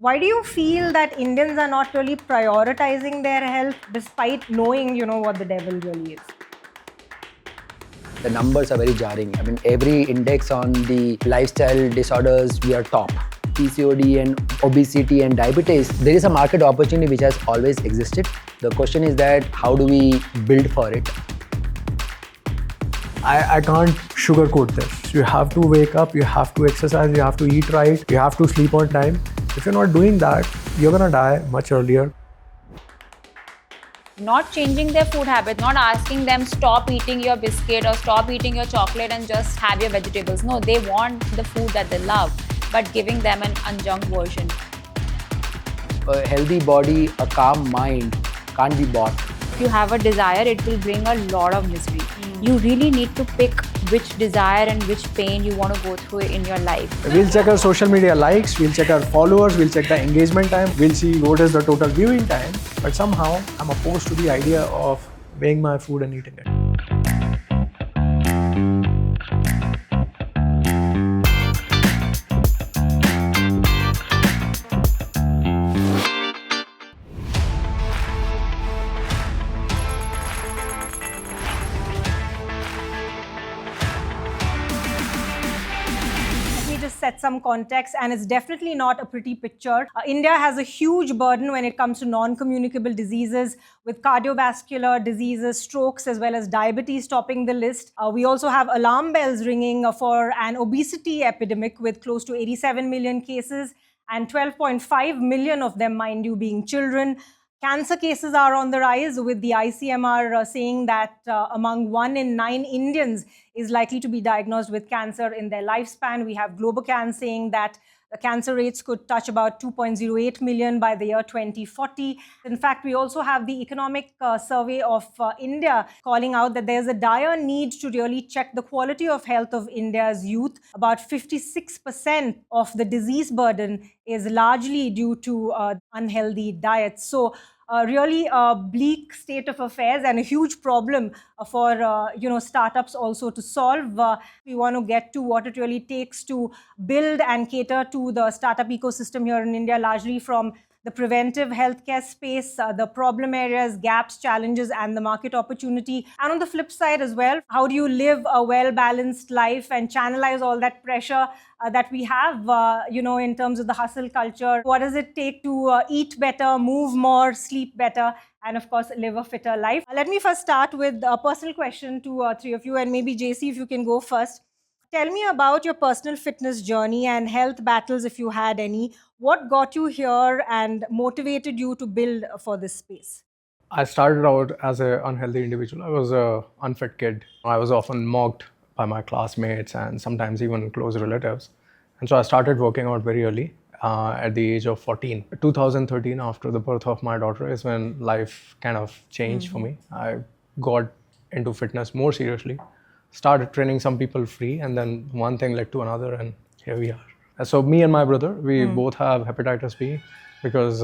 Why do you feel that Indians are not really prioritizing their health despite knowing, what the devil really is? The numbers are very jarring. I mean, every index on the lifestyle disorders, we are top. PCOD and obesity and diabetes, there is a market opportunity which has always existed. The question is that how do we build for it? I can't sugarcoat this. You have to wake up, you have to exercise, you have to eat right, you have to sleep on time. If you're not doing that, you're gonna die much earlier. Not changing their food habits, not asking them stop eating your biscuit or stop eating your chocolate and just have your vegetables. No, they want the food that they love, but giving them an unjunk version. A healthy body, a calm mind can't be bought. If you have a desire, it will bring a lot of misery. You really need to pick which desire and which pain you want to go through in your life. We'll check our social media likes, we'll check our followers, we'll check the engagement time, we'll see what is the total viewing time. But somehow, I'm opposed to the idea of weighing my food and eating it. Set some context, and it's definitely not a pretty picture. India has a huge burden when it comes to non-communicable diseases, with cardiovascular diseases, strokes, as well as diabetes topping the list. We also have alarm bells ringing for an obesity epidemic with close to 87 million cases and 12.5 million of them, mind you, being children. Cancer cases are on the rise, with the ICMR saying that among 1 in 9 Indians is likely to be diagnosed with cancer in their lifespan. We have Globocan saying that the cancer rates could touch about 2.08 million by the year 2040. In fact, we also have the Economic Survey of India calling out that there's a dire need to really check the quality of health of India's youth. About 56% of the disease burden is largely due to unhealthy diets. So really a bleak state of affairs and a huge problem for startups also to solve. We want to get to what it really takes to build and cater to the startup ecosystem here in India, largely from the preventive healthcare space, the problem areas, gaps, challenges, and the market opportunity. And on the flip side as well, how do you live a well-balanced life and channelize all that pressure that we have, in terms of the hustle culture? What does it take to eat better, move more, sleep better, and of course, live a fitter life? Let me first start with a personal question to three of you, and maybe JC, if you can go first. Tell me about your personal fitness journey and health battles, if you had any. What got you here and motivated you to build for this space? I started out as an unhealthy individual. I was an unfit kid. I was often mocked by my classmates and sometimes even close relatives. And so I started working out very early, at the age of 14. 2013, after the birth of my daughter, is when life kind of changed for me. I got into fitness more seriously, started training some people free, and then one thing led to another, and here we are. So me and my brother, we both have hepatitis B because,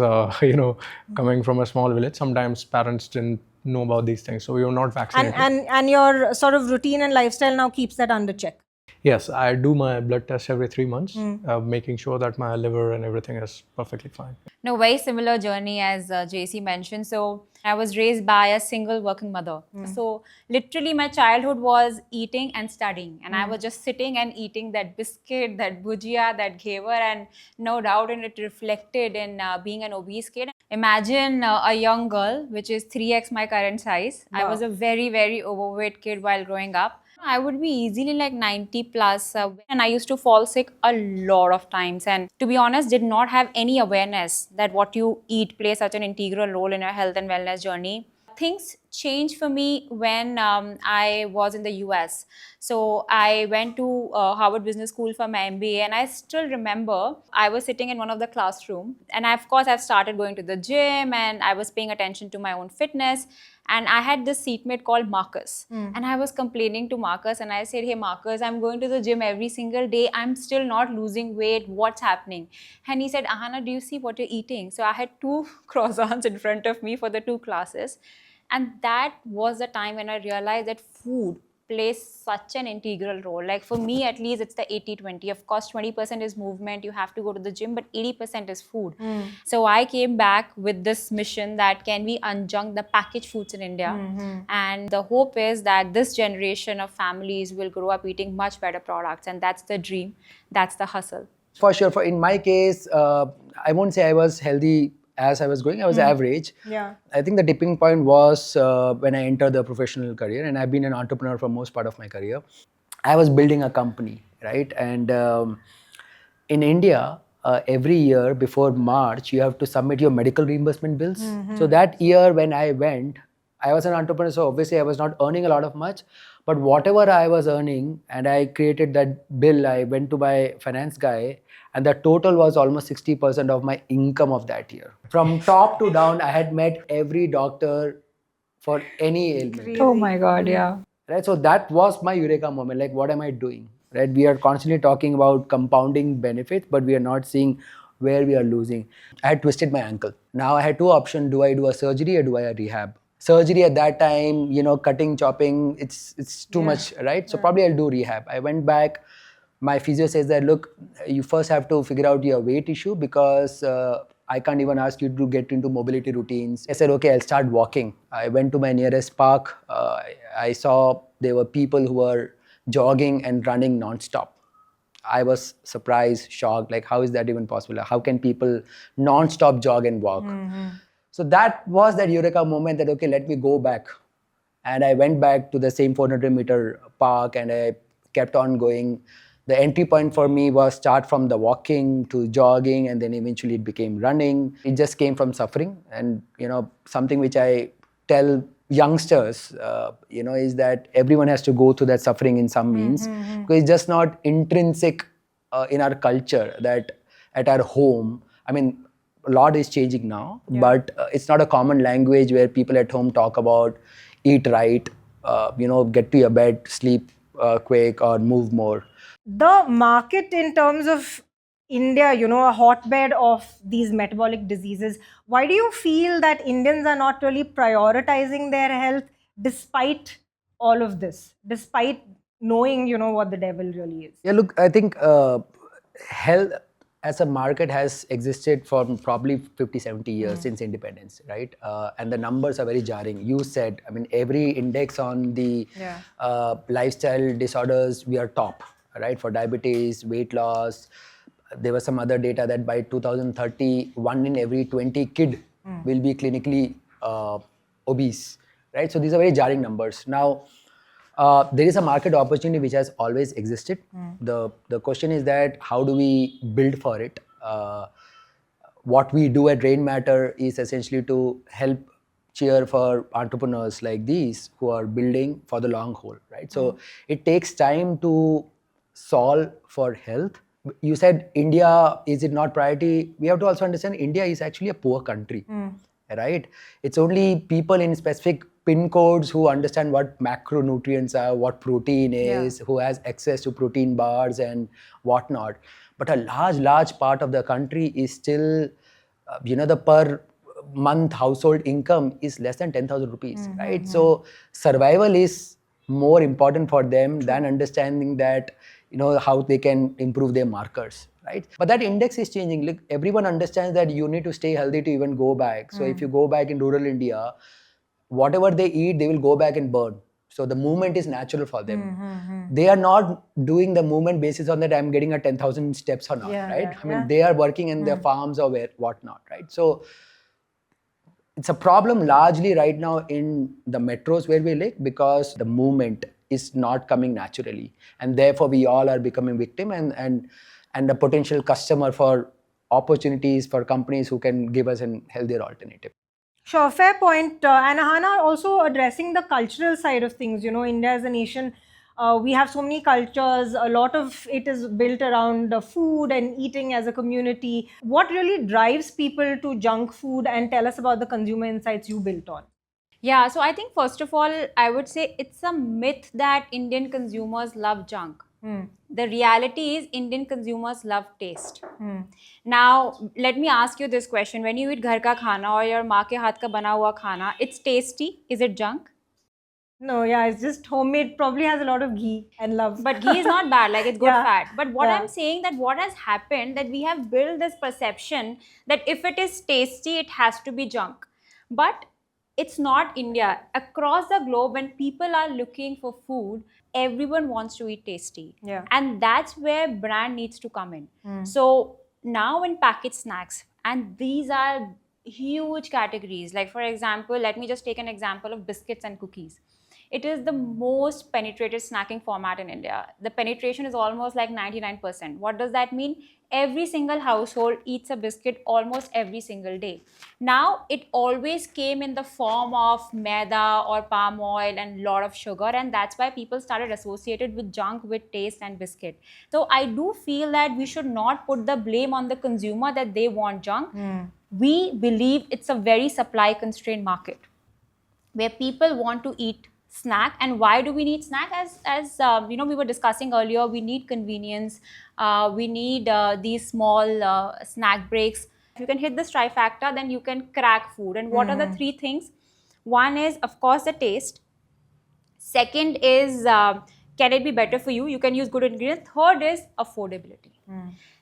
coming from a small village, sometimes parents didn't know about these things, so we were not vaccinated. And your sort of routine and lifestyle now keeps that under check? Yes, I do my blood test every 3 months, making sure that my liver and everything is perfectly fine. No, very similar journey as JC mentioned. So I was raised by a single working mother. So literally my childhood was eating and studying. And I was just sitting and eating that biscuit, that bhujia, that ghevar, and no doubt it reflected in being an obese kid. Imagine a young girl, which is 3x my current size. Wow. I was a very, very overweight kid while growing up. I would be easily like 90 plus, and I used to fall sick a lot of times, and to be honest, did not have any awareness that what you eat plays such an integral role in your health and wellness journey. Things changed for me when I was in the US. So I went to Harvard Business School for my MBA, and I still remember I was sitting in one of the classroom, and of course I've started going to the gym and I was paying attention to my own fitness. And I had this seatmate called Marcus. And I was complaining to Marcus and I said, hey Marcus, I'm going to the gym every single day. I'm still not losing weight. What's happening? And he said, Ahana, do you see what you're eating? So I had 2 croissants in front of me for the 2 classes. And that was the time when I realized that food plays such an integral role. Like for me, at least, it's the 80-20. Of course, 20% is movement. You have to go to the gym, but 80% is food. So I came back with this mission that can we unjunk the packaged foods in India? And the hope is that this generation of families will grow up eating much better products. And that's the dream. That's the hustle. For sure. In my case, I won't say I was healthy as I was growing. I was average. Yeah. I think the tipping point was when I entered the professional career, and I've been an entrepreneur for most part of my career. I was building a company, right? And in India, every year before March, you have to submit your medical reimbursement bills. So that year when I went, I was an entrepreneur, so obviously I was not earning a lot of much, but whatever I was earning, and I created that bill, I went to my finance guy, and the total was almost 60% of my income of that year. From top to down, I had met every doctor for any ailment. Oh my God, yeah. Right, so that was my eureka moment. Like, what am I doing? Right, we are constantly talking about compounding benefits, but we are not seeing where we are losing. I had twisted my ankle. Now I had two options: do I do a surgery or do I a rehab? Surgery at that time, cutting, chopping, it's too much, right? So probably I'll do rehab. I went back. My physio says that, look, you first have to figure out your weight issue, because I can't even ask you to get into mobility routines. I said, okay, I'll start walking. I went to my nearest park. I saw there were people who were jogging and running non-stop. I was surprised, shocked, like, how is that even possible? How can people non-stop jog and walk? So that was that eureka moment that, okay, let me go back. And I went back to the same 400-meter park, and I kept on going. The entry point for me was start from the walking to jogging, and then eventually it became running. It just came from suffering. And, something which I tell youngsters, is that everyone has to go through that suffering in some means, because it's just not intrinsic in our culture that at our home, I mean, a lot is changing now, but it's not a common language where people at home talk about eat right, get to your bed, sleep quick, or move more. The market in terms of India, a hotbed of these metabolic diseases, why do you feel that Indians are not really prioritizing their health despite all of this, despite knowing, what the devil really is? Yeah, look, I think health as a market has existed for probably 50, 70 years since independence, right? And the numbers are very jarring. You said, I mean, every index on the lifestyle disorders, we are top, right? For diabetes, weight loss. There was some other data that by 2030, 1 in every 20 kid will be clinically obese, right? So these are very jarring numbers. Now, there is a market opportunity which has always existed. The question is that how do we build for it? What we do at Rainmatter is essentially to help cheer for entrepreneurs like these who are building for the long haul, right? So it takes time to solve for health. You said India, is it not priority? We have to also understand India is actually a poor country, right? It's only people in specific pin codes who understand what macronutrients are, what protein is, who has access to protein bars and whatnot. But a large part of the country is still, the per month household income is less than 10,000 rupees, right? So survival is more important for them than understanding that, how they can improve their markers, right? But that index is changing. Look, everyone understands that you need to stay healthy to even go back. So if you go back in rural India, whatever they eat, they will go back and burn. So the movement is natural for them. They are not doing the movement basis on that I'm getting a 10,000 steps or not, right? I mean, they are working in their farms or whatnot, right? So it's a problem largely right now in the metros where we live, because the movement is not coming naturally, and therefore we all are becoming victim and a potential customer for opportunities for companies who can give us a healthier alternative. Sure, fair point. And Ahana, also addressing the cultural side of things. India as a nation, we have so many cultures. A lot of it is built around food and eating as a community. What really drives people to junk food? And tell us about the consumer insights you built on. Yeah, so I think first of all, I would say it's a myth that Indian consumers love junk. The reality is Indian consumers love taste. Now, let me ask you this question. When you eat ghar ka khana or your maa ke haath ka bana hua khana, it's tasty. Is it junk? No, yeah, it's just homemade. Probably has a lot of ghee and love. But ghee is not bad, like it's good Yeah. fat. But what Yeah. I'm saying, that what has happened, that we have built this perception that if it is tasty, it has to be junk. But it's not India. Across the globe, when people are looking for food, everyone wants to eat tasty. Yeah. And that's where brand needs to come in. So now in packaged snacks, and these are huge categories. Like for example, let me just take an example of biscuits and cookies. It is the most penetrated snacking format in India. The penetration is almost like 99%. What does that mean? Every single household eats a biscuit almost every single day. Now, it always came in the form of maida or palm oil and lot of sugar, and that's why people started associated with junk with taste and biscuit. So I do feel that we should not put the blame on the consumer that they want junk. We believe it's a very supply constrained market where people want to eat snack. And why do we need snack? As you know, we were discussing earlier, we need convenience, we need these small snack breaks. If you can hit this trifecta, then you can crack food. And what are the three things? One is, of course, the taste. Second is, can it be better for you? You can use good ingredients. Third is affordability.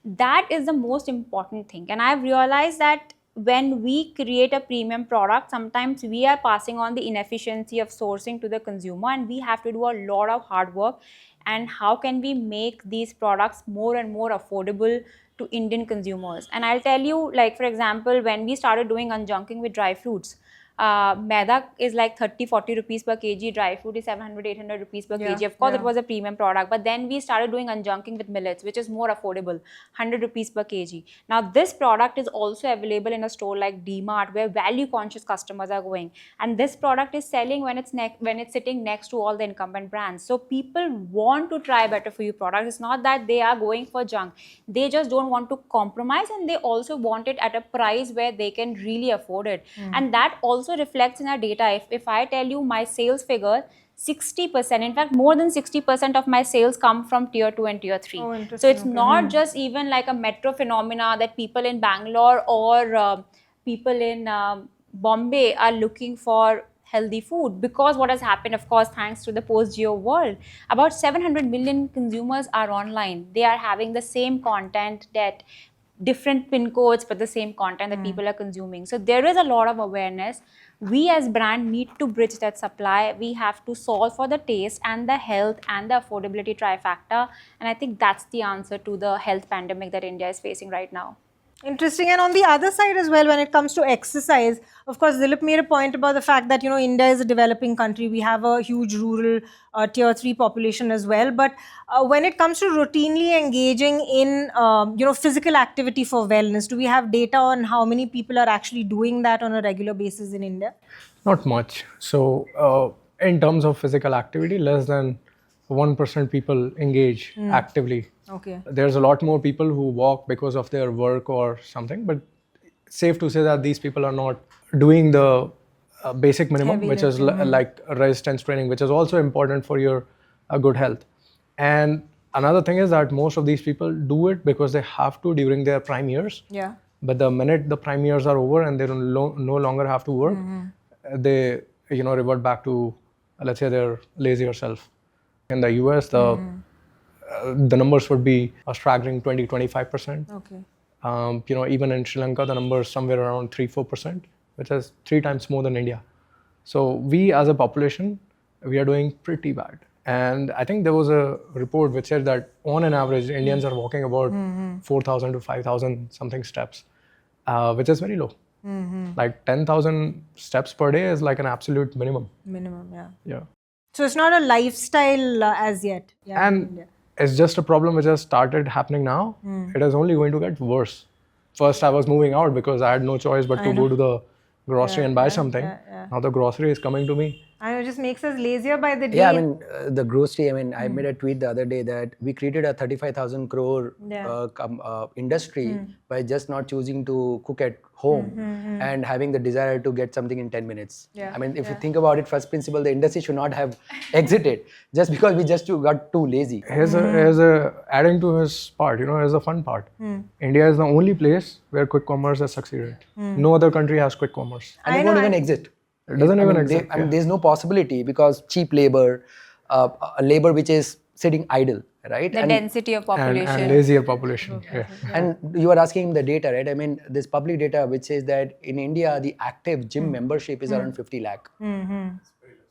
That is the most important thing. And I've realized that when we create a premium product, sometimes we are passing on the inefficiency of sourcing to the consumer, and we have to do a lot of hard work. And how can we make these products more and more affordable to Indian consumers? And I'll tell you, like for example, when we started doing unjunking with dry fruits, maida is like 30-40 rupees per kg, dry fruit is 700-800 rupees per kg. Of course, it was a premium product. But then we started doing unjunking with millets, which is more affordable, 100 rupees per kg. Now, this product is also available in a store like D-Mart, where value-conscious customers are going. And this product is selling when it's sitting next to all the incumbent brands. So people want to try better for you products. It's not that they are going for junk. They just don't want to compromise, and they also want it at a price where they can really afford it. And that also reflects in our data. If I tell you my sales figure, 60%, in fact, more than 60% of my sales come from tier 2 and tier 3. So it's not just even like a metro phenomena that people in Bangalore or people in Bombay are looking for healthy food. Because what has happened, of course, thanks to the post-Geo world, about 700 million consumers are online. They are having the same content, that different pin codes, but the same content that people are consuming. So there is a lot of awareness. We as brand need to bridge that supply. We have to solve for the taste and the health and the affordability trifecta. And I think that's the answer to the health pandemic that India is facing right now. Interesting. And on the other side as well, when it comes to exercise, of course, Dilip made a point about the fact that, you know, India is a developing country. We have a huge rural tier 3 population as well. But when it comes to routinely engaging in, you know, physical activity for wellness, do we have data on how many people are actually doing that on a regular basis in India? Not much. So in terms of physical activity, less than 1% people engage actively. Okay. There's a lot more people who walk because of their work or something, but safe to say that these people are not doing the basic minimum, Heavy which is like resistance training, which is also important for your good health. And another thing is that most of these people do it because they have to during their prime years. Yeah. But the minute the prime years are over and they don't no longer have to work, they revert back to, let's say, their lazier self. In the US, the numbers would be a staggering 20-25%. Okay. Even in Sri Lanka, the number is somewhere around 3-4%, which is 3 times more than India. So we as a population, we are doing pretty bad. And I think there was a report which said that on an average, Indians are walking about 4,000 to 5,000 something steps, which is very low. Like 10,000 steps per day is like an absolute minimum. Minimum, yeah. Yeah. So it's not a lifestyle as yet. Yeah, in India. It's just a problem which has started happening now. It is only going to get worse. First, I was moving out because I had no choice but to go to the grocery and buy something. Now the grocery is coming to me. I know, it just makes us lazier by the day. Yeah, I mean, the grocery, I mean, I made a tweet the other day that we created a 35,000 crore industry by just not choosing to cook at home and having the desire to get something in 10 minutes. Yeah. I mean, if you think about it, first principle, the industry should not have exited just because we just got too lazy. Here's adding to his part, here's the fun part. India is the only place where quick commerce has succeeded. No other country has quick commerce. And it won't even exist. It doesn't I even mean, exist. I mean, there's no possibility because cheap labor, labor which is sitting idle, right? The And density of population. And lazier population. Yeah. And you are asking the data, right? I mean, this public data which says that in India, the active gym membership is around 50 lakh.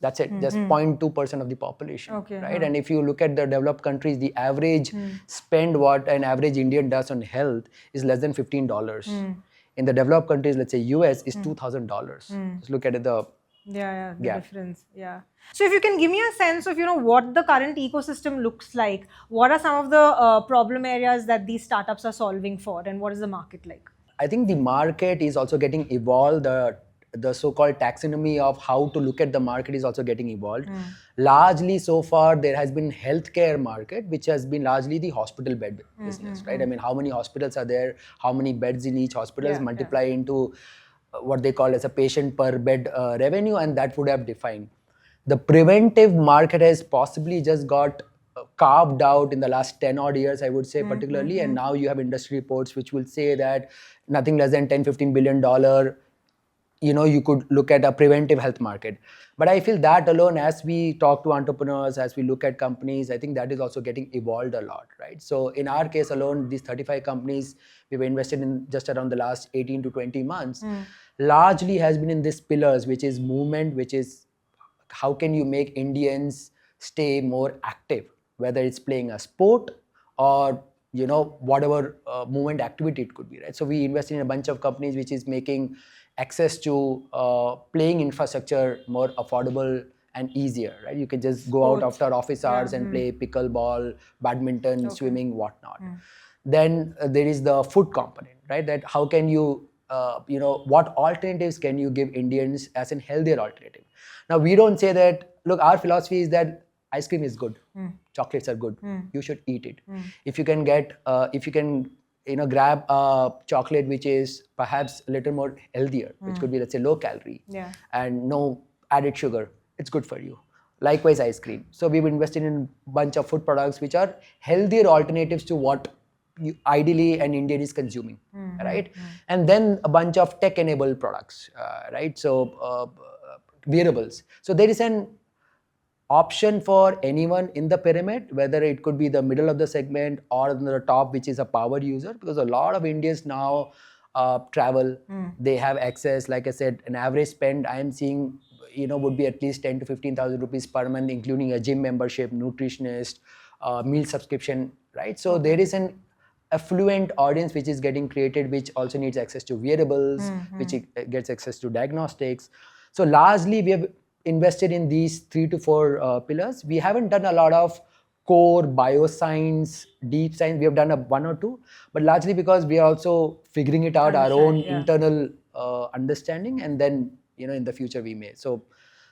That's it, just 0.2% of the population, Okay, right? And if you look at the developed countries, the average spend what an average Indian does on health is less than $15. In the developed countries, let's say US, is $2,000. Just look at the the gap. difference. Yeah. So if you can give me a sense of, what the current ecosystem looks like, what are some of the problem areas that these startups are solving for, and what is the market like? I think the market is also getting evolved. The so-called taxonomy of how to look at the market is also getting evolved. Largely, so far, there has been healthcare market, which has been largely the hospital bed business, right? I mean, how many hospitals are there? How many beds in each hospital is multiply into what they call as a patient per bed revenue, and that would have defined. The preventive market has possibly just got carved out in the last 10 odd years, I would say, particularly. And now you have industry reports which will say that nothing less than $10-15 billion, you could look at a preventive health market. But I feel that alone, as we talk to entrepreneurs, as we look at companies, I think that is also getting evolved a lot, right? So in our case alone, these 35 companies we've invested in just around the last 18 to 20 months, largely has been in these pillars, which is movement, which is how can you make Indians stay more active, whether it's playing a sport or whatever movement activity it could be, right? So we invested in a bunch of companies which is making access to playing infrastructure more affordable and easier, right? You can just go out after office hours and play pickleball, badminton, swimming, whatnot. Then there is the food component, right? That how can you, what alternatives can you give Indians as a healthier alternative? Now, we don't say that, look, our philosophy is that ice cream is good, chocolates are good, you should eat it. If you can grab a chocolate which is perhaps a little more healthier, which could be, let's say, low calorie and no added sugar, it's good for you. Likewise, ice cream. So we've invested in a bunch of food products which are healthier alternatives to what ideally an Indian is consuming, right? And then a bunch of tech-enabled products, right? So wearables. So there is an option for anyone in the pyramid, whether it could be the middle of the segment or the top, which is a power user, because a lot of Indians now travel, they have access. Like I said, an average spend I am seeing, would be at least 10 to 15,000 rupees per month, including a gym membership, nutritionist, meal subscription, right? So there is an affluent audience which is getting created, which also needs access to wearables, which gets access to diagnostics. So largely we have invested in these 3 to 4 pillars. We haven't done a lot of core bioscience, deep science. We have done one or two, but largely because we are also figuring it out, our own internal understanding, and then in the future we may. So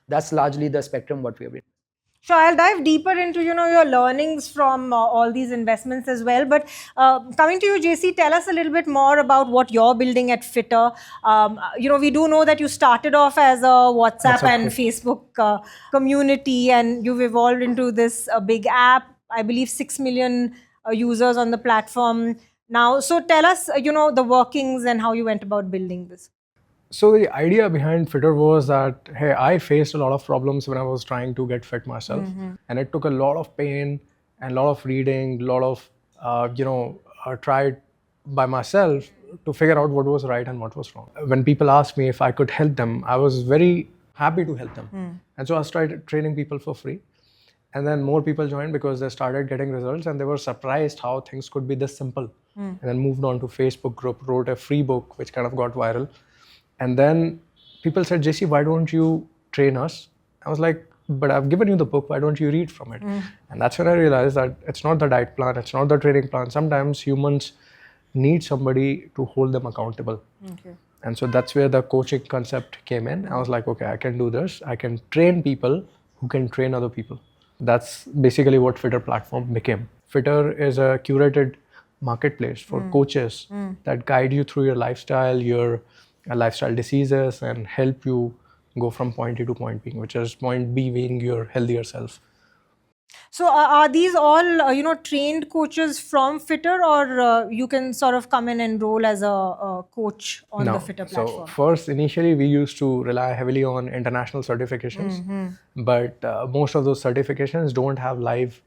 that's largely the spectrum what we have been. Sure, I'll dive deeper into your learnings from all these investments as well. But coming to you, JC, tell us a little bit more about what you're building at FITTR. We do know that you started off as a WhatsApp and Facebook community, and you've evolved into this big app. I believe 6 million users on the platform now. So tell us, the workings and how you went about building this. So the idea behind FITTR was that, hey, I faced a lot of problems when I was trying to get fit myself. And it took a lot of pain and a lot of reading, a lot of, tried by myself to figure out what was right and what was wrong. When people asked me if I could help them, I was very happy to help them. And so I started training people for free. And then more people joined because they started getting results and they were surprised how things could be this simple. And then moved on to Facebook group, wrote a free book, which kind of got viral. And then people said, JC, why don't you train us? I was like, but I've given you the book, why don't you read from it? And that's when I realized that it's not the diet plan, it's not the training plan. Sometimes humans need somebody to hold them accountable. And so that's where the coaching concept came in. I was like, okay, I can do this. I can train people who can train other people. That's basically what FITTR platform became. FITTR is a curated marketplace for coaches that guide you through your lifestyle diseases and help you go from point A to point B, which is point B being your healthier self. So are these all trained coaches from FITTR, or you can sort of come and enroll as a coach on the No. FITTR So platform? first, initially, we used to rely heavily on international certifications, but most of those certifications don't have live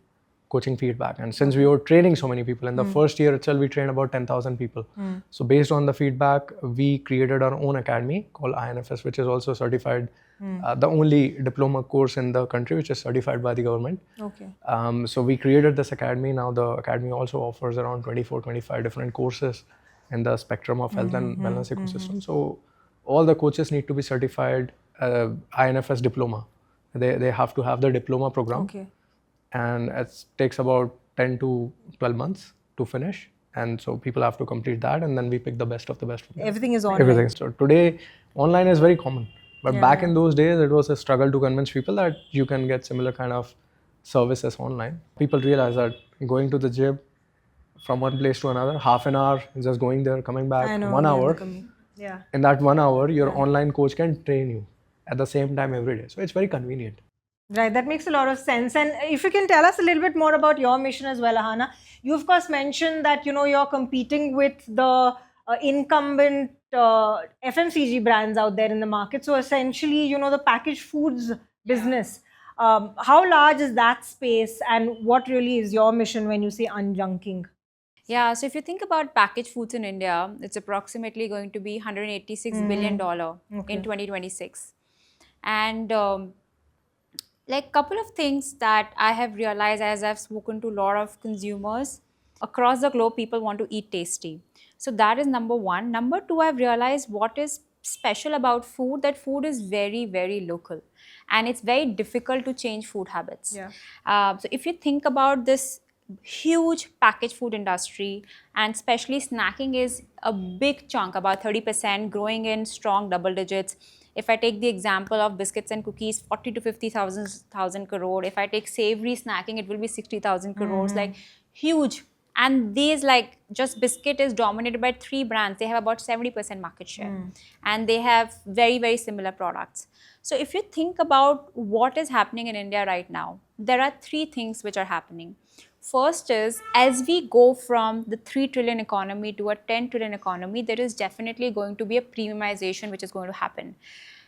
coaching feedback. And since we were training so many people, in the first year itself, we trained about 10,000 people. So based on the feedback, we created our own academy called INFS, which is also certified, the only diploma course in the country which is certified by the government. Okay. So we created this academy. Now the academy also offers around 24, 25 different courses in the spectrum of health and wellness ecosystem. So all the coaches need to be certified INFS diploma. They have to have the diploma program. Okay. And it takes about 10 to 12 months to finish. And so people have to complete that, and then we pick the best of the best from there. Everything is online. Everything. So today, online is very common. But Yeah, back yeah. in those days, it was a struggle to convince people that you can get similar kind of services online. People realize that going to the gym from one place to another, half an hour, just going there, coming back, I know. 1 yeah, hour. Yeah. In that 1 hour, your online coach can train you at the same time every day. So it's very convenient. Right, that makes a lot of sense. And if you can tell us a little bit more about your mission as well, Ahana. You of course mentioned that you're competing with the incumbent FMCG brands out there in the market. So essentially, the packaged foods business. How large is that space, and what really is your mission when you say unjunking? Yeah, so if you think about packaged foods in India, it's approximately going to be $186 billion in 2026. And like couple of things that I have realized as I've spoken to a lot of consumers across the globe, people want to eat tasty. So that is number one. Number two, I've realized what is special about food, that food is very, very local. And it's very difficult to change food habits. Yeah. So if you think about this huge packaged food industry, and especially snacking is a big chunk, about 30%, growing in strong double digits. If I take the example of biscuits and cookies, 40 to 50,000 crore. If I take savory snacking, it will be 60,000 crores, like huge. And these, like, just biscuit is dominated by 3 brands. They have about 70% market share. And they have very, very similar products. So if you think about what is happening in India right now, there are 3 things which are happening. First is, as we go from the 3 trillion economy to a 10 trillion economy, there is definitely going to be a premiumization which is going to happen.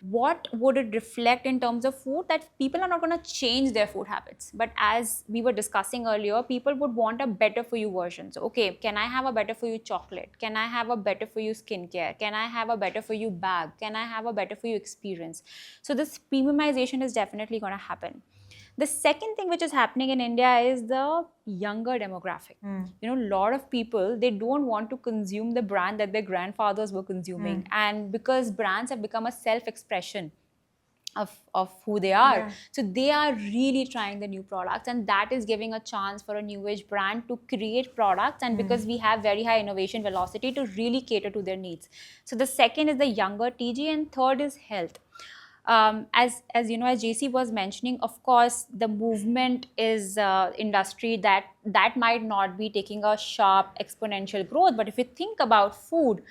What would it reflect in terms of food? That people are not going to change their food habits. But as we were discussing earlier, people would want a better for you version. So, okay, can I have a better for you chocolate? Can I have a better for you skincare? Can I have a better for you bag? Can I have a better for you experience? So this premiumization is definitely going to happen. The second thing which is happening in India is the younger demographic. A lot of people, they don't want to consume the brand that their grandfathers were consuming. And because brands have become a self-expression of who they are. Yeah. So they are really trying the new products, and that is giving a chance for a new age brand to create products, and because we have very high innovation velocity, to really cater to their needs. So the second is the younger TG, and third is health. As JC was mentioning, of course, the movement is industry that might not be taking a sharp exponential growth. But if you think about food,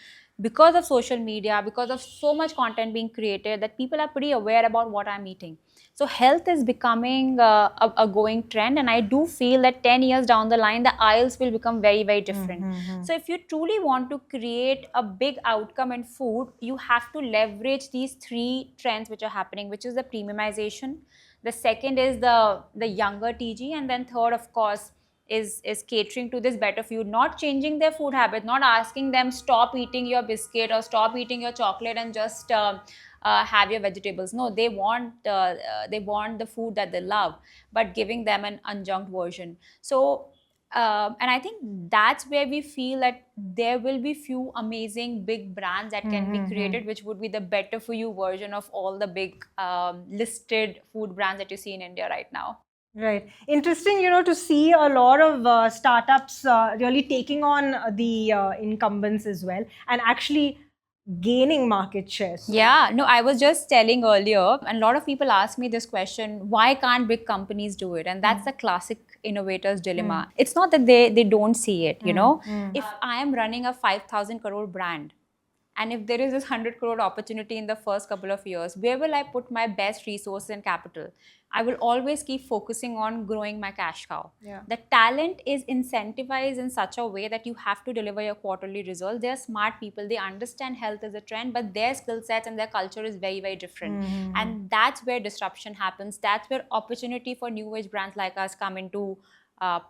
because of social media, because of so much content being created, that people are pretty aware about what I'm eating. So health is becoming a going trend, and I do feel that 10 years down the line, the aisles will become very, very different. So if you truly want to create a big outcome in food, you have to leverage these 3 trends which are happening, which is the premiumization, the second is the younger TG, and then third, of course, is catering to this better food, not changing their food habit, not asking them stop eating your biscuit or stop eating your chocolate and just have your vegetables. No, they want the food that they love, but giving them an unjunked version. So and I think that's where we feel that there will be few amazing big brands that can be created, which would be the better for you version of all the big listed food brands that you see in India right now. Right. Interesting, to see a lot of startups really taking on the incumbents as well, and actually gaining market shares. Yeah, no, I was just telling earlier, and a lot of people ask me this question, why can't big companies do it? And that's the classic innovator's dilemma. It's not that they don't see it, If I am running a 5,000 crore brand, And if there is this 100 crore opportunity in the first couple of years, where will I put my best resources and capital? I will always keep focusing on growing my cash cow. Yeah. The talent is incentivized in such a way that you have to deliver your quarterly results. They're smart people. They understand health as a trend, but their skill sets and their culture is very, very different. And that's where disruption happens. That's where opportunity for new age brands like us come into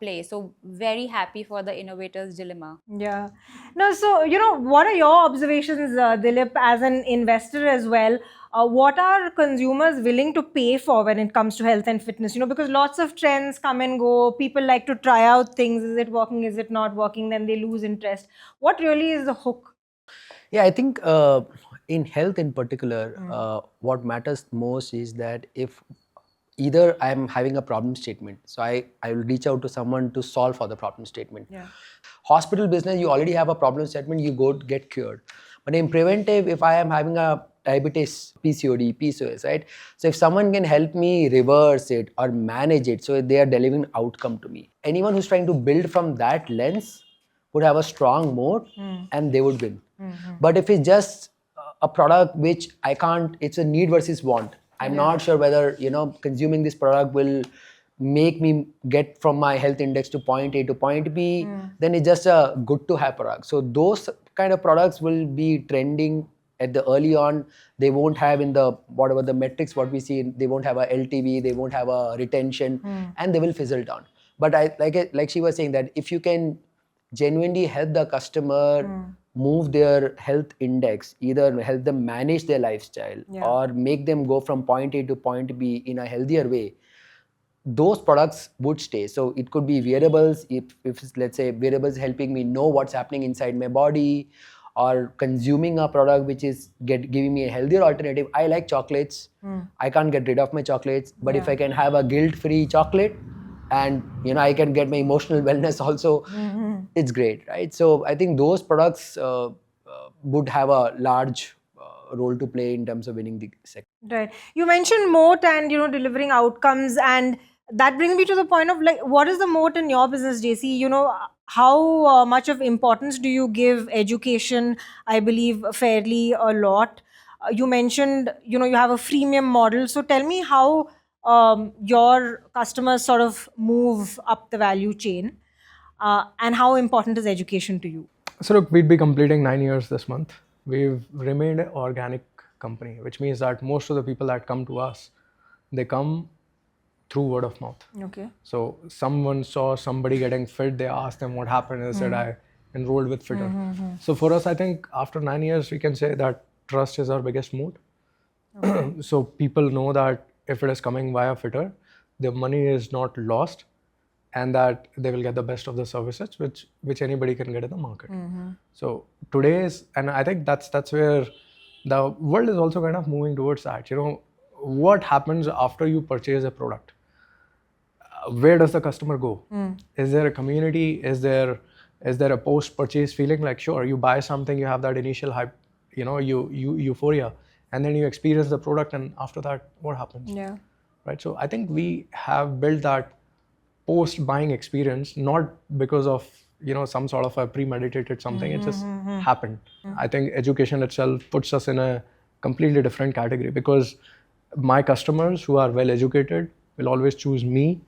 play. So very happy for the innovators dilemma. Yeah. No, so, what are your observations, Dilip, as an investor as well? What are consumers willing to pay for when it comes to health and fitness? Because lots of trends come and go. People like to try out things. Is it working? Is it not working? Then they lose interest. What really is the hook? Yeah, I think in health in particular, what matters most is that if either I'm having a problem statement, so I will reach out to someone to solve for the problem statement. Yeah. Hospital business, you already have a problem statement, you go get cured. But in preventive, if I am having a diabetes, PCOD, PCOS, right? So if someone can help me reverse it or manage it, so they are delivering outcome to me. Anyone who's trying to build from that lens would have a strong moat and they would win. But if it's just a product which I can't, it's a need versus want. I'm not sure whether, consuming this product will make me get from my health index to point A to point B, then it's just a good to have product. So those kind of products will be trending at the early on. They won't have in the, whatever the metrics, what we see, they won't have a LTV, they won't have a retention, and they will fizzle down. But like she was saying, that if you can genuinely help the customer move their health index, either help them manage their lifestyle or make them go from point A to point B in a healthier way, those products would stay. So it could be wearables, if let's say wearables helping me know what's happening inside my body, or consuming a product which is giving me a healthier alternative. I like chocolates. I can't get rid of my chocolates, but if I can have a guilt-free chocolate, and I can get my emotional wellness also, it's great, right? So I think those products would have a large role to play in terms of winning the sector. Right. You mentioned moat and delivering outcomes, and that brings me to the point of what is the moat in your business, JC? How much of importance do you give education? I believe fairly a lot. You mentioned you have a freemium model. So tell me how your customers sort of move up the value chain, and how important is education to you? So look, we'd be completing 9 years this month. We've remained an organic company, which means that most of the people that come to us, they come through word of mouth. Okay. So someone saw somebody getting fit, they asked them what happened, and said, I enrolled with FITTR. So for us, I think after 9 years, we can say that trust is our biggest moat. Okay. So people know that if it is coming via FITTR, their money is not lost, and that they will get the best of the services which anybody can get in the market. So today's, and I think that's where the world is also kind of moving towards that. What happens after you purchase a product? Where does the customer go? Is there a community? Is there a post-purchase feeling? Like, sure, you buy something, you have that initial hype, euphoria, and then you experience the product, and after that, what happens? Yeah. Right. So I think we have built that post-buying experience, not because of some sort of a premeditated something. It just happened. I think education itself puts us in a completely different category, because my customers who are well educated will always choose me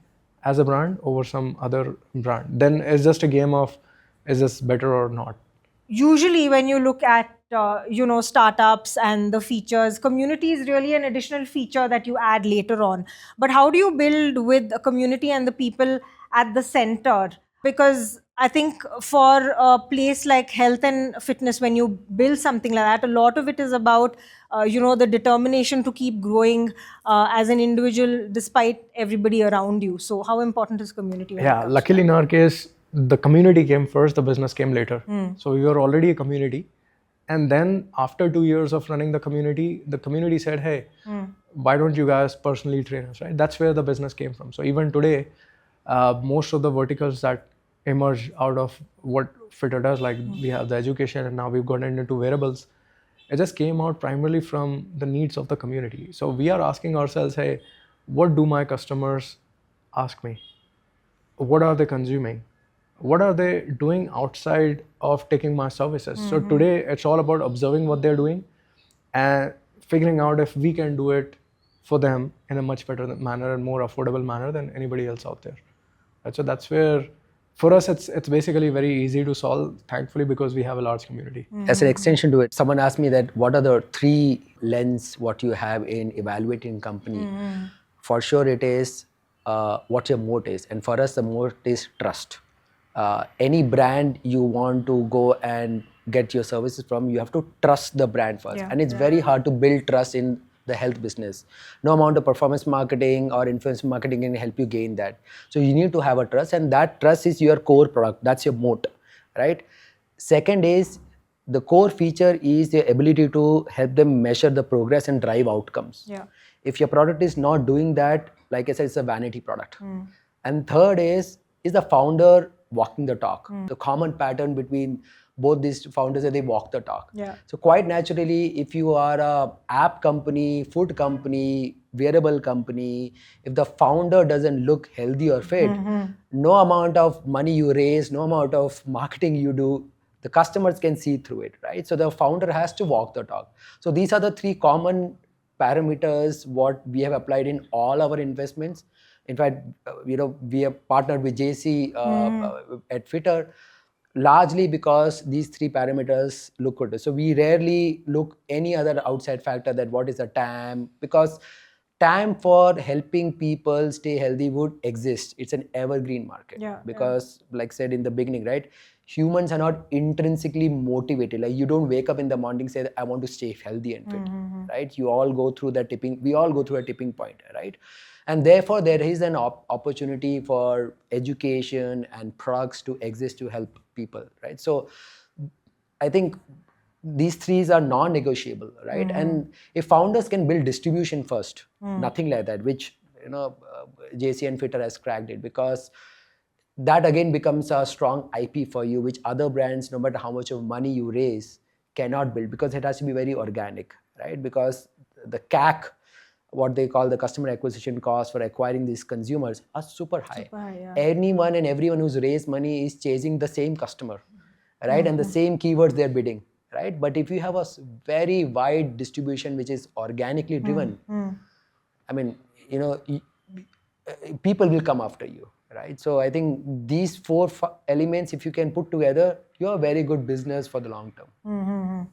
as a brand over some other brand. Then it's just a game of, is this better or not? Usually when you look at startups and the features, community is really an additional feature that you add later on. But how do you build with a community and the people at the center? Because I think for a place like health and fitness, when you build something like that, a lot of it is about the determination to keep growing as an individual despite everybody around you. So how important is community? Yeah, luckily in our case, the community came first, the business came later. So we were already a community. And then after 2 years of running the community said, hey, why don't you guys personally train us, right? That's where the business came from. So even today, most of the verticals that emerge out of what FITTR does, like we have the education and now we've gotten into wearables, it just came out primarily from the needs of the community. So we are asking ourselves, hey, what do my customers ask me? What are they consuming? what are they doing outside of taking my services? So today it's all about observing what they're doing and figuring out if we can do it for them in a much better manner and more affordable manner than anybody else out there. Right? So that's where, for us, it's basically very easy to solve, thankfully, because we have a large community. As an extension to it, someone asked me that what are the 3 lens what you have in evaluating company? For sure it is what your moat is. And for us, the moat is trust. Any brand you want to go and get your services from, you have to trust the brand first. Yeah. And it's very hard to build trust in the health business. No amount of performance marketing or influence marketing can help you gain that. So you need to have a trust, and that trust is your core product. That's your moat, right? Second is, the core feature is the ability to help them measure the progress and drive outcomes. Yeah. If your product is not doing that, like I said, it's a vanity product. And third is the founder walking the talk. The common pattern between both these founders is they walk the talk. Yeah. So quite naturally, if you are a app company, food company, wearable company, if the founder doesn't look healthy or fit, no amount of money you raise, no amount of marketing you do, the customers can see through it, right? So the founder has to walk the talk. So these are the 3 common parameters what we have applied in all our investments. In fact, we have partnered with JC at FITTR largely because these 3 parameters look good. So we rarely look any other outside factor that what is the TAM, because TAM for helping people stay healthy would exist. It's an evergreen market. Yeah, Because like said in the beginning, right? Humans are not intrinsically motivated. Like you don't wake up in the morning say I want to stay healthy and fit, right? You all go through that we all go through a tipping point, right? And therefore there is an opportunity for education and products to exist to help people, right? So I think these 3 are non-negotiable, right? And if founders can build distribution first, nothing like that, which JC and FITTR has cracked it, because that again becomes a strong IP for you, which other brands, no matter how much of money you raise, cannot build, because it has to be very organic, right? Because the CAC, what they call the customer acquisition cost for acquiring these consumers, are super high. Yeah. Anyone and everyone who's raised money is chasing the same customer, right? And the same keywords they're bidding, right? But if you have a very wide distribution which is organically driven, I mean, people will come after you, right? So I think these 4 elements, if you can put together, you're a very good business for the long term.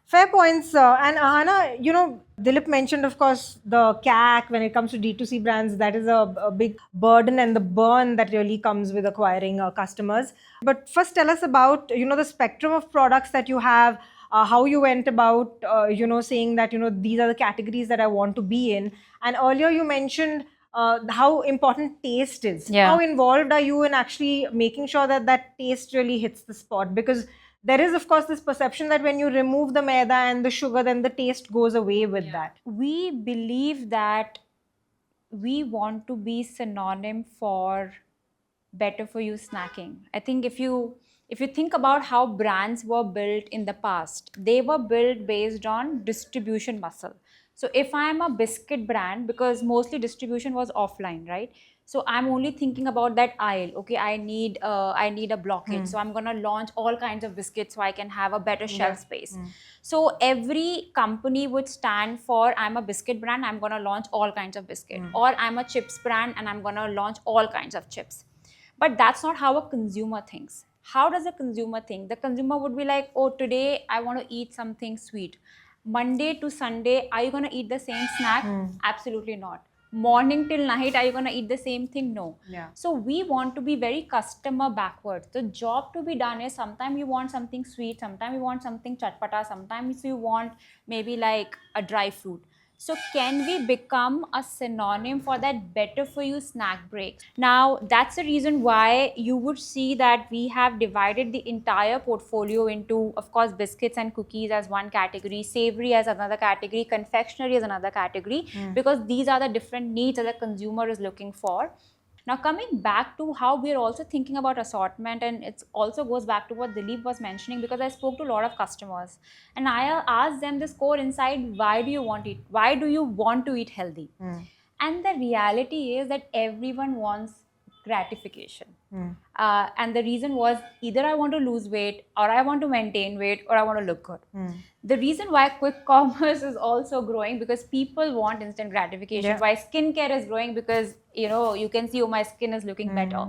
Fair points. And Ahana, Dilip mentioned, of course, the CAC when it comes to D2C brands. That is a big burden and the burn that really comes with acquiring customers. But first, tell us about, the spectrum of products that you have, how you went about, saying that, these are the categories that I want to be in. And earlier you mentioned how important taste is. Yeah. How involved are you in actually making sure that that taste really hits the spot? Because there is, of course, this perception that when you remove the maida and the sugar, then the taste goes away with that. We believe that we want to be synonym for better for you snacking. I think if you think about how brands were built in the past, they were built based on distribution muscle. So if I am a biscuit brand, because mostly distribution was offline, right? So I'm only thinking about that aisle. Okay, I need a blockage. So I'm gonna launch all kinds of biscuits so I can have a better shelf space. So every company would stand for, I'm a biscuit brand, I'm gonna launch all kinds of biscuit. Or I'm a chips brand and I'm gonna launch all kinds of chips. But that's not how a consumer thinks. How does a consumer think? The consumer would be like, oh, today I want to eat something sweet. Monday to Sunday, are you going to eat the same snack? Absolutely not. Morning till night, are you going to eat the same thing? No. Yeah. So we want to be very customer backwards. The job to be done is sometimes you want something sweet, sometimes you want something chatpata, sometimes you want maybe like a dry fruit. So can we become a synonym for that better for you snack break? Now, that's the reason why you would see that we have divided the entire portfolio into, of course, biscuits and cookies as one category, savory as another category, confectionery as another category, because these are the different needs that the consumer is looking for. Now, coming back to how we're also thinking about assortment, and it also goes back to what Dilip was mentioning, because I spoke to a lot of customers and I asked them this core insight, why do you want to eat healthy? And the reality is that everyone wants gratification. And the reason was either I want to lose weight, or I want to maintain weight, or I want to look good. The reason why quick commerce is also growing because people want instant gratification. Why skincare is growing because you can see, oh, my skin is looking better.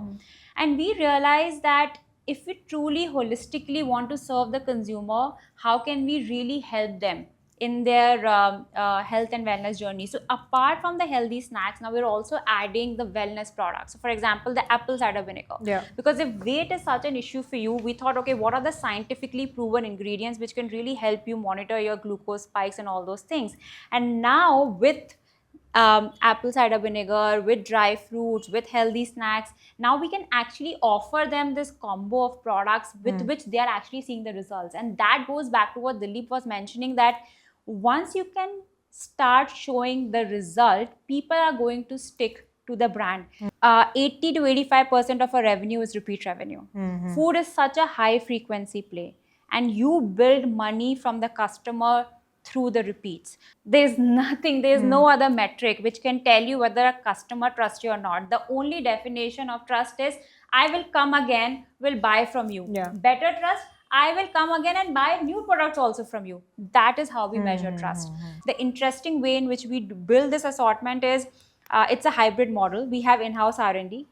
And we realize that if we truly holistically want to serve the consumer, how can we really help them in their health and wellness journey? So apart from the healthy snacks, now we're also adding the wellness products. So for example, the apple cider vinegar. Because if weight is such an issue for you, we thought, okay, what are the scientifically proven ingredients which can really help you monitor your glucose spikes and all those things? And now with apple cider vinegar, with dry fruits, with healthy snacks, now we can actually offer them this combo of products with which they are actually seeing the results. And that goes back to what Dilip was mentioning, that once you can start showing the result, people are going to stick to the brand. 80 to 85% of our revenue is repeat revenue. Food is such a high frequency play, and you build money from the customer through the repeats. There's no other metric which can tell you whether a customer trusts you or not. The only definition of trust is, I will come again, will buy from you. Better trust, I will come again and buy new products also from you. That is how we measure trust. The interesting way in which we build this assortment is, it's a hybrid model. We have in-house R&D.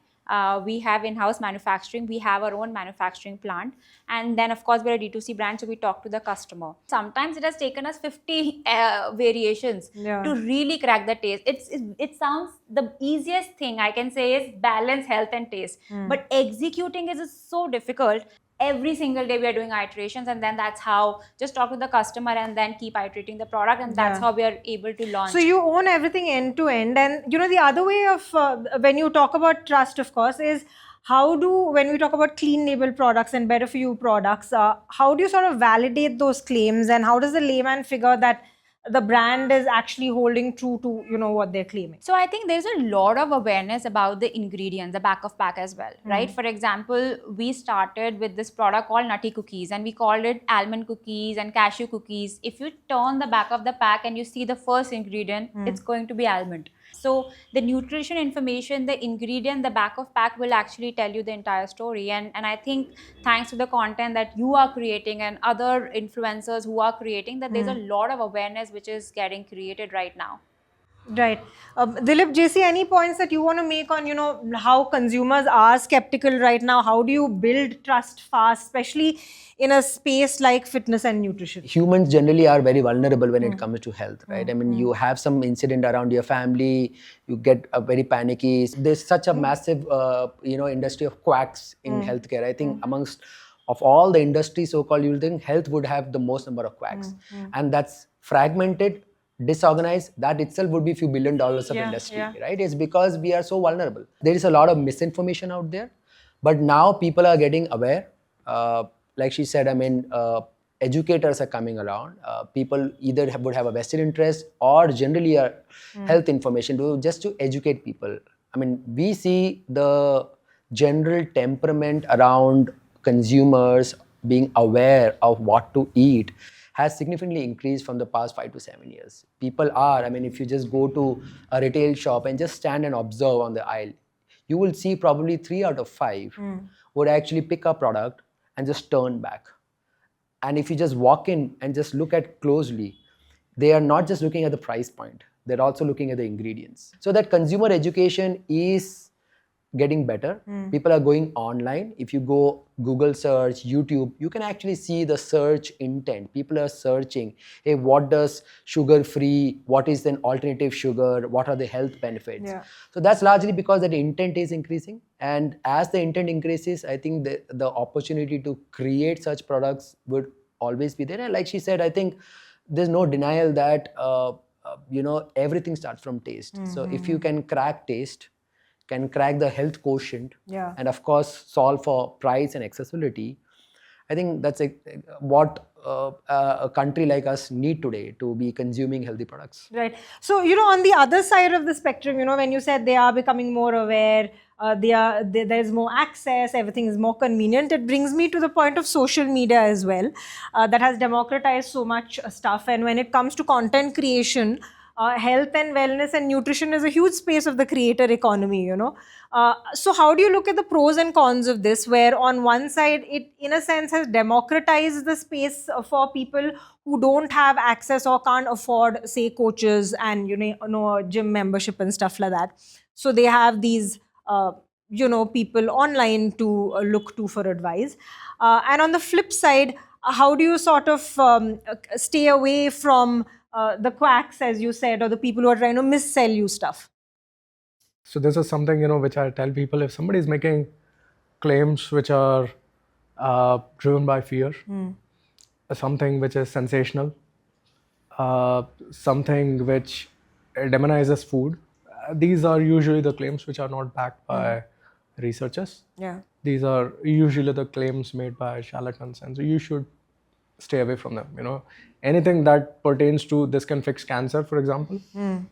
We have in-house manufacturing. We have our own manufacturing plant. And then, of course, we're a D2C brand, so we talk to the customer. Sometimes it has taken us 50 variations to really crack the taste. It sounds, the easiest thing I can say is balance health and taste. But executing is so difficult. Every single day we are doing iterations, and then that's how, just talk to the customer and then keep iterating the product, and that's how we are able to launch. So you own everything end to end. And the other way of when you talk about trust, of course, is when we talk about clean label products and better for you products, how do you sort of validate those claims, and how does the layman figure that the brand is actually holding true to what they're claiming? So I think there's a lot of awareness about the ingredients, the back of pack as well, right? For example, we started with this product called Nutty Cookies, and we called it almond cookies and cashew cookies. If you turn the back of the pack and you see the first ingredient, it's going to be almond. So the nutrition information, the ingredient, the back of pack will actually tell you the entire story. And I think thanks to the content that you are creating and other influencers who are creating, that there's a lot of awareness which is getting created right now. Right. Dilip, JC, any points that you want to make on, how consumers are skeptical right now? How do you build trust fast, especially in a space like fitness and nutrition? Humans generally are very vulnerable when it comes to health, right? I mean, you have some incident around your family, you get very panicky. There's such a massive, industry of quacks in healthcare. I think amongst of all the industries, so-called, you'll think health would have the most number of quacks. And that's fragmented, disorganized. That itself would be a few $1 billion of industry, right? It's because we are so vulnerable. There is a lot of misinformation out there, but now people are getting aware. Like she said, I mean, educators are coming around. People either would have a vested interest or generally a health information just to educate people. I mean, we see the general temperament around consumers being aware of what to eat has significantly increased from the past 5 to 7 years. People are, I mean, if you just go to a retail shop and just stand and observe on the aisle, you will see probably 3 out of 5 would actually pick a product and just turn back. And if you just walk in and just look at closely, they are not just looking at the price point, they're also looking at the ingredients. So that consumer education is getting better. People are going online. If you go Google search, YouTube, you can actually see the search intent. People are searching, hey, what does sugar-free, what is an alternative sugar, what are the health benefits? So that's largely because the intent is increasing. And as the intent increases, I think the opportunity to create such products would always be there. And like she said, I think there's no denial that, everything starts from taste. So if you can crack taste, can crack the health quotient, and of course solve for price and accessibility, I think that's what a country like us need today to be consuming healthy products. Right. So, on the other side of the spectrum, when you said they are becoming more aware, there's more access, everything is more convenient, it brings me to the point of social media as well, that has democratized so much stuff. And when it comes to content creation, health and wellness and nutrition is a huge space of the creator economy, you know. So how do you look at the pros and cons of this, where on one side it in a sense has democratized the space for people who don't have access or can't afford, say, coaches and a gym membership and stuff like that, so they have these people online to look to for advice, and on the flip side, how do you sort of stay away from the quacks, as you said, or the people who are trying to missell you stuff? So this is something, which I tell people: if somebody is making claims which are driven by fear, something which is sensational, something which demonizes food, these are usually the claims which are not backed by researchers. Yeah. These are usually the claims made by charlatans, and so you should stay away from them. Anything that pertains to this can fix cancer, for example,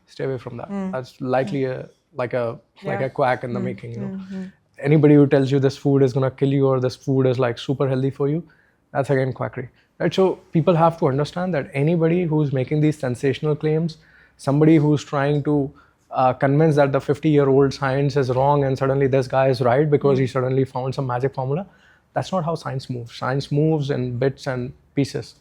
stay away from that. That's likely like a quack in the making. Anybody who tells you this food is going to kill you or this food is like super healthy for you, that's again quackery, right? So people have to understand that anybody who's making these sensational claims, somebody who's trying to convince that the 50-year-old science is wrong and suddenly this guy is right because he suddenly found some magic formula, that's not how science moves. Science moves in bits and pieces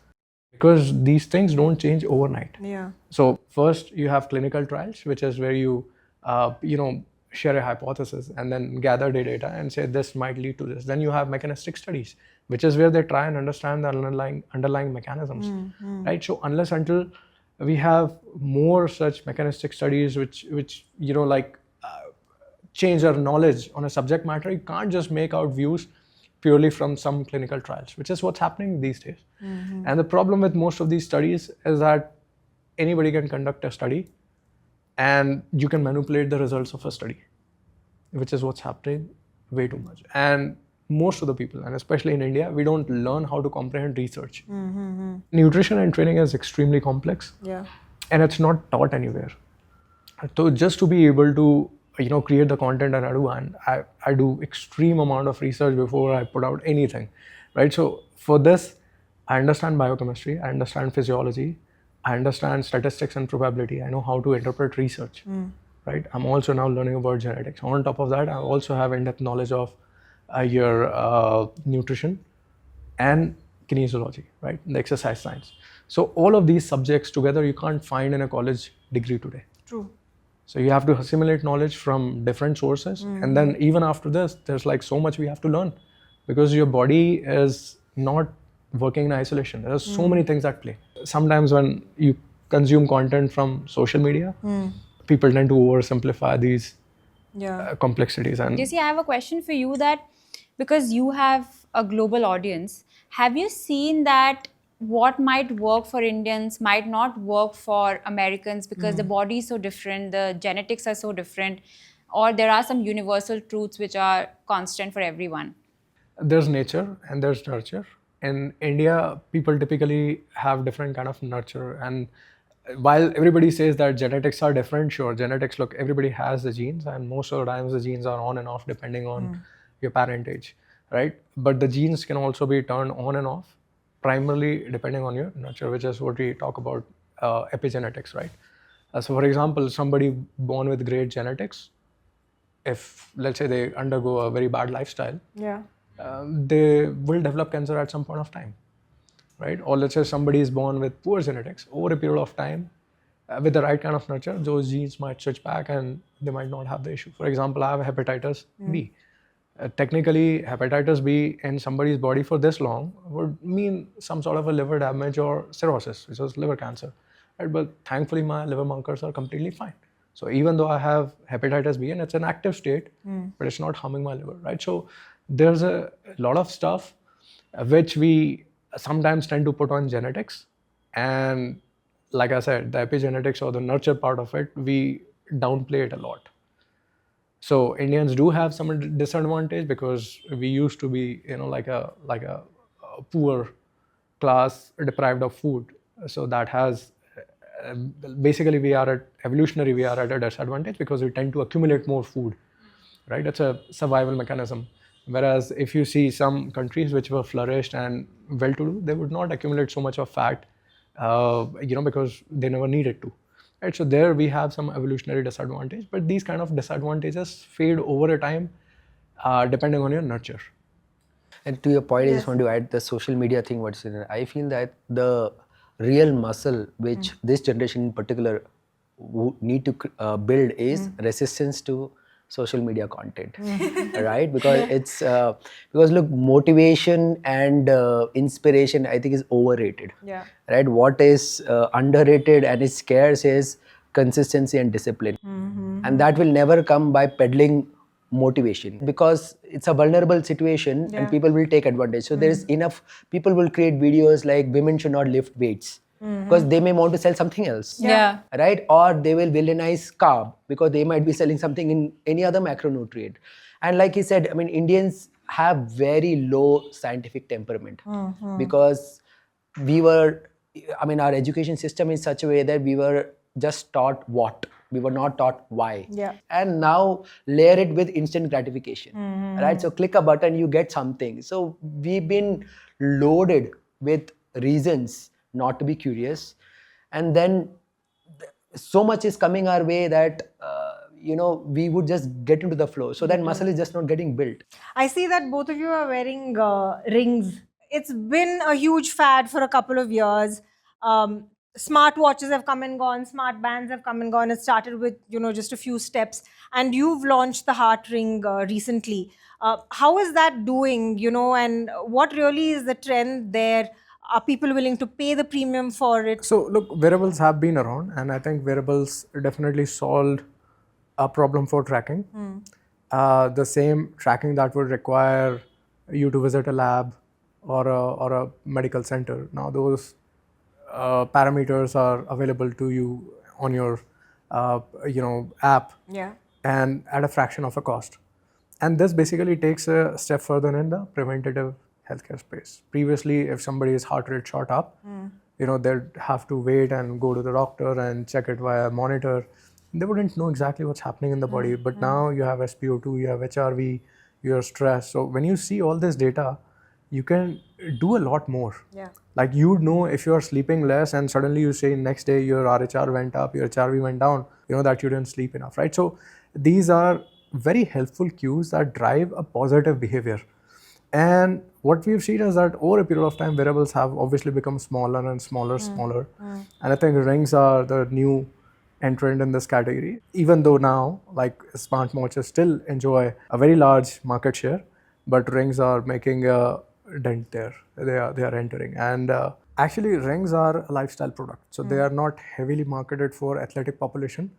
because these things don't change overnight. Yeah. So first you have clinical trials, which is where you share a hypothesis and then gather the data and say this might lead to this. Then you have mechanistic studies, which is where they try and understand the underlying mechanisms, right? So unless until we have more such mechanistic studies which change our knowledge on a subject matter, you can't just make out views purely from some clinical trials, which is what's happening these days. And the problem with most of these studies is that anybody can conduct a study and you can manipulate the results of a study, which is what's happening way too much. And most of the people, and especially in India, we don't learn how to comprehend research. Nutrition and training is extremely complex, and it's not taught anywhere. So just to be able to create the content that I do, and I do extreme amount of research before I put out anything, right? So for this, I understand biochemistry, I understand physiology, I understand statistics and probability. I know how to interpret research, right? I'm also now learning about genetics. On top of that, I also have in-depth knowledge of your nutrition and kinesiology, right? The exercise science. So all of these subjects together, you can't find in a college degree today. True. So you have to assimilate knowledge from different sources. And then even after this, there's like so much we have to learn because your body is not working in isolation. There's so many things at play. Sometimes when you consume content from social media, people tend to oversimplify these complexities. And JC, I have a question for you that because you have a global audience, have you seen that what might work for Indians might not work for Americans because the body is so different, the genetics are so different, or there are some universal truths which are constant for everyone? There's nature and there's nurture. In India, people typically have different kind of nurture. And while everybody says that genetics are different, sure, genetics, look, everybody has the genes and most of the times the genes are on and off depending on your parentage, right? But the genes can also be turned on and off, primarily depending on your nurture, which is what we talk about epigenetics, right? So for example, somebody born with great genetics, if let's say they undergo a very bad lifestyle, they will develop cancer at some point of time, right? Or let's say somebody is born with poor genetics, over a period of time, with the right kind of nurture, those genes might switch back and they might not have the issue. For example, I have hepatitis B. Technically, hepatitis B in somebody's body for this long would mean some sort of a liver damage or cirrhosis, which is liver cancer, right? But thankfully, my liver markers are completely fine. So even though I have hepatitis B and it's an active state, but it's not harming my liver, right? So there's a lot of stuff which we sometimes tend to put on genetics. And like I said, the epigenetics or the nurture part of it, we downplay it a lot. So Indians do have some disadvantage because we used to be, like a poor class deprived of food. So that has, basically we are at a disadvantage because we tend to accumulate more food, right? It's a survival mechanism. Whereas if you see some countries which were flourished and well-to-do, they would not accumulate so much of fat, because they never needed to. right? So there we have some evolutionary disadvantage, but these kind of disadvantages fade over a time, depending on your nurture. And to your point, I just want to add the social media thing. What's in it? I feel that the real muscle which this generation in particular need to build is resistance to social media content, right? Because it's because look, motivation and inspiration I think is overrated, right? What is underrated and is scarce is consistency and discipline, and that will never come by peddling motivation, because it's a vulnerable situation and people will take advantage. So there is enough people will create videos like women should not lift weights because they may want to sell something else, Yeah. right? Or they will villainize carb because they might be selling something in any other macronutrient. And like he said, I mean, Indians have very low scientific temperament because we were, I mean, our education system is such a way that we were just taught what, we were not taught why. And now layer it with instant gratification, right? So click a button, you get something. So we've been loaded with reasons not to be curious, and then so much is coming our way that we would just get into the flow. So that muscle is just not getting built. I see that both of you are wearing rings. It's been a huge fad for a couple of years. Smart watches have come and gone, smart bands have come and gone. It started with, just a few steps. And you've launched the heart ring recently. How is that doing, and what really is the trend there? Are people willing to pay the premium for it? So look, wearables have been around, and I think wearables definitely solved a problem for tracking. The same tracking that would require you to visit a lab or a medical center. Now those parameters are available to you on your app, and at a fraction of a cost. And this basically takes a step further in the preventative healthcare space. Previously, if somebody's heart rate shot up, they'd have to wait and go to the doctor and check it via monitor. They wouldn't know exactly what's happening in the body. But now you have SpO2, you have HRV, your stress. So when you see all this data, you can do a lot more. Like you'd know if you're sleeping less and suddenly you say next day your RHR went up, your HRV went down, that you didn't sleep enough, right? So these are very helpful cues that drive a positive behavior. And what we've seen is that over a period of time, wearables have obviously become smaller and smaller. And I think rings are the new entrant in this category. Even though now, like smartwatches still enjoy a very large market share, but rings are making a dent there. They are entering. And actually, rings are a lifestyle product. So they are not heavily marketed for athletic population.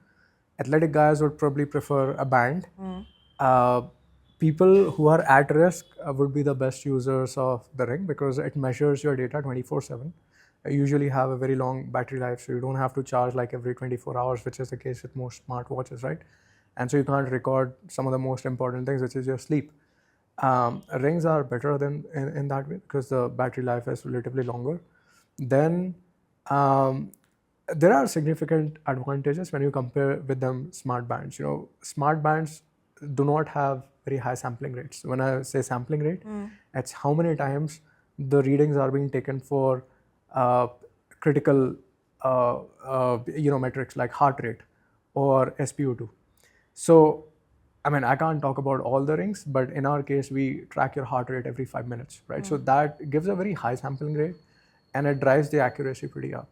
Athletic guys would probably prefer a band. People who are at risk would be the best users of the ring because it measures your data 24/7. You usually have a very long battery life, so you don't have to charge like every 24 hours, which is the case with most smartwatches, right? And so you can't record some of the most important things, which is your sleep. Rings are better than in that way because the battery life is relatively longer. Then there are significant advantages when you compare with them smart bands. Smart bands do not have very high sampling rates. When I say sampling rate, it's how many times the readings are being taken for critical metrics like heart rate or SpO2. So, I mean, I can't talk about all the rings, but in our case, we track your heart rate every 5 minutes, right? So that gives a very high sampling rate and it drives the accuracy pretty up.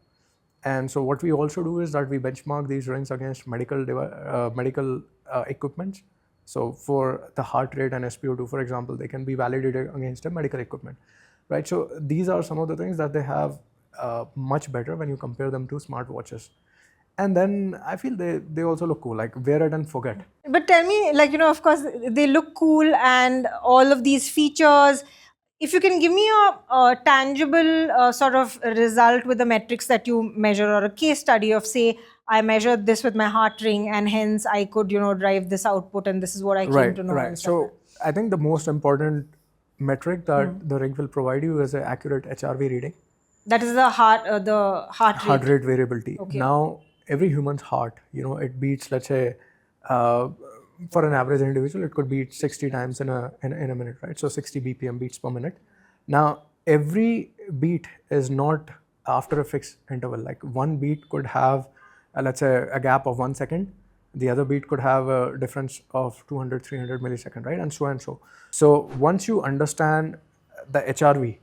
And so what we also do is that we benchmark these rings against medical equipment. So for the heart rate and SpO2, for example, they can be validated against a medical equipment, right? So these are some of the things that they have much better when you compare them to smartwatches. And then I feel they also look cool, like wear it and forget. But tell me, of course, they look cool and all of these features. If you can give me a tangible sort of result with the metrics that you measure, or a case study of, say, I measured this with my heart ring and hence I could, drive this output and this is what I came to know. Right. So I think the most important metric that the ring will provide you is an accurate HRV reading. That is the heart rate variability. Okay. Now, every human's heart, it beats, let's say, for an average individual, it could beat 60 times in a minute, right? So 60 BPM beats per minute. Now, every beat is not after a fixed interval. Like one beat could have let's say a gap of 1 second, the other beat could have a difference of 200, 300 millisecond, right? And so and so. So once you understand the HRV,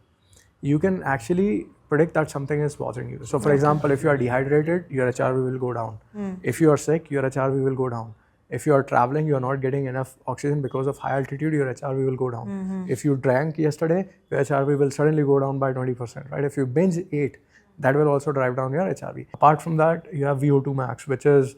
you can actually predict that something is bothering you. So for example, if you are dehydrated, your HRV will go down. If you are sick, your HRV will go down. If you are traveling, you are not getting enough oxygen because of high altitude, your HRV will go down. If you drank yesterday, your HRV will suddenly go down by 20%, right? If you binge ate, that will also drive down your HRV. Apart from that, you have VO2 max, which is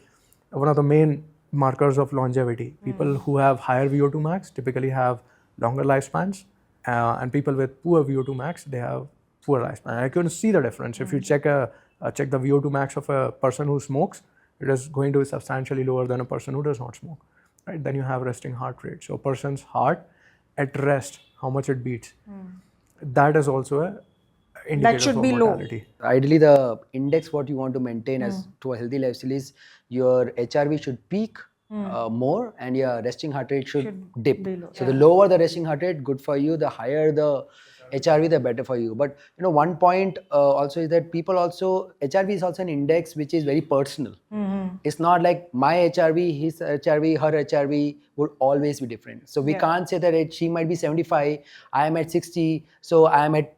one of the main markers of longevity. People who have higher VO2 max typically have longer lifespans, and people with poor VO2 max, they have poor lifespan. I can see the difference. If you check the VO2 max of a person who smokes, it is going to be substantially lower than a person who does not smoke, right? Then you have resting heart rate. So a person's heart at rest, how much it beats, that is also a indicator That should for be low. mortality. Ideally, the index what you want to maintain as to a healthy lifestyle is your HRV should peak more and your resting heart rate should dip. be low. So the lower the resting heart rate, good for you. The higher the HRV, the better for you. But one point also is that people also, HRV is also an index which is very personal. It's not like my HRV, his HRV, her HRV would always be different. So we can't say that she might be 75, I am at 60, so I am at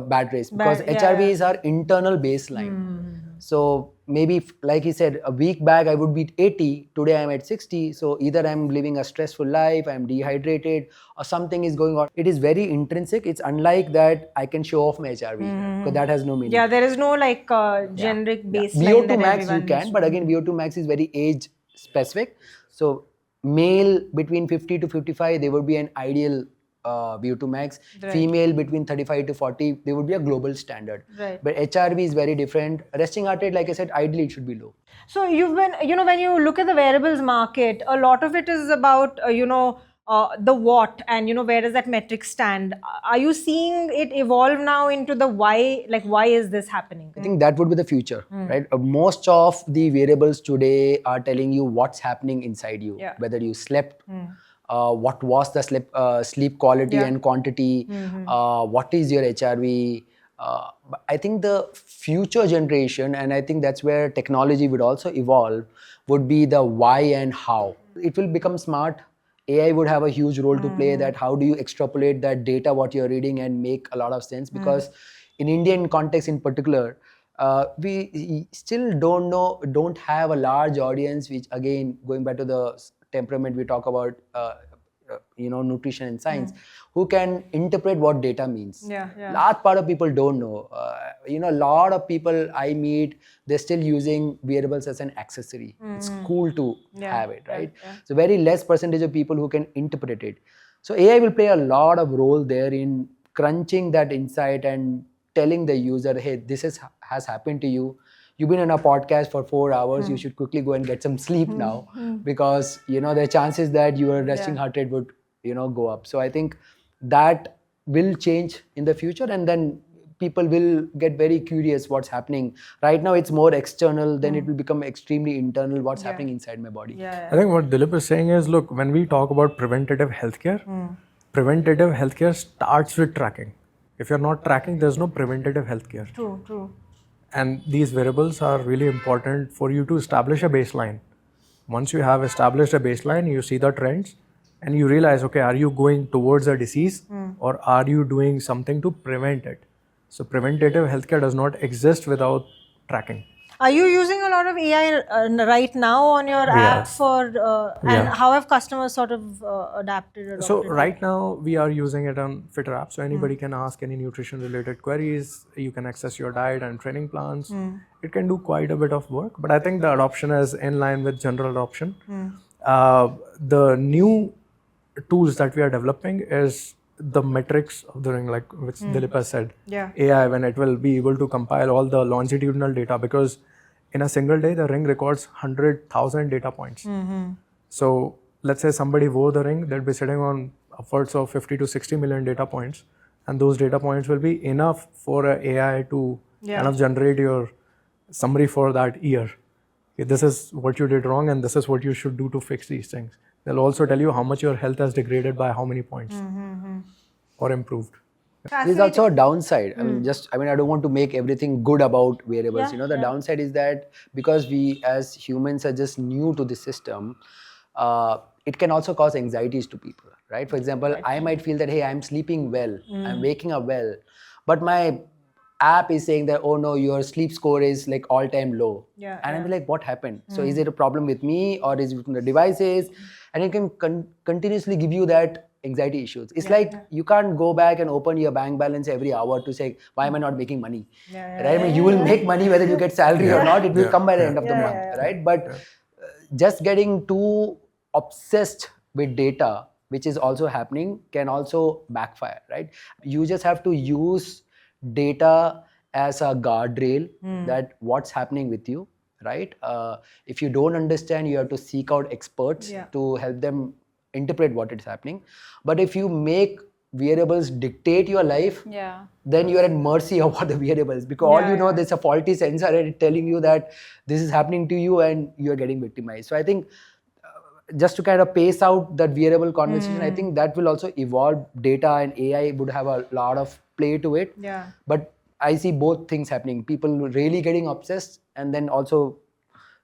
bad race, because HRV is our internal baseline. So maybe, like he said, a week back I would be 80, today I'm at 60. So either I'm living a stressful life, I'm dehydrated, or something is going on. It is very intrinsic. It's unlike that I can show off my HRV, because that has no meaning. Yeah, there is no like generic baseline. VO2 that max you everyone can, needs but to again VO2 max is very age specific. So male between 50 to 55, they would be an ideal VO2 max. Female between 35 to 40, they would be a global standard. Right. But HRV is very different. Resting heart rate, like I said, ideally it should be low. So you've been, when you look at the wearables market, a lot of it is about, the what and, where does that metric stand? Are you seeing it evolve now into the why? Like, why is this happening? I think that would be the future, right? Most of the wearables today are telling you what's happening inside you, whether you slept, what was the sleep quality and quantity, what is your HRV. I think the future generation, and I think that's where technology would also evolve, would be the why and how. It will become smart. AI would have a huge role to play, that how do you extrapolate that data, what you're reading, and make a lot of sense. Because in Indian context in particular, we still don't have a large audience, which again, going back to the temperament we talk about, nutrition and science, who can interpret what data means. Large part of people don't know. A lot of people I meet, they're still using wearables as an accessory. It's cool to have it, right? So very less percentage of people who can interpret it. So AI will play a lot of role there in crunching that insight and telling the user, hey, this has happened to you. You've been on a podcast for 4 hours, you should quickly go and get some sleep now, because there are chances that your resting heart rate would go up. So I think that will change in the future, and then people will get very curious what's happening. Right now it's more external, then it will become extremely internal, what's happening inside my body. I think what Dilip is saying is, look, when we talk about preventative healthcare, preventative healthcare starts with tracking. If you're not tracking, there's no preventative healthcare. True. And these wearables are really important for you to establish a baseline. Once you have established a baseline, you see the trends and you realize, okay, are you going towards a disease or are you doing something to prevent it? So preventative healthcare does not exist without tracking. Are you using a lot of AI right now on your app and how have customers sort of adopted So it? right now we are using it on FITTR app. So anybody can ask any nutrition related queries. You can access your diet and training plans. It can do quite a bit of work, but I think the adoption is in line with general adoption. The new tools that we are developing is the metrics of the ring, like which Dilip has said. AI, when it will be able to compile all the longitudinal data, because in a single day, the ring records 100,000 data points. So let's say somebody wore the ring, they'll be sitting on upwards of 50 to 60 million data points. And those data points will be enough for an AI to kind of generate your summary for that year. Okay, this is what you did wrong and this is what you should do to fix these things. They'll also tell you how much your health has degraded by how many points or improved. There's also a downside. I mean, I don't want to make everything good about wearables. Yeah, You know, the downside is that because we as humans are just new to the system, it can also cause anxieties to people, right? For example, I might feel that, hey, I'm sleeping well, I'm waking up well, but my app is saying that, oh no, your sleep score is like all-time low. And I'm like, what happened? So is it a problem with me or is it from the devices? And it can continuously give you that anxiety issues. It's like you can't go back and open your bank balance every hour to say, why am I not making money? Right? I mean, you will make money whether you get salary or not. It will come by the end of the month, right? But just getting too obsessed with data, which is also happening, can also backfire, right? You just have to use data as a guardrail that what's happening with you, right? If you don't understand, you have to seek out experts to help them interpret what is happening. But if you make wearables dictate your life, then you are at mercy of what the wearables, because all you know, there's a faulty sensor and it's telling you that this is happening to you and you're getting victimized. So I think just to kind of pace out that wearable conversation, I think that will also evolve. Data and AI would have a lot of play to it. But I see both things happening. People really getting obsessed, and then also,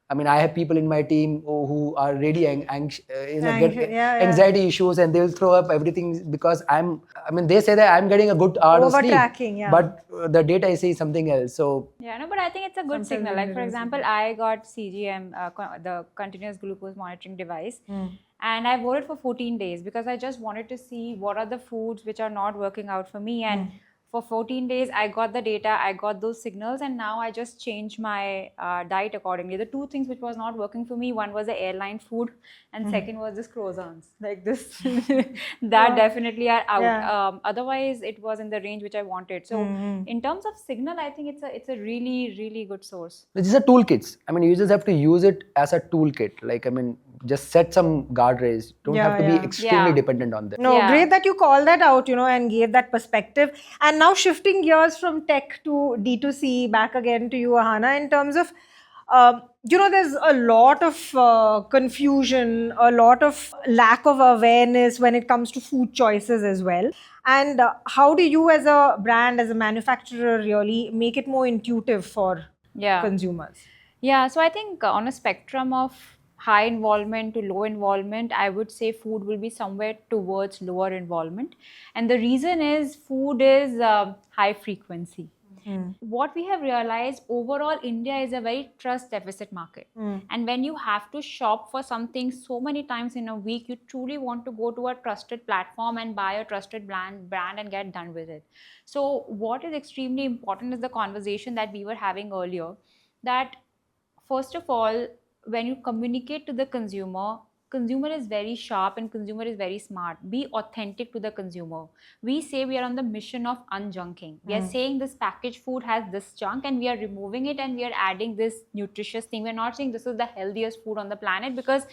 I mean, I have people in my team who are really anxiety issues, and they'll throw up everything because they say that I'm getting a good hour of sleep, but the data is saying something else. So but I think it's a good signal. Like, for example, I got CGM, the continuous glucose monitoring device, and I wore it for 14 days because I just wanted to see what are the foods which are not working out for me. And for 14 days, I got the data, I got those signals, and now I just changed my diet accordingly. The two things which was not working for me, one was the airline food, and second was this croissants. Like this, that definitely are out. Otherwise, it was in the range which I wanted. So, in terms of signal, I think it's a really, really good source. These are toolkits. I mean, you just have to use it as a toolkit. Like, I mean, just set some guardrails. Don't have to be extremely dependent on them. No, great that you call that out, and gave that perspective. And now shifting gears from tech to D2C, back again to you, Ahana, in terms of, there's a lot of confusion, a lot of lack of awareness when it comes to food choices as well. And how do you as a brand, as a manufacturer, really make it more intuitive for consumers? Yeah, so I think on a spectrum of high involvement to low involvement, I would say food will be somewhere towards lower involvement. And the reason is food is high frequency. What we have realized, overall, India is a very trust deficit market. And when you have to shop for something so many times in a week, you truly want to go to a trusted platform and buy a trusted brand and get done with it. So what is extremely important is the conversation that we were having earlier, that first of all, when you communicate to the consumer is very sharp and consumer is very smart. Be authentic to the consumer. We say we are on the mission of unjunking. We are saying this packaged food has this junk and we are removing it and we are adding this nutritious thing. We're not saying this is the healthiest food on the planet, because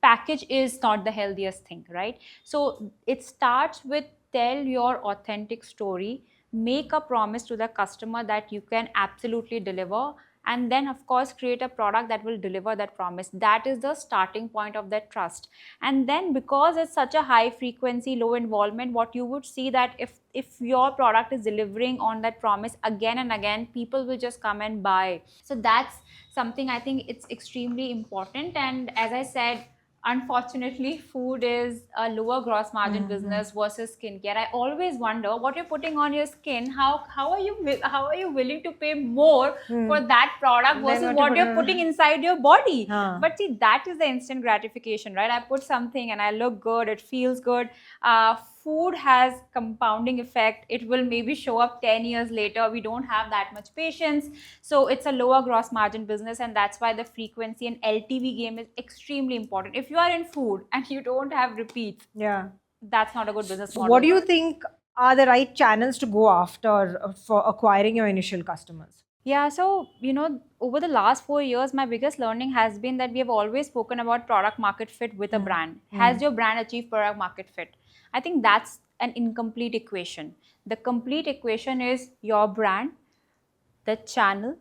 package is not the healthiest thing, right? So it starts with tell your authentic story, make a promise to the customer that you can absolutely deliver, and then of course create a product that will deliver that promise. That is the starting point of that trust. And then because it's such a high frequency, low involvement, what you would see that if your product is delivering on that promise again and again, people will just come and buy. So that's something I think it's extremely important. And as I said, unfortunately, food is a lower gross margin business versus skincare. I always wonder what you're putting on your skin. How are you willing to pay more for that product versus what you're putting inside your body? But see, that is the instant gratification, right? I put something and I look good. It feels good. Food has compounding effect. It will maybe show up 10 years later. We don't have that much patience. So it's a lower gross margin business, and that's why the frequency and LTV game is extremely important. If you are in food and you don't have repeats, that's not a good business model. What do you think are the right channels to go after for acquiring your initial customers? Yeah, so, over the last 4 years, my biggest learning has been that we have always spoken about product market fit with a brand. Has your brand achieved product market fit? I think that's an incomplete equation. The complete equation is your brand, the channel,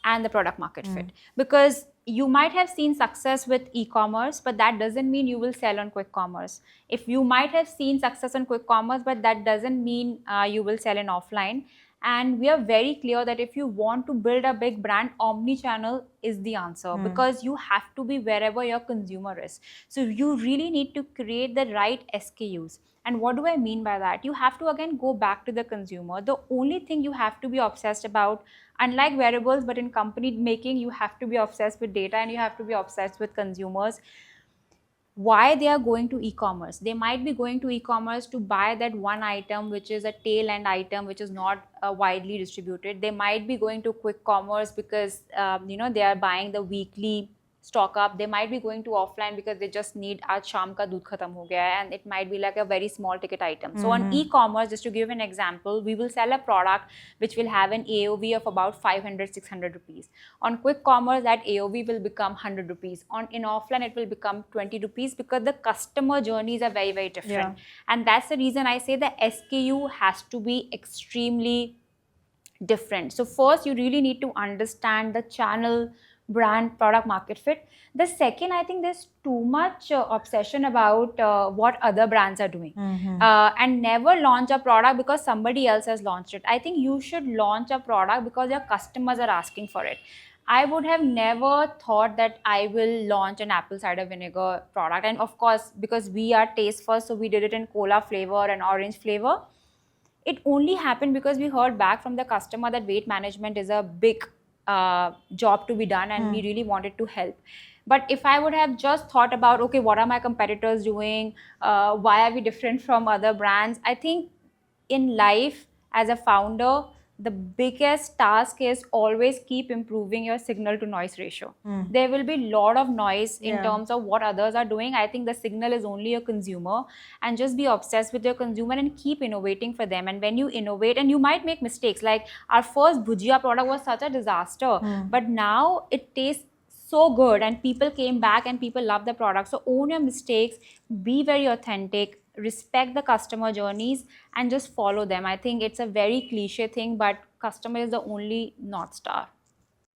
and the product market fit. Because you might have seen success with e-commerce, but that doesn't mean you will sell on quick commerce. If you might have seen success on quick commerce, but that doesn't mean you will sell in offline. And we are very clear that if you want to build a big brand, omni-channel is the answer, because you have to be wherever your consumer is. So you really need to create the right SKUs. And what do I mean by that? You have to again go back to the consumer. The only thing you have to be obsessed about, unlike wearables, but in company making, you have to be obsessed with data and you have to be obsessed with consumers. Why they are going to e-commerce? They might be going to e-commerce to buy that one item which is a tail end item which is not widely distributed. They might be going to quick commerce because they are buying the weekly stock up. They might be going to offline because they just need aaj sham ka doodh khatam ho gaya hai, and it might be like a very small ticket item. So on e-commerce, just to give an example, we will sell a product which will have an AOV of about 500-600 rupees. On quick commerce, that AOV will become 100 rupees. In offline, it will become 20 rupees, because the customer journeys are very, very different. And that's the reason I say the SKU has to be extremely different. So first, you really need to understand the channel, brand, product market fit. The second, I think there's too much obsession about what other brands are doing, and never launch a product because somebody else has launched it. I think you should launch a product because your customers are asking for it. I would have never thought that I will launch an apple cider vinegar product. And of course, because we are taste first, so we did it in cola flavor and orange flavor. It only happened because we heard back from the customer that weight management is a big job to be done, and we really wanted to help. But if I would have just thought about, okay, what are my competitors doing? Why are we different from other brands? I think in life, as a founder, the biggest task is always keep improving your signal to noise ratio. There will be a lot of noise in terms of what others are doing. I think the signal is only a consumer, and just be obsessed with your consumer and keep innovating for them. And when you innovate, and you might make mistakes, like our first bhujia product was such a disaster, but now it tastes so good and people came back and people love the product. So own your mistakes, be very authentic, respect the customer journeys, and just follow them. I think it's a very cliche thing, but customer is the only North Star.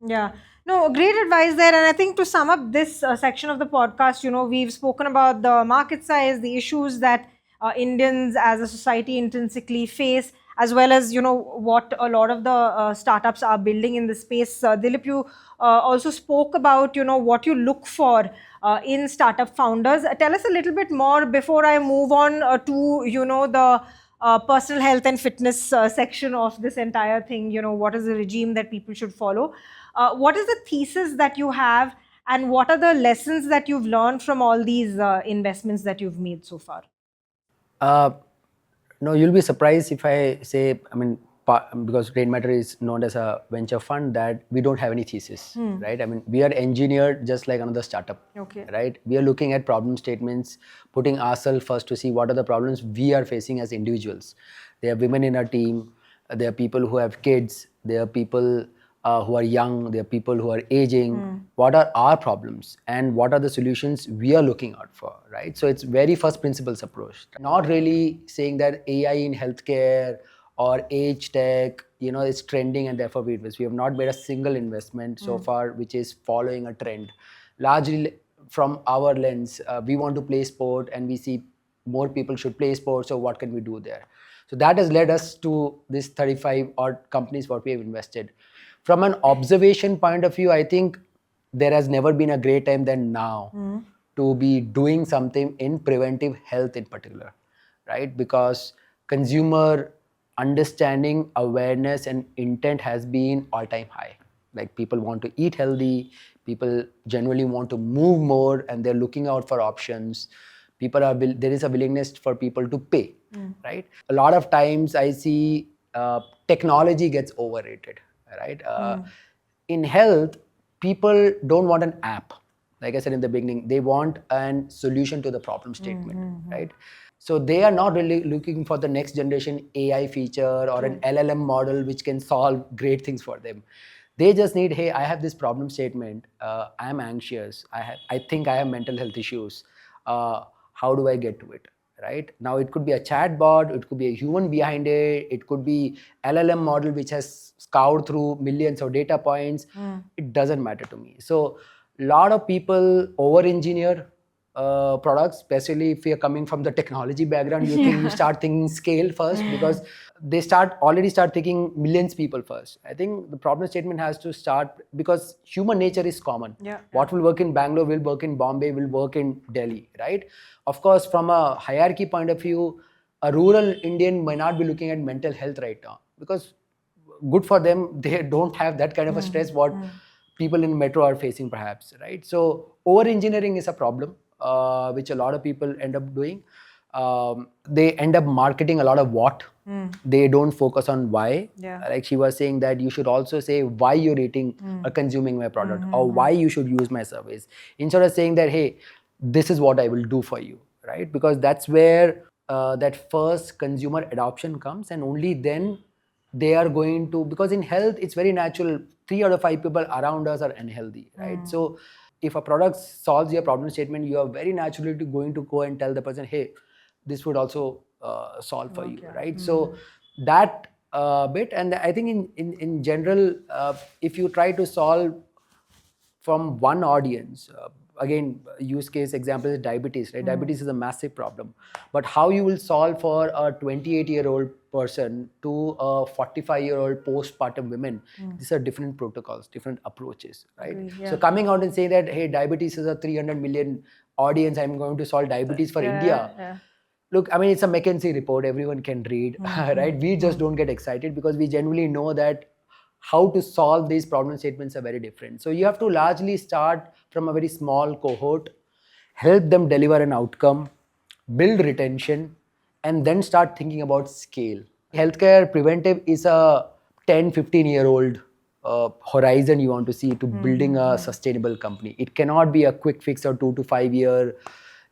Yeah, no, great advice there. And I think to sum up this section of the podcast, we've spoken about the market size, the issues that Indians as a society intrinsically face, as well as, what a lot of the startups are building in this space. Dilip, you also spoke about, what you look for in startup founders. Tell us a little bit more before I move on to, the personal health and fitness section of this entire thing. What is the regime that people should follow? What is the thesis that you have, and what are the lessons that you've learned from all these investments that you've made so far? No, you'll be surprised if I say, because Rainmatter is known as a venture fund, that we don't have any thesis, right? We are engineered just like another startup, right? We are looking at problem statements, putting ourselves first to see what are the problems we are facing as individuals. There are women in our team, there are people who have kids, there are people who are young, there are people who are aging. What are our problems and what are the solutions we are looking out for, right? So it's very first principles approach. Not really saying that AI in healthcare or age tech, is trending and therefore we invest. We have not made a single investment so far which is following a trend. Largely from our lens, we want to play sport and we see more people should play sport, so what can we do there? So that has led us to this 35 odd companies what we have invested. From an observation point of view, I think there has never been a great time than now to be doing something in preventive health in particular, right? Because consumer understanding, awareness and intent has been all-time high. Like people want to eat healthy, people generally want to move more and they're looking out for options. There is a willingness for people to pay, right? A lot of times I see technology gets overrated, right? In health, people don't want an app. Like I said in the beginning, they want a solution to the problem statement, right? So they are not really looking for the next generation AI feature or an LLM model which can solve great things for them. They just need, hey, I have this problem statement. I'm anxious. I think I have mental health issues. How do I get to it? Right now, it could be a chat bot, it could be a human behind it, it could be LLM model which has scoured through millions of data points. It doesn't matter to me. So lot of people over-engineer products, especially if you're coming from the technology background. You start thinking scale first, because they already start thinking millions people first. I think the problem statement has to start, because human nature is common. What will work in Bangalore will work in Bombay, will work in Delhi, right? Of course, from a hierarchy point of view, a rural Indian may not be looking at mental health right now, because good for them, they don't have that kind of a stress what people in metro are facing perhaps, right? So over-engineering is a problem, which a lot of people end up doing. They end up marketing a lot of what. They don't focus on why. Like she was saying, that you should also say why you're eating or consuming my product, or why you should use my service, instead of saying that, hey, this is what I will do for you, right? Because that's where that first consumer adoption comes, and only then they are going to, because in health it's very natural, 3 out of 5 people around us are unhealthy, right? So if a product solves your problem statement, you are very naturally going to go and tell the person, hey, this would also solve for you, right? So that bit, and I think in general, if you try to solve from one audience, again, use case example is diabetes, right? Diabetes is a massive problem, but how you will solve for a 28-year-old person to a 45-year-old postpartum women, these are different protocols, different approaches, right? So coming out and saying that, hey, diabetes is a 300 million audience, I'm going to solve diabetes for India. Look, I mean, it's a McKinsey report, everyone can read, right? We just don't get excited, because we genuinely know that how to solve these problem statements are very different. So you have to largely start from a very small cohort, help them deliver an outcome, build retention, and then start thinking about scale. Healthcare preventive is a 10, 15-year-old horizon you want to see to building a sustainable company. It cannot be a quick fix or 2 to 5 year,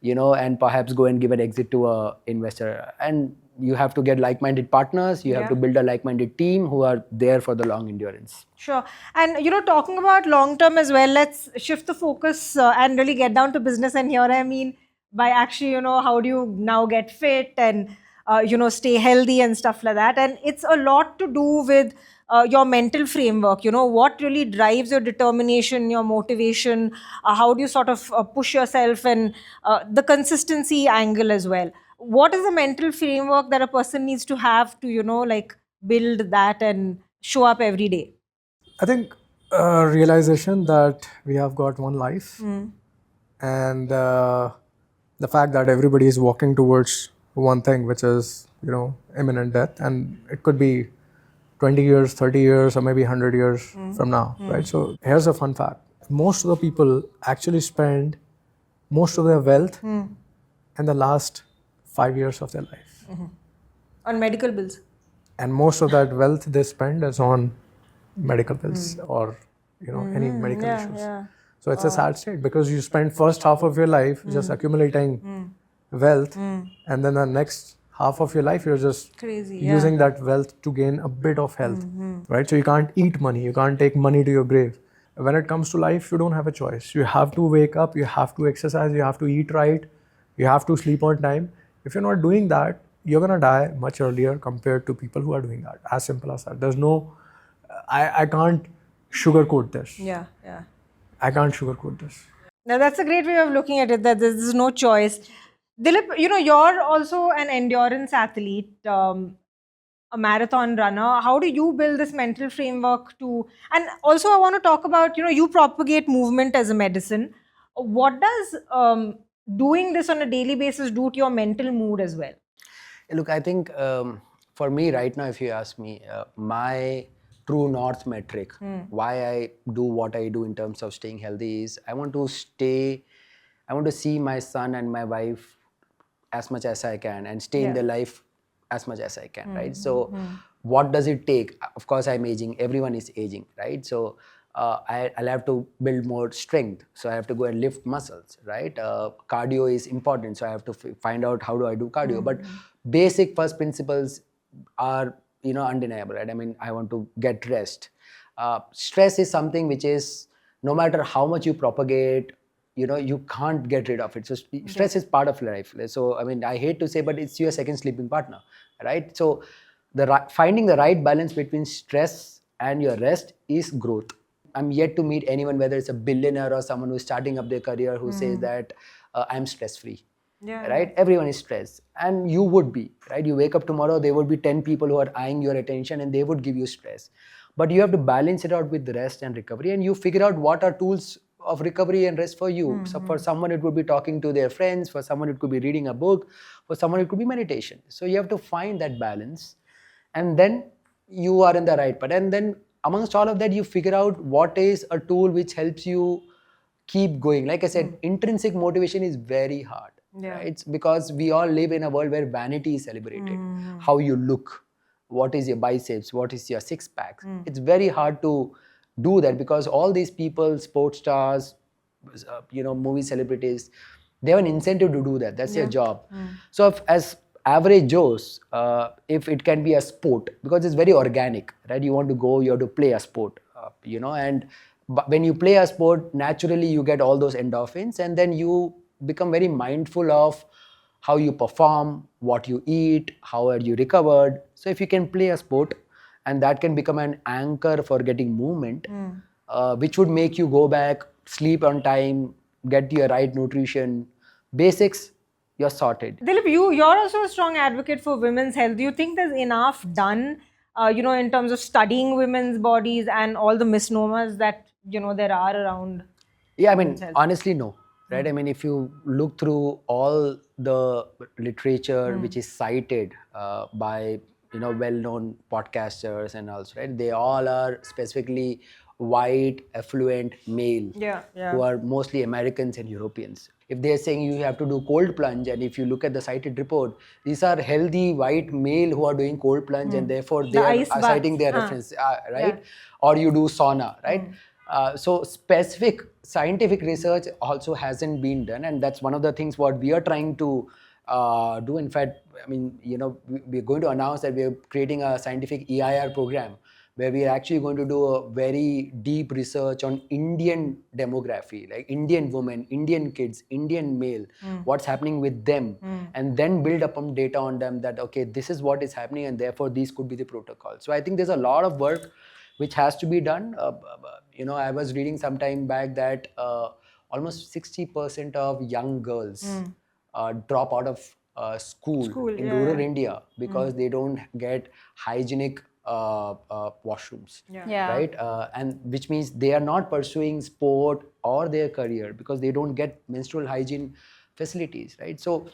and perhaps go and give an exit to a investor. And you have to get like-minded partners. You have to build a like-minded team who are there for the long endurance. Sure. And, talking about long-term as well, let's shift the focus and really get down to business. And here I mean by actually, how do you now get fit and, stay healthy and stuff like that. And it's a lot to do with your mental framework, what really drives your determination, your motivation, how do you sort of push yourself, and the consistency angle as well. What is the mental framework that a person needs to have to, build that and show up every day? I think realization that we have got one life, and the fact that everybody is walking towards one thing, which is, imminent death, and it could be 20 years, 30 years, or maybe 100 years from now, right? So here's a fun fact. Most of the people actually spend most of their wealth in the last 5 years of their life. On medical bills. And most of that wealth they spend is on medical bills or, any medical issues. So it's a sad state, because you spend first half of your life just accumulating wealth, and then the next half of your life you're just using that wealth to gain a bit of health, right? So you can't eat money, you can't take money to your grave. When it comes to life, you don't have a choice. You have to wake up, you have to exercise, you have to eat right, you have to sleep on time. If you're not doing that, you're gonna die much earlier compared to people who are doing that. As simple as that. There's no, I can't sugarcoat this. I can't sugarcoat this. Now that's a great way of looking at it, that there's no choice. Dilip, you're also an endurance athlete, a marathon runner. How do you build this mental framework to, and also I want to talk about, you propagate movement as a medicine. What does doing this on a daily basis do to your mental mood as well? Look, I think for me right now, if you ask me, my true north metric, why I do what I do in terms of staying healthy is I want to see my son and my wife as much as I can and stay in their life as much as I can, right? So what does it take? Of course, I'm aging. Everyone is aging, right? So I'll have to build more strength. So I have to go and lift muscles, right? Cardio is important. So I have to find out how do I do cardio. But basic first principles are, undeniable, right? I mean, I want to get rest. Stress is something which is, no matter how much you propagate, you can't get rid of it. So stress is part of life. So, I mean, I hate to say, but it's your second sleeping partner, right? So finding the right balance between stress and your rest is growth. I'm yet to meet anyone, whether it's a billionaire or someone who's starting up their career, who says that I'm stress free. Yeah. Right? Everyone is stressed, and you would be, right? You wake up tomorrow, there would be 10 people who are eyeing your attention, and they would give you stress. But you have to balance it out with rest and recovery, and you figure out what are tools of recovery and rest for you. So for someone, it would be talking to their friends. For someone, it could be reading a book. For someone, it could be meditation. So you have to find that balance, and then you are in the right path. And then amongst all of that, you figure out what is a tool which helps you keep going. Like I said, intrinsic motivation is very hard. Yeah. Right? It's because we all live in a world where vanity is celebrated. How you look, what is your biceps, what is your six packs. It's very hard to do that because all these people, sports stars, movie celebrities, they have an incentive to do that. That's their job. So as average Joes, if it can be a sport, because it's very organic, right? You want to go, you have to play a sport, and when you play a sport, naturally you get all those endorphins, and then you become very mindful of how you perform, what you eat, how are you recovered. So if you can play a sport, and that can become an anchor for getting movement, which would make you go back, sleep on time, get your right nutrition, basics, you're sorted. Dilip, you're also a strong advocate for women's health. Do you think there's enough done, in terms of studying women's bodies and all the misnomers that, there are around? Yeah, I mean, honestly, no. Right? I mean, if you look through all the literature which is cited by, well-known podcasters and also, right? They all are specifically white, affluent male who are mostly Americans and Europeans. If they're saying you have to do cold plunge, and if you look at the cited report, these are healthy white male who are doing cold plunge, and therefore they are citing their reference, right? Or you do sauna, right? So specific scientific research also hasn't been done, and that's one of the things what we are trying to do. In fact, I mean, we're going to announce that we're creating a scientific EIR program where we are actually going to do a very deep research on Indian demography, like Indian women, Indian kids, Indian male, what's happening with them, and then build upon data on them that, okay, this is what is happening, and therefore these could be the protocols. So I think there's a lot of work which has to be done. I was reading some time back that almost 60% of young girls drop out of school in rural India because they don't get hygienic washrooms, right? And which means they are not pursuing sport or their career because they don't get menstrual hygiene facilities, right? So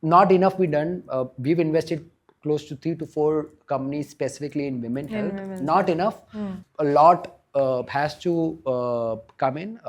not enough be done. We've invested close to 3 to 4 companies specifically in women health. Not enough. A lot has to come in.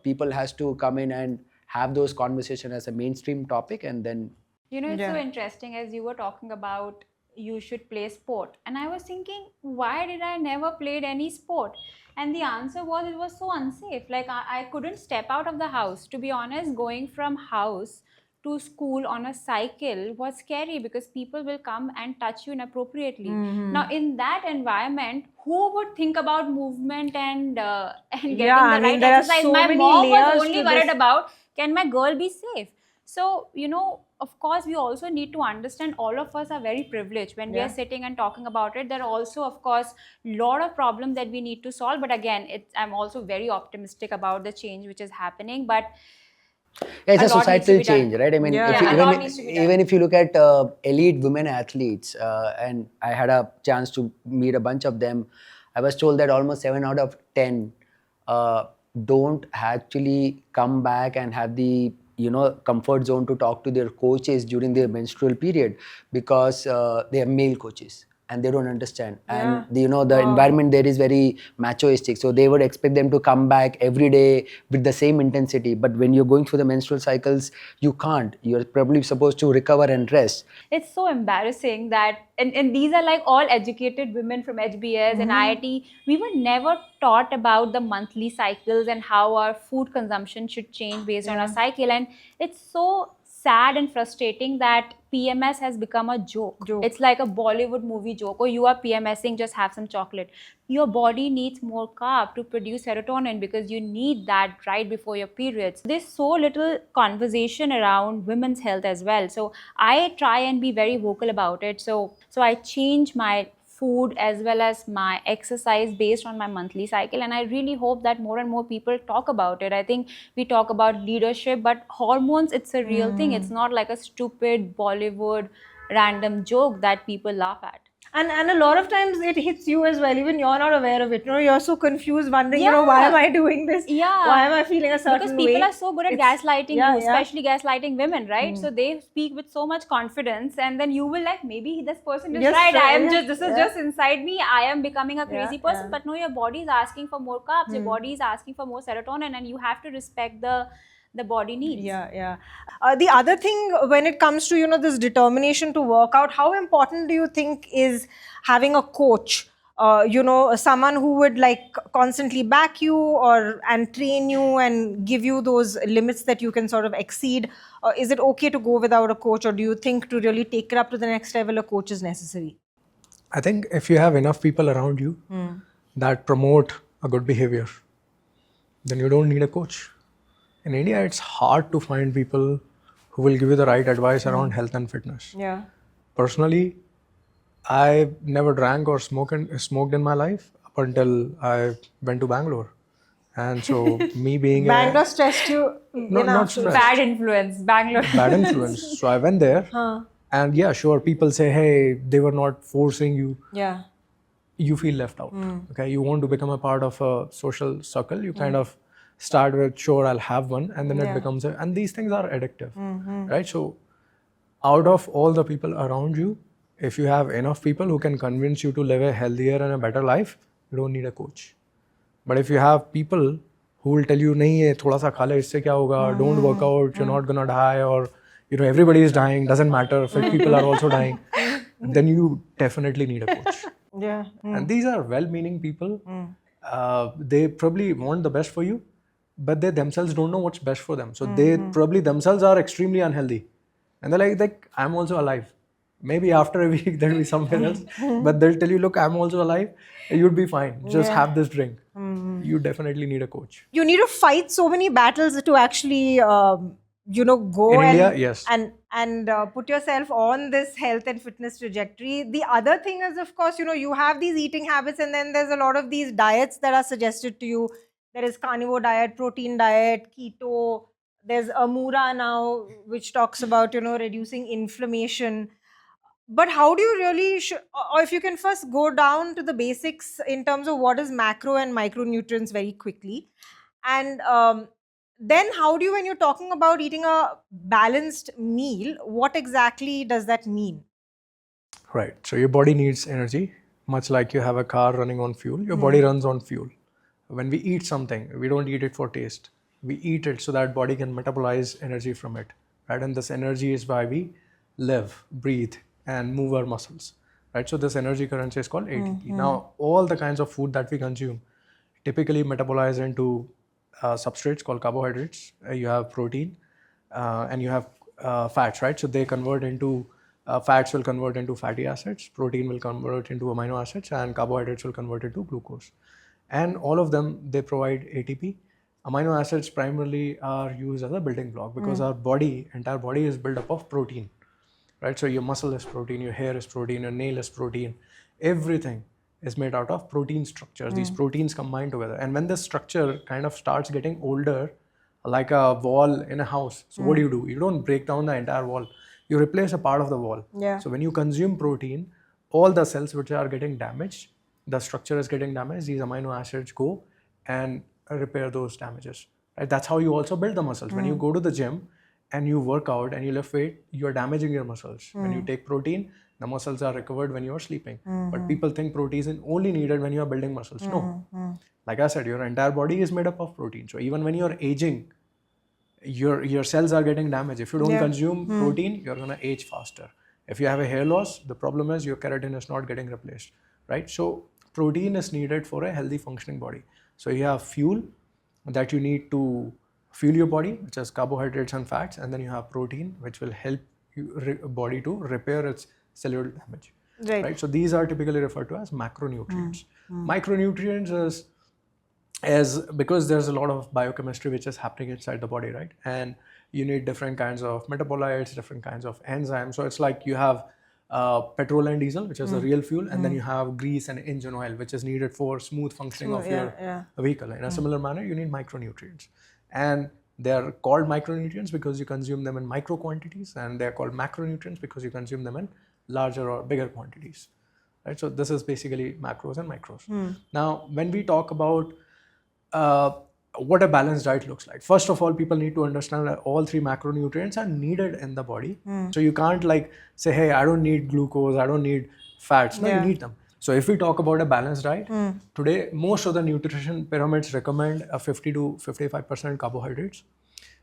People has to come in and have those conversations as a mainstream topic, and then. It's so interesting as you were talking about you should play sport, and I was thinking, why did I never played any sport? And the answer was, it was so unsafe. Like I couldn't step out of the house. To be honest, going from house to school on a cycle was scary because people will come and touch you inappropriately. Now, in that environment, who would think about movement and getting the right exercise? So my many mom was layers only to worried this. about, can my girl be safe? So, of course, we also need to understand all of us are very privileged. When we are sitting and talking about it, there are also, of course, a lot of problems that we need to solve. But again, I'm also very optimistic about the change which is happening. But it's a lot needs to societal be done. change, right? I mean, a lot needs to be done. even if you look at elite women athletes, and I had a chance to meet a bunch of them, I was told that almost 7 out of 10 don't actually come back and have the comfort zone to talk to their coaches during their menstrual period because they are male coaches and they don't understand. And the environment there is very machoistic, so they would expect them to come back every day with the same intensity. But when you're going through the menstrual cycles, you can't. You're probably supposed to recover and rest. It's so embarrassing that, and these are like all educated women from HBS and IIT. We were never taught about the monthly cycles and how our food consumption should change based on our cycle. And it's so sad and frustrating that PMS has become a joke. It's like a Bollywood movie joke. Oh, you are PMSing, just have some chocolate. Your body needs more carb to produce serotonin because you need that right before your periods. There's so little conversation around women's health as well. So I try and be very vocal about it. So I change my food as well as my exercise based on my monthly cycle. And I really hope that more and more people talk about it. I think we talk about leadership, but hormones, it's a real thing. It's not like a stupid Bollywood random joke that people laugh at. And a lot of times it hits you as well. Even you're not aware of it. You're so confused, wondering, why am I doing this? Yeah. Why am I feeling a certain way? Because people are so good at gaslighting you, especially gaslighting women, right? Hmm. So they speak with so much confidence, and then you will like, maybe this person is Yes, right. sure, This is just inside me. I am becoming a crazy person. But no, your body is asking for more carbs. Your body is asking for more serotonin, and you have to respect the body needs. The other thing when it comes to, this determination to work out, how important do you think is having a coach? Someone who would like constantly back you and train you and give you those limits that you can sort of exceed. Is it okay to go without a coach, or do you think to really take it up to the next level, a coach is necessary? I think if you have enough people around you that promote a good behavior, then you don't need a coach. In India, it's hard to find people who will give you the right advice around health and fitness. Yeah. Personally, I never drank or smoked in my life up until I went to Bangalore. And so me being Bangalore stressed you? not stressed. Bad influence, Bangalore. Bad influence. So I went there and yeah, sure, people say, hey, they were not forcing you. Yeah. You feel left out. Okay, you want to become a part of a social circle. You kind of start with, sure, I'll have one, and then it becomes and these things are addictive, right? So out of all the people around you, if you have enough people who can convince you to live a healthier and a better life, you don't need a coach. But if you have people who will tell you, nahi, ye thoda sa kha le, isse kya hoga, don't work out, you're not gonna die, or everybody is dying, doesn't matter, fit people are also dying, then you definitely need a coach. Yeah. And these are well-meaning people. They probably want the best for you, but they themselves don't know what's best for them. So they probably themselves are extremely unhealthy. And they're like, I'm also alive. Maybe after a week there'll be somewhere else. But they'll tell you, look, I'm also alive. You'd be fine. Just have this drink. You definitely need a coach. You need to fight so many battles to actually, go In India, yes. and put yourself on this health and fitness trajectory. The other thing is, of course, you have these eating habits, and then there's a lot of these diets that are suggested to you. There is carnivore diet, protein diet, keto. There's Amura now, which talks about, reducing inflammation. But how do you really, or if you can first go down to the basics in terms of what is macro and micronutrients very quickly. And then how do you, when you're talking about eating a balanced meal, what exactly does that mean? Right. So your body needs energy, much like you have a car running on fuel. Your body runs on fuel. When we eat something, we don't eat it for taste. We eat it so that body can metabolize energy from it, right? And this energy is why we live, breathe, and move our muscles, right? So this energy currency is called ATP. Now, all the kinds of food that we consume typically metabolize into substrates called carbohydrates. You have protein and you have fats, right? So they convert into, fats will convert into fatty acids, protein will convert into amino acids, and carbohydrates will convert into glucose. And all of them, they provide ATP. Amino acids primarily are used as a building block because our entire body is built up of protein, right? So your muscle is protein, your hair is protein, your nail is protein. Everything is made out of protein structures. These proteins combine together. And when this structure kind of starts getting older, like a wall in a house, so what do? You don't break down the entire wall. You replace a part of the wall. Yeah. So when you consume protein, all the cells which are getting damaged, the structure is getting damaged, these amino acids go and repair those damages, right? That's how you also build the muscles. When you go to the gym and you work out and you lift weight, you are damaging your muscles. When you take protein, the muscles are recovered when you are sleeping. But people think protein is only needed when you are building muscles. No. Like I said, your entire body is made up of protein. So even when you are aging, your cells are getting damaged. If you don't consume protein, you're going to age faster. If you have a hair loss, the problem is your keratin is not getting replaced, right? So protein is needed for a healthy functioning body. So you have fuel that you need to fuel your body, which is carbohydrates and fats, and then you have protein, which will help your body to repair its cellular damage. Right. So these are typically referred to as macronutrients. Micronutrients is because there's a lot of biochemistry which is happening inside the body, right? And you need different kinds of metabolites, different kinds of enzymes. So it's like you have petrol and diesel, which is the real fuel, and then you have grease and engine oil, which is needed for smooth functioning of your vehicle. In a similar manner, you need micronutrients. And they are called micronutrients because you consume them in micro quantities, and they are called macronutrients because you consume them in larger or bigger quantities. Right? So this is basically macros and micros. Now, when we talk about what a balanced diet looks like, first of all, people need to understand that all three macronutrients are needed in the body. So you can't like say, hey, I don't need glucose, I don't need fats. No, you need them. So if we talk about a balanced diet, today most of the nutrition pyramids recommend a 50 to 55% carbohydrates,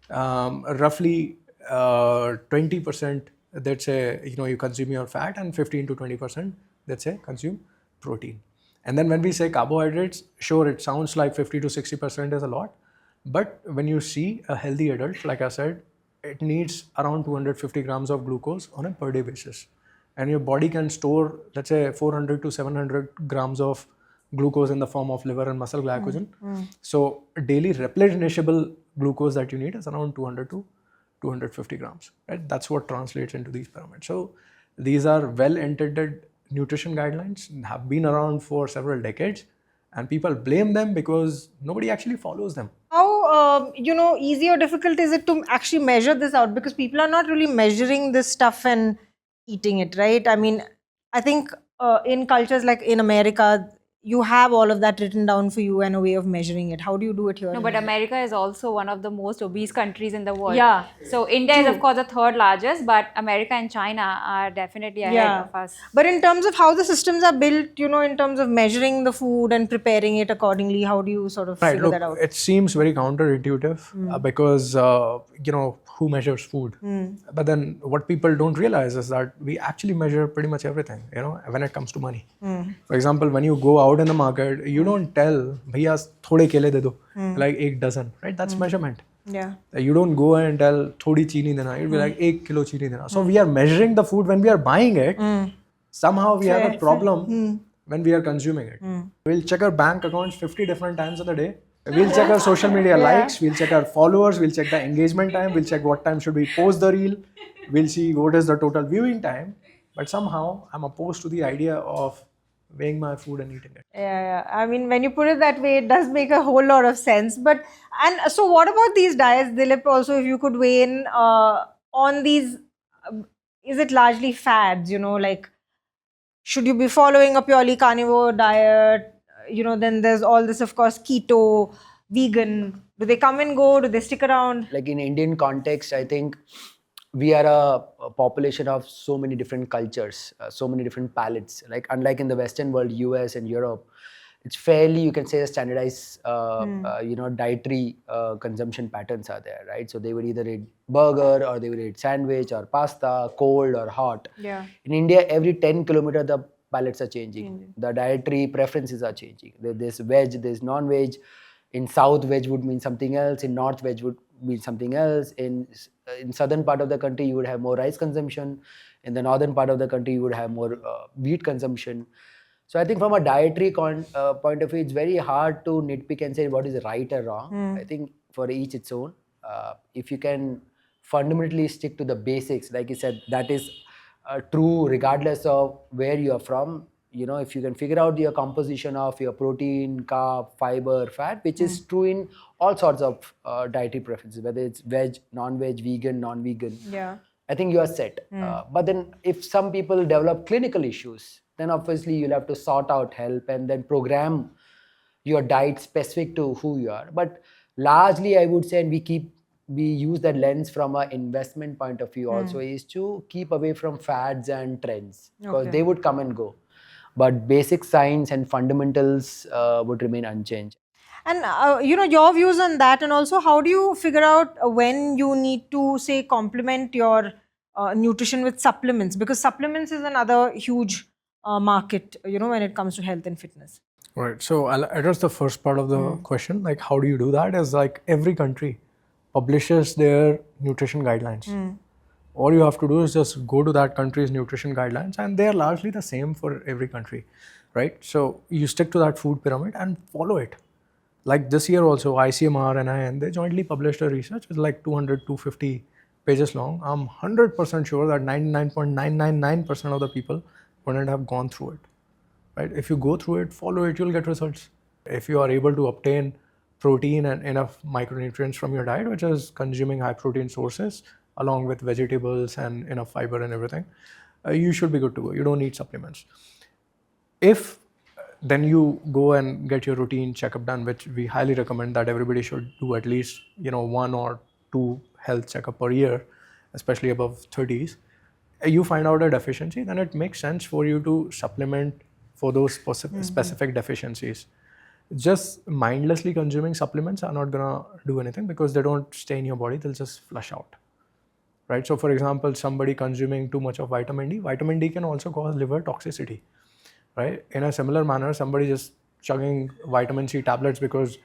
roughly 20% that say you consume your fat, and 15 to 20% that say consume protein. And then when we say carbohydrates, sure, it sounds like 50 to 60% is a lot, but when you see a healthy adult, like I said, it needs around 250 grams of glucose on a per day basis. And your body can store, let's say, 400 to 700 grams of glucose in the form of liver and muscle glycogen. So daily replenishable glucose that you need is around 200 to 250 grams, right? That's what translates into these pyramids. So these are well-intended nutrition guidelines, have been around for several decades, and people blame them because nobody actually follows them. How easy or difficult is it to actually measure this out? Because people are not really measuring this stuff and eating it, right? I mean, I think in cultures like in America, you have all of that written down for you and a way of measuring it. How do you do it here? No, but America is also one of the most obese countries in the world. Yeah. So India is of course the third largest, but America and China are definitely ahead of us. But in terms of how the systems are built, in terms of measuring the food and preparing it accordingly, how do you sort of figure that out? It seems very counterintuitive because, who measures food? But then what people don't realize is that we actually measure pretty much everything, when it comes to money. For example, when you go out in the market, you don't tell, bhaiya thode kele de do, like 1 dozen, right? That's measurement. Yeah. You don't go and tell thodi chini dena, you'll be like 1 kilo chini dena. So we are measuring the food when we are buying it. Somehow we have a problem when we are consuming it. We'll check our bank accounts 50 different times in the day. We'll check our social media likes, we'll check our followers, we'll check the engagement time, we'll check what time should we post the reel, we'll see what is the total viewing time. But somehow I'm opposed to the idea of weighing my food and eating it. Yeah. I mean, when you put it that way, it does make a whole lot of sense. And so what about these diets, Dilip, also, if you could weigh in on these, is it largely fads, like, should you be following a purely carnivore diet? Then there's all this, of course, keto, vegan. Do they come and go? Do they stick around? Like in Indian context, I think we are a population of so many different cultures, so many different palates. Like unlike in the Western world, US and Europe, it's fairly, you can say, standardized, dietary consumption patterns are there, right? So they would either eat burger or they would eat sandwich or pasta, cold or hot. Yeah. In India, every 10 kilometers, the palates are changing. The dietary preferences are changing. There's veg, there's non-veg. In South, veg would mean something else. In North, veg would mean something else. In southern part of the country, you would have more rice consumption. In the northern part of the country, you would have more wheat consumption. So I think from a dietary point of view, it's very hard to nitpick and say what is right or wrong. I think for each its own. If you can fundamentally stick to the basics, like you said, that is true regardless of where you are from. If you can figure out your composition of your protein, carb, fiber, fat, which is true in all sorts of dietary preferences, whether it's veg, non-veg, vegan, non-vegan. Yeah. I think you are set. But then if some people develop clinical issues, then obviously you'll have to sort out help and then program your diet specific to who you are. But largely I would say, and we use that lens from an investment point of view also, is to keep away from fads and trends because they would come and go. But basic science and fundamentals would remain unchanged. And, your views on that, and also how do you figure out when you need to, say, complement your nutrition with supplements? Because supplements is another huge market, when it comes to health and fitness. Right. So I'll address the first part of the question. Like, how do you do that? Is like every country publishes their nutrition guidelines. All you have to do is just go to that country's nutrition guidelines, and they are largely the same for every country, right? So you stick to that food pyramid and follow it. Like this year also, ICMR and IN, they jointly published a research with like 200, 250 pages long, I'm 100% sure that 99.999% of the people wouldn't have gone through it. Right? If you go through it, follow it, you'll get results. If you are able to obtain protein and enough micronutrients from your diet, which is consuming high protein sources along with vegetables and enough fiber and everything, you should be good to go. You don't need supplements. If then you go and get your routine checkup done, which we highly recommend that everybody should do at least 1 or 2 health checkup per year, especially above 30s. You find out a deficiency, then it makes sense for you to supplement for those specific deficiencies. Just mindlessly consuming supplements are not gonna do anything because they don't stay in your body, they'll just flush out. Right? So for example, somebody consuming too much of vitamin D can also cause liver toxicity. Right? In a similar manner, somebody just chugging vitamin C tablets because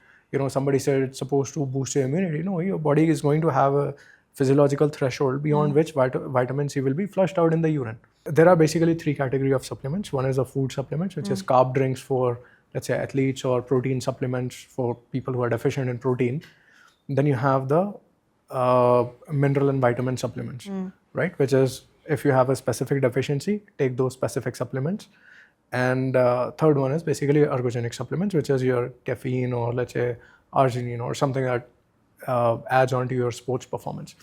somebody said it's supposed to boost your immunity. No, your body is going to have a physiological threshold beyond which vitamin C will be flushed out in the urine. There are basically 3 categories of supplements. One is the food supplements, which is carb drinks for, let's say, athletes, or protein supplements for people who are deficient in protein. Then you have the mineral and vitamin supplements, right? Which is if you have a specific deficiency, take those specific supplements. And third one is basically ergogenic supplements, which is your caffeine or let's say arginine or something that adds on to your sports performance,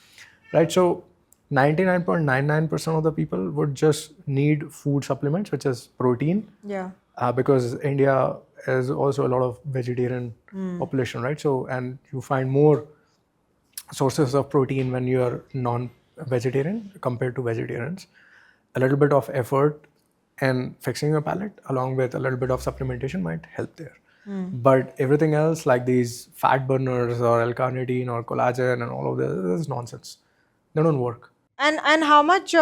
right? So 99.99% of the people would just need food supplements, which is protein. Yeah. Because India is also a lot of vegetarian population, right? So, and you find more sources of protein when you are non-vegetarian compared to vegetarians. A little bit of effort and fixing your palate along with a little bit of supplementation might help there. But everything else like these fat burners or L-carnitine or collagen and all of this is nonsense. They don't work. And how much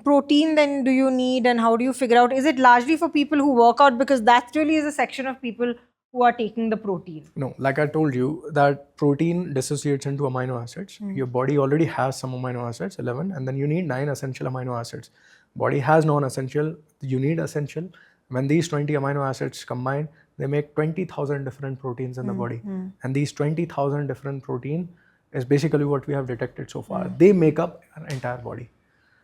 protein then do you need, and how do you figure out? Is it largely for people who work out? Because that really is a section of people who are taking the protein. No, like I told you, that protein dissociates into amino acids. Your body already has some amino acids, 11, and then you need 9 essential amino acids. Body has non-essential, you need essential. When these 20 amino acids combine, they make 20,000 different proteins in the body. And these 20,000 different protein is basically what we have detected so far. They make up an entire body.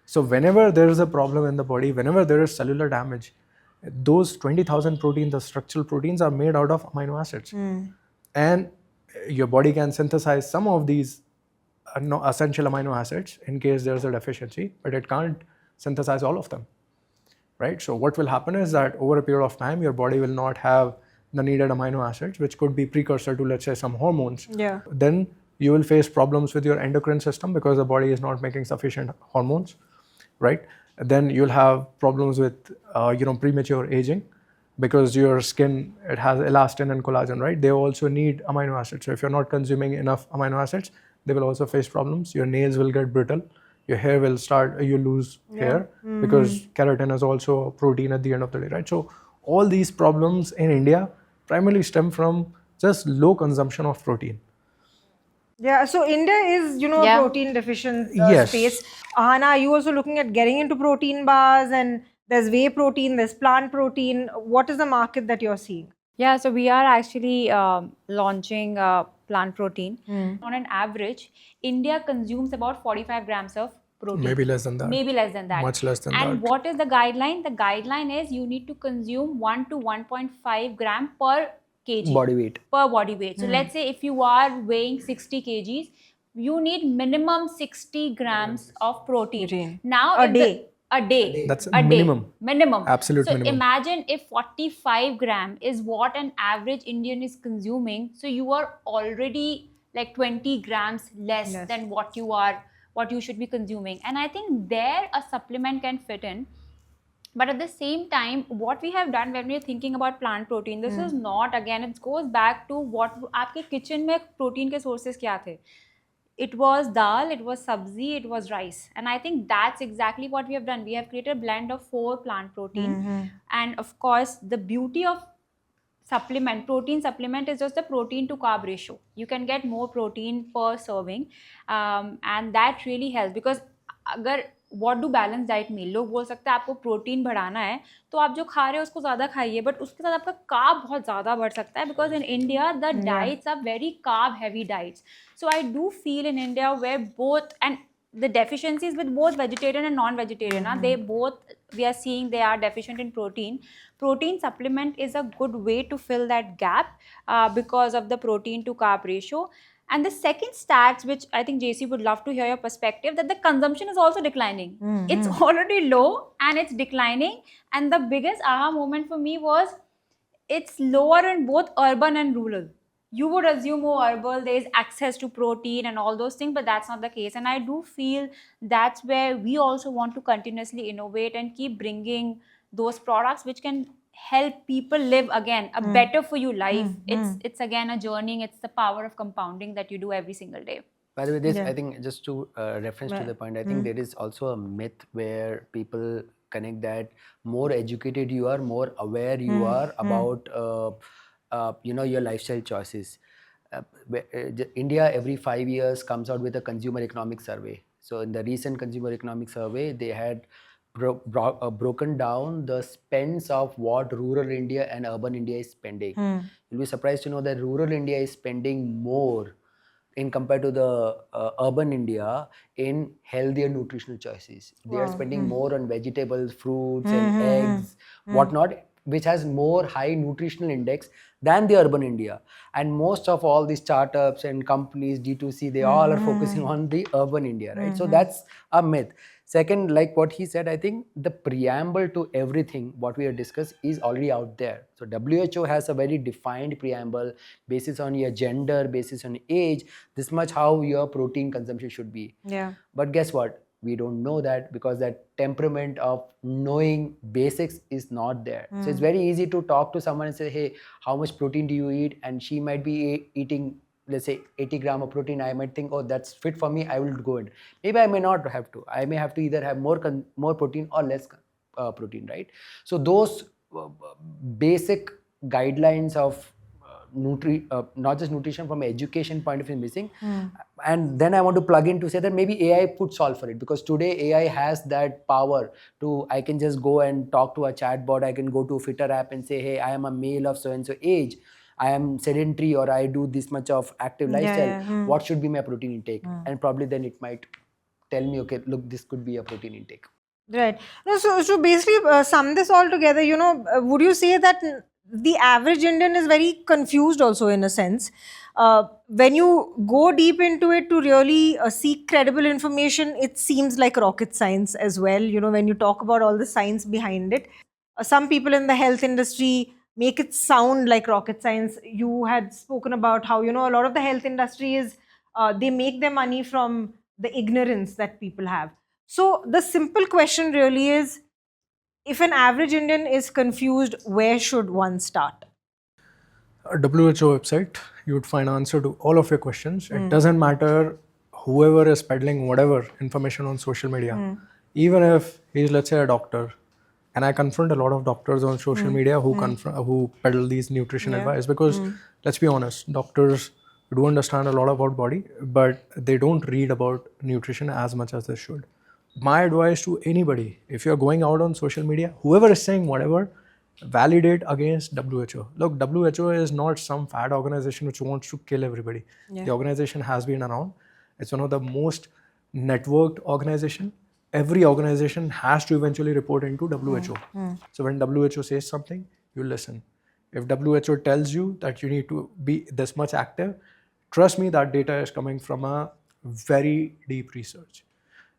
So whenever there is a problem in the body, whenever there is cellular damage, those 20,000 proteins, the structural proteins, are made out of amino acids. And your body can synthesize some of these essential amino acids in case there's a deficiency, but it can't synthesize all of them. Right? So what will happen is that over a period of time, your body will not have the needed amino acids, which could be precursor to, let's say, some hormones. Yeah. Then you will face problems with your endocrine system because the body is not making sufficient hormones, right? Then you'll have problems with, premature aging because your skin, it has elastin and collagen, right? They also need amino acids. So if you're not consuming enough amino acids, they will also face problems. Your nails will get brittle. Your hair will start, you lose hair because keratin is also a protein at the end of the day, right? So all these problems in India primarily stem from just low consumption of protein. Yeah, so India is, a protein deficient space. Ahana, are you also looking at getting into protein bars? And there's whey protein, there's plant protein. What is the market that you're seeing? Yeah, so we are actually launching plant protein. On an average, India consumes about 45 grams of protein. Maybe less than that. Maybe less than that. Much less than that. And what is the guideline? The guideline is you need to consume 1 to 1.5 gram per kg. Body weight. Per body weight. So let's say if you are weighing 60 kgs, you need minimum 60 grams of protein. Now, a day. A day. That's a minimum. Day. Minimum. Absolute so minimum. Imagine if 45 gram is what an average Indian is consuming. So you are already like 20 grams less than what you should be consuming. And I think there a supplement can fit in. But at the same time, what we have done when we are thinking about plant protein, this is not, again, it goes back to what आपके kitchen में protein के sources क्या थे? It was dal, it was sabzi, it was rice. And I think that's exactly what we have done. We have created a blend of 4 plant protein. And of course, the beauty of protein supplement is just the protein to carb ratio. You can get more protein per serving. And that really helps because अगर what do balanced diet mean? लोग बोल सकते हैं आपको protein बढ़ाना है तो आप जो खा रहे हो उसको ज़्यादा खाइए बट उसके साथ आपका कार्ब बहुत ज़्यादा बढ़ सकता है because in India the diets are very carb heavy diets. So I do feel in India where both, and the deficiencies with both vegetarian and non-vegetarian, they both, we are seeing they are deficient in protein. Protein supplement is a good way to fill that gap because of the protein to carb ratio. And the second stats, which I think JC would love to hear your perspective, that the consumption is also declining. It's already low and it's declining. And the biggest aha moment for me was it's lower in both urban and rural. You would assume, oh, urban, there is access to protein and all those things, but that's not the case. And I do feel that's where we also want to continuously innovate and keep bringing those products which can help people live again a better for you life. It's again a journey. It's the power of compounding that you do every single day. By the way, this, I think, just to reference to the point, I think there is also a myth where people connect that more educated you are, more aware you are about your lifestyle choices. India every 5 years comes out with a consumer economic survey. So in the recent consumer economic survey, they had broken down the spends of what rural India and urban India is spending. You'll be surprised to know that rural India is spending more in compared to the urban India in healthier nutritional choices. They are spending more on vegetables, fruits and eggs, whatnot, which has more high nutritional index than the urban India. And most of all the startups and companies, D2C, they all are focusing on the urban India, right? So that's a myth. Second, like what he said, I think the preamble to everything what we have discussed is already out there. So WHO has a very defined preamble basis on your gender, basis on age, this much how your protein consumption should be. Yeah. But guess what? We don't know that because that temperament of knowing basics is not there. So it's very easy to talk to someone and say, hey, how much protein do you eat? And she might be eating, let's say 80 grams of protein. I might think, oh, that's fit for me, I will go in. Maybe I may not have to. I may have to either have more protein or less protein, right? So those basic guidelines of not just nutrition, from education point of view missing. And then I want to plug in to say that maybe AI could solve for it, because today AI has that power to, I can just go and talk to a chatbot. I can go to FITTR app and say, hey, I am a male of so and so age, I am sedentary, or I do this much of active lifestyle. What should be my protein intake? And probably then it might tell me, okay, look, this could be a protein intake. Right. No, so basically, sum this all together, would you say that the average Indian is very confused also in a sense? When you go deep into it to really seek credible information, it seems like rocket science as well. When you talk about all the science behind it, some people in the health industry make it sound like rocket science. You had spoken about how, a lot of the health industry is, they make their money from the ignorance that people have. So the simple question really is, if an average Indian is confused, where should one start? A WHO website, you would find answer to all of your questions. It doesn't matter whoever is peddling whatever information on social media. Even if he's, let's say, a doctor, and I confront a lot of doctors on social media who peddle these nutrition advice, because let's be honest, doctors do understand a lot about body, but they don't read about nutrition as much as they should. My advice to anybody, if you're going out on social media, whoever is saying whatever, validate against WHO. Look, WHO is not some fad organization which wants to kill everybody. The organization has been around. It's one of the most networked organization. Every organization has to eventually report into WHO. So when WHO says something, you listen. If WHO tells you that you need to be this much active, trust me, that data is coming from a very deep research.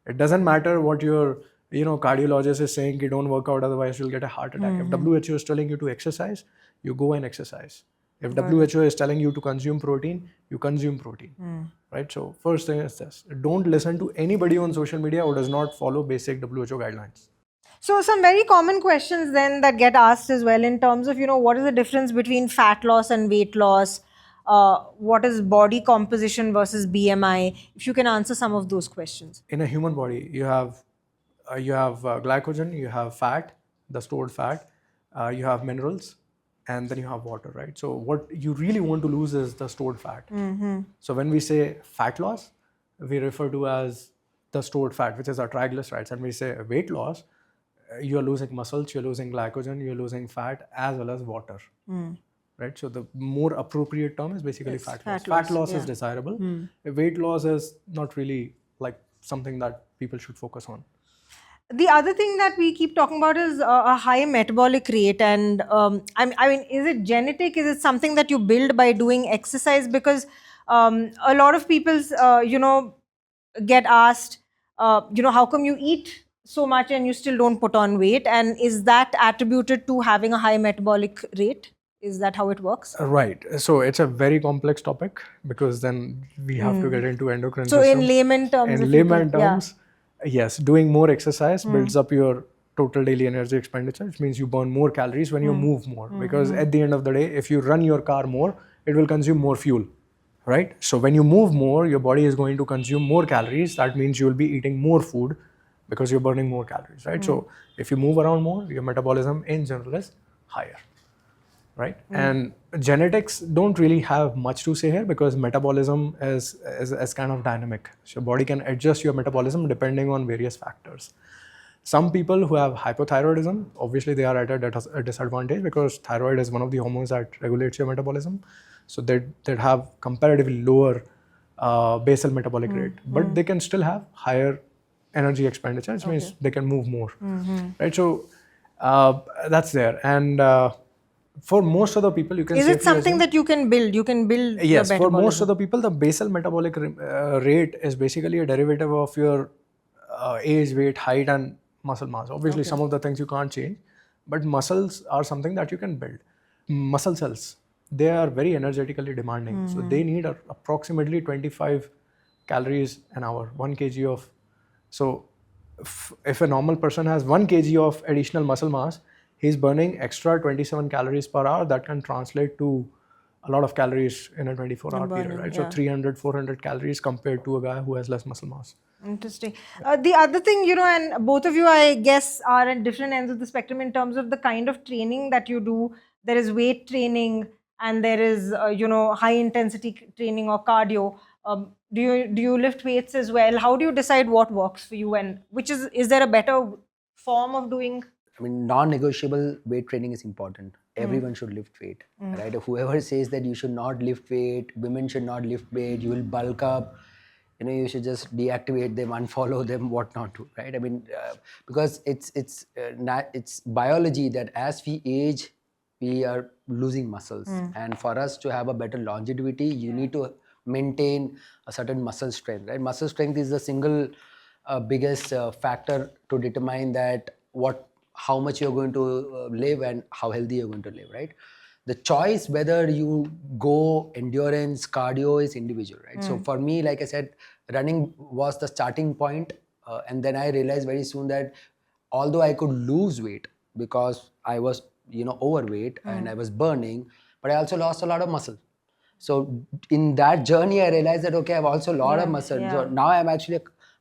It doesn't matter what your cardiologist is saying, you don't work out, otherwise you'll get a heart attack. If WHO is telling you to exercise, you go and exercise. If WHO is telling you to consume protein, you consume protein. Right? So first thing is this. Don't listen to anybody on social media who does not follow basic WHO guidelines. So some very common questions then that get asked as well in terms of, what is the difference between fat loss and weight loss? What is body composition versus BMI? If you can answer some of those questions. In a human body, you have glycogen, you have fat, the stored fat, you have minerals, and then you have water, right? So what you really want to lose is the stored fat. So when we say fat loss, we refer to as the stored fat, which is our triglycerides. And we say weight loss, you're losing muscles, you're losing glycogen, you're losing fat, as well as water. Right? So the more appropriate term is basically fat loss. Fat loss is desirable. Weight loss is not really like something that people should focus on. The other thing that we keep talking about is a high metabolic rate. And I mean, is it genetic? Is it something that you build by doing exercise? Because a lot of people, get asked, how come you eat so much and you still don't put on weight? And is that attributed to having a high metabolic rate? Is that how it works? Right. So it's a very complex topic because then we have to get into endocrine So system. in layman terms, In if you layman take- yeah. terms, yes, doing more exercise builds up your total daily energy expenditure, which means you burn more calories when you move more. Because at the end of the day, if you run your car more, it will consume more fuel, right? So when you move more, your body is going to consume more calories. That means you will be eating more food because you're burning more calories, right? So if you move around more, your metabolism in general is higher, right? And genetics don't really have much to say here because metabolism is kind of dynamic. So your body can adjust your metabolism depending on various factors. Some people who have hypothyroidism, obviously they are at a disadvantage because thyroid is one of the hormones that regulates your metabolism. So they'd have comparatively lower basal metabolic rate, but they can still have higher energy expenditure, which means they can move more, right? So that's there. And for most of the people, you can Is it safely something assume- that you can build? You can build your Yes, for metabolism. most of the people, the basal metabolic rate is basically a derivative of your age, weight, height, and muscle mass. Obviously, some of the things you can't change, but muscles are something that you can build. Muscle cells, they are very energetically demanding. So they need approximately 25 calories an hour, 1 kg of. So if a normal person has 1 kg of additional muscle mass, he's burning extra 27 calories per hour. That can translate to a lot of calories in a 24-hour period, right? So 300, 400 calories compared to a guy who has less muscle mass. Interesting. The other thing, and both of you, I guess, are at different ends of the spectrum in terms of the kind of training that you do. There is weight training and there is, high intensity training or cardio. Do you lift weights as well? How do you decide what works for you, and is there a better form of doing? I mean, non-negotiable weight training is important. Everyone should lift weight, right? Whoever says that you should not lift weight, women should not lift weight, you will bulk up, you should just deactivate them, unfollow them, what not to, right? I mean, because it's biology that as we age, we are losing muscles, and for us to have a better longevity, you need to maintain a certain muscle strength, right? Muscle strength is the single biggest factor to determine that how much you're going to live and how healthy you're going to live, right? The choice whether you go endurance, cardio is individual, right? So for me, like I said, running was the starting point, and then I realized very soon that although I could lose weight because I was overweight and I was burning, but I also lost a lot of muscle. So in that journey, I realized that, okay, I've also a lot of muscle. So now I'm actually,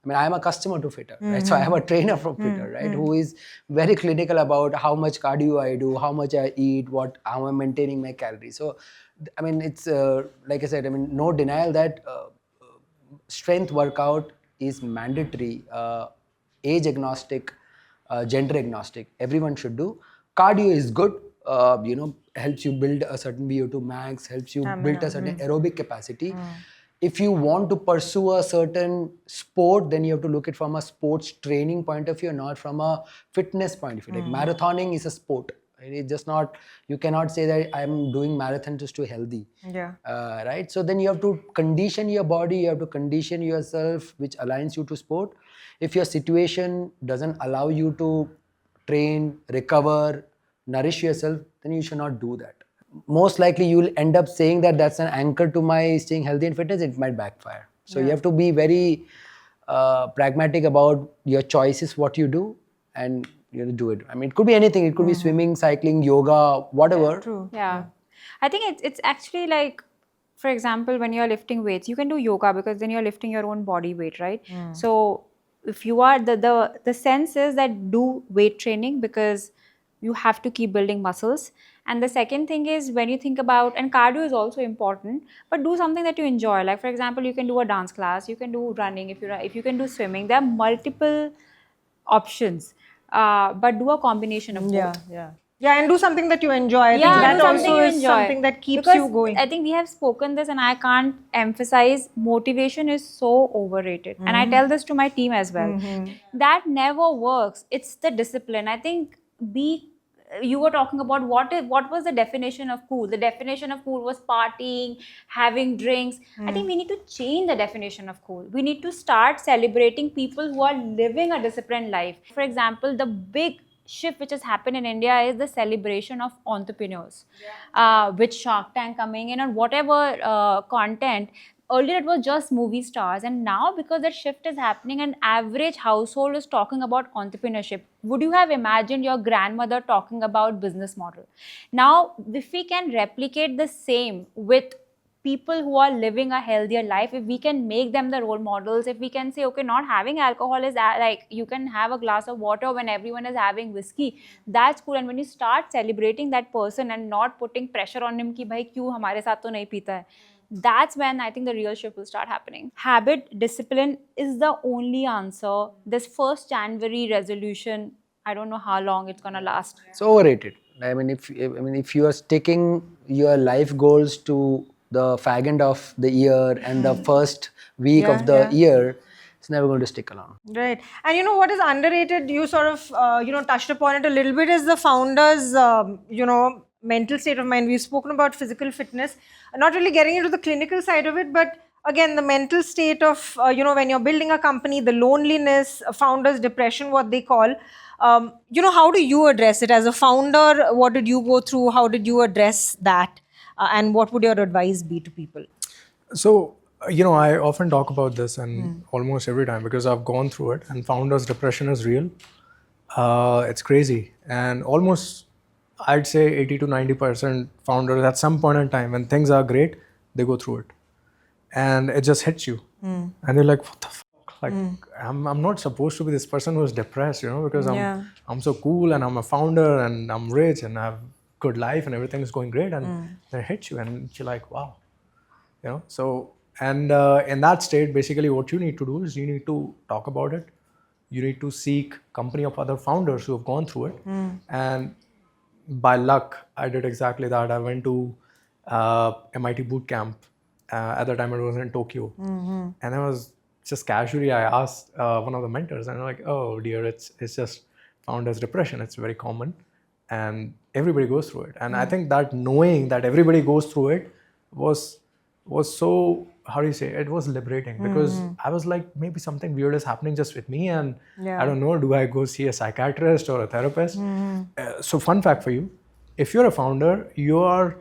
I'm a customer to FITTR, right? So I have a trainer from FITTR, right? Who is very clinical about how much cardio I do, how much I eat, how I'm maintaining my calories. So, it's, like I said, no denial that strength workout is mandatory, age agnostic, gender agnostic. Everyone should do. Cardio is good, helps you build a certain VO2 max, helps you build a certain aerobic capacity. If you want to pursue a certain sport, then you have to look at it from a sports training point of view, not from a fitness point of view. Like marathoning is a sport. It's just not, you cannot say that I'm doing marathon just to healthy. Yeah. Right? So then you have to condition your body, you have to condition yourself, which aligns you to sport. If your situation doesn't allow you to train, recover, nourish yourself, then you should not do that. Most likely you will end up saying that that's an anchor to my staying healthy and fitness. It might backfire. So you have to be very pragmatic about your choices, what you do, and you do it. It could be anything. It could be swimming, cycling, yoga, whatever. True. Yeah. I think it's actually like, for example, when you're lifting weights, you can do yoga because then you're lifting your own body weight, right? So if you are, the sense is that do weight training because you have to keep building muscles. And the second thing is when you think about, and cardio is also important, but do something that you enjoy. Like for example, you can do a dance class, you can do running, if you can do swimming. There are multiple options, but do a combination of both. Yeah. Yeah, and do something that you enjoy. I think that do something also you is enjoy. something that keeps Because you going. I think we have spoken this, and I can't emphasize, motivation is so overrated. And I tell this to my team as well. That never works. It's the discipline. I think you were talking about what was the definition of cool. The definition of cool was partying, having drinks. I think we need to change the definition of cool. We need to start celebrating people who are living a disciplined life. For example, the big shift which has happened in India is the celebration of entrepreneurs. With Shark Tank coming in, or whatever content. Earlier it was just movie stars, and now because that shift is happening, an average household is talking about entrepreneurship. Would you have imagined your grandmother talking about business model? Now, if we can replicate the same with people who are living a healthier life, if we can make them the role models, if we can say, okay, not having alcohol is like you can have a glass of water when everyone is having whiskey, that's cool. And when you start celebrating that person and not putting pressure on him ki bhai kyun hamare sath to nahi peeta hai, that's when I think the real shift will start happening. Habit discipline is the only answer. This 1st January resolution, I don't know how long it's gonna last. It's overrated. I mean, if you are sticking your life goals to the fag end of the year and the first week of the year, it's never going to stick along. Right. And you know what is underrated, you sort of, touched upon it a little bit, is the founder's, mental state of mind. We've spoken about physical fitness, not really getting into the clinical side of it, but again, the mental state of, when you're building a company, the loneliness, founder's depression, what they call. How do you address it as a founder? What did you go through? How did you address that? And what would your advice be to people? So, I often talk about this and almost every time because I've gone through it, and founders' depression is real. It's crazy. And almost, I'd say 80 to 90% founders at some point in time, when things are great, they go through it. And it just hits you. And they're like, what the fuck? Like, I'm not supposed to be this person who's depressed, because I'm so cool and I'm a founder and I'm rich and I have good life and everything is going great. And it hits you and you're like, wow. So, and in that state, basically what you need to do is you need to talk about it. You need to seek company of other founders who have gone through it. And by luck, I did exactly that. I went to MIT boot camp. At the time it was in Tokyo. And I was just casually, I asked one of the mentors, and I'm like, oh dear, it's just founders depression. It's very common and everybody goes through it. And I think that knowing that everybody goes through it was so, how do you say, it was liberating, because I was like, maybe something weird is happening just with me, and I don't know, do I go see a psychiatrist or a therapist? So fun fact for you, if you're a founder, you are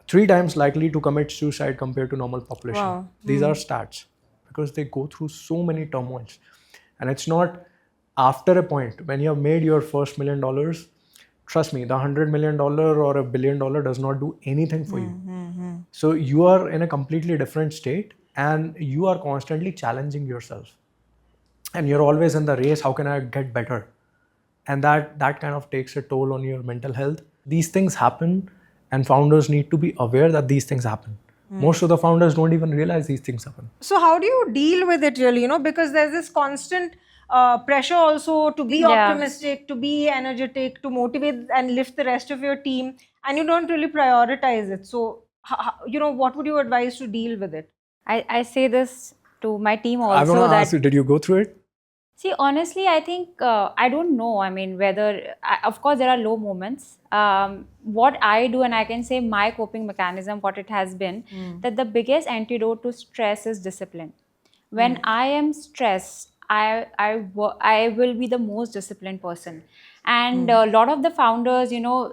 3 times likely to commit suicide compared to normal population. Wow. These are stats, because they go through so many turmoils. And it's not after a point, when you have made your first $1 million, trust me, the $100 million or $1 billion does not do anything for you. So you are in a completely different state and you are constantly challenging yourself. And you're always in the race, how can I get better? And that kind of takes a toll on your mental health. These things happen and founders need to be aware that these things happen. Most of the founders don't even realize these things happen. So how do you deal with it really, because there's this constant pressure also to be optimistic, to be energetic, to motivate and lift the rest of your team, and you don't really prioritize it. So, what would you advise to deal with it? I say this to my team also. I want to ask you, did you go through it? See, honestly, I think, I don't know. I mean, of course, there are low moments. What I do, and I can say my coping mechanism, what it has been, that the biggest antidote to stress is discipline. When I am stressed, I will be the most disciplined person. And a lot of the founders,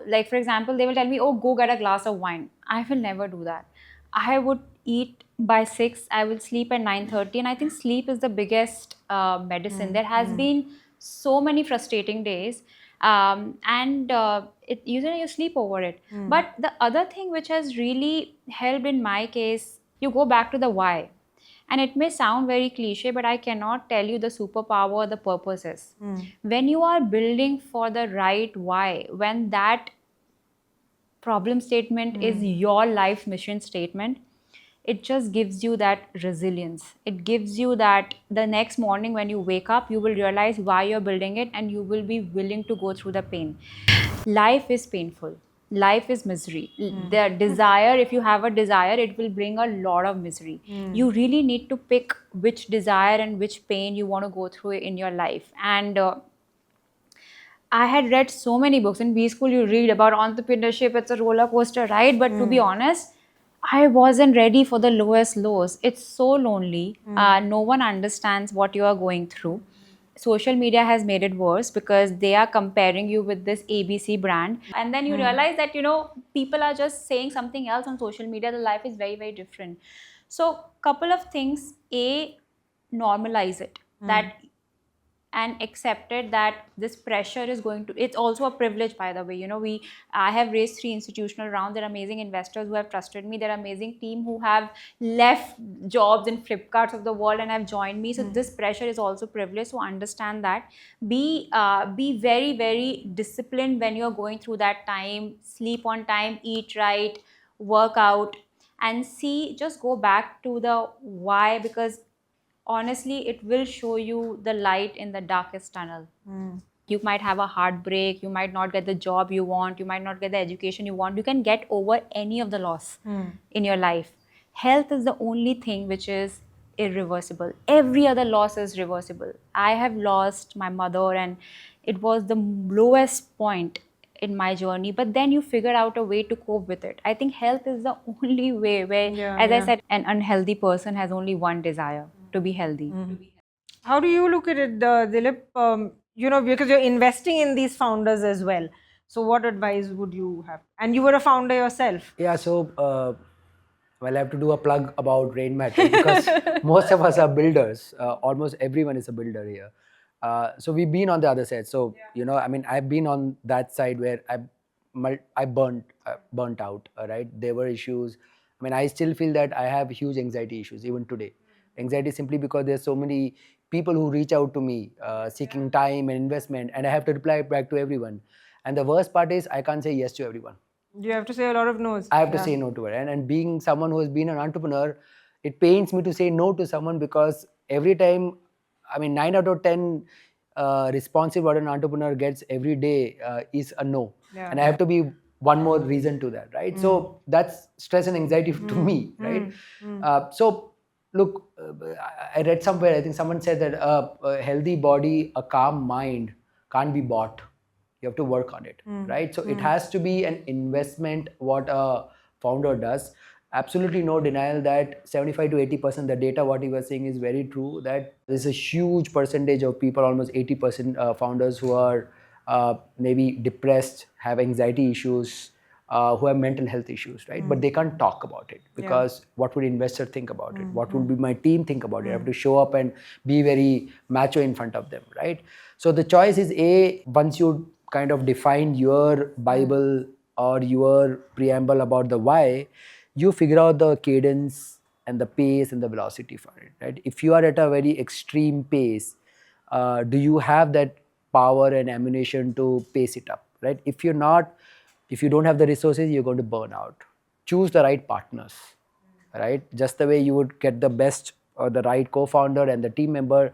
like for example, they will tell me, oh, go get a glass of wine. I will never do that. I would eat by 6, I will sleep at 9:30, and I think sleep is the biggest medicine. There has been so many frustrating days, and you sleep over it. But the other thing which has really helped in my case, you go back to the why. And it may sound very cliche, but I cannot tell you the superpower, the purpose is. When you are building for the right why, when that problem statement is your life mission statement, it just gives you that resilience. It gives you that the next morning when you wake up, you will realize why you're building it and you will be willing to go through the pain. Life is painful. Life is misery. The desire, if you have a desire, it will bring a lot of misery. You really need to pick which desire and which pain you want to go through in your life. And I had read so many books. In B school, you read about entrepreneurship, it's a roller coaster ride. But to be honest, I wasn't ready for the lowest lows. It's so lonely. No one understands what you are going through. Social media has made it worse because they are comparing you with this ABC brand. And then you realize that, people are just saying something else on social media. The life is very, very different. So, couple of things. A, normalize it. That and accepted that this pressure is going to, it's also a privilege, by the way. I have raised 3 institutional rounds. There are amazing investors who have trusted me. There are amazing team who have left jobs in Flipkarts of the world and have joined me. So this pressure is also privilege. So understand that. Be very, very disciplined when you're going through that time. Sleep on time, eat right, work out, and just go back to the why, because honestly, it will show you the light in the darkest tunnel. You might have a heartbreak, you might not get the job you want, you might not get the education you want. You can get over any of the loss in your life. Health is the only thing which is irreversible. Every other loss is reversible. I have lost my mother, and it was the lowest point in my journey, but then you figure out a way to cope with it. I think health is the only way where, I said, an unhealthy person has only one desire: to be healthy. How do you look at it, Dilip? Because you're investing in these founders as well. So what advice would you have? And you were a founder yourself. Yeah, so well, I have to do a plug about Rainmatter because most of us are builders. Almost everyone is a builder here. So we've been on the other side. So I've been on that side where I burnt out. Right, there were issues. I still feel that I have huge anxiety issues even today. Anxiety simply because there's so many people who reach out to me seeking time and investment, and I have to reply back to everyone. And the worst part is I can't say yes to everyone. You have to say a lot of no's. I have to say no to it. And being someone who has been an entrepreneur, it pains me to say no to someone because every time, 9 out of 10 responsive what an entrepreneur gets every day is a no. And I have to be one more reason to that, right? So that's stress and anxiety to me, right? So look, I read somewhere, I think someone said that a healthy body, a calm mind can't be bought. You have to work on it, right? So it has to be an investment what a founder does. Absolutely no denial that 75 to 80%, the data what he was saying is very true, that there's a huge percentage of people, almost 80% founders who are maybe depressed, have anxiety issues, who have mental health issues, right? But they can't talk about it because what would investor think about it? What would be my team think about it? I have to show up and be very macho in front of them, right? So the choice is once you kind of define your Bible or your preamble about the why, you figure out the cadence and the pace and the velocity for it, right? If you are at a very extreme pace, do you have that power and ammunition to pace it up, right? If you don't have the resources, you're going to burn out. Choose the right partners, right? Just the way you would get the best or the right co-founder and the team member,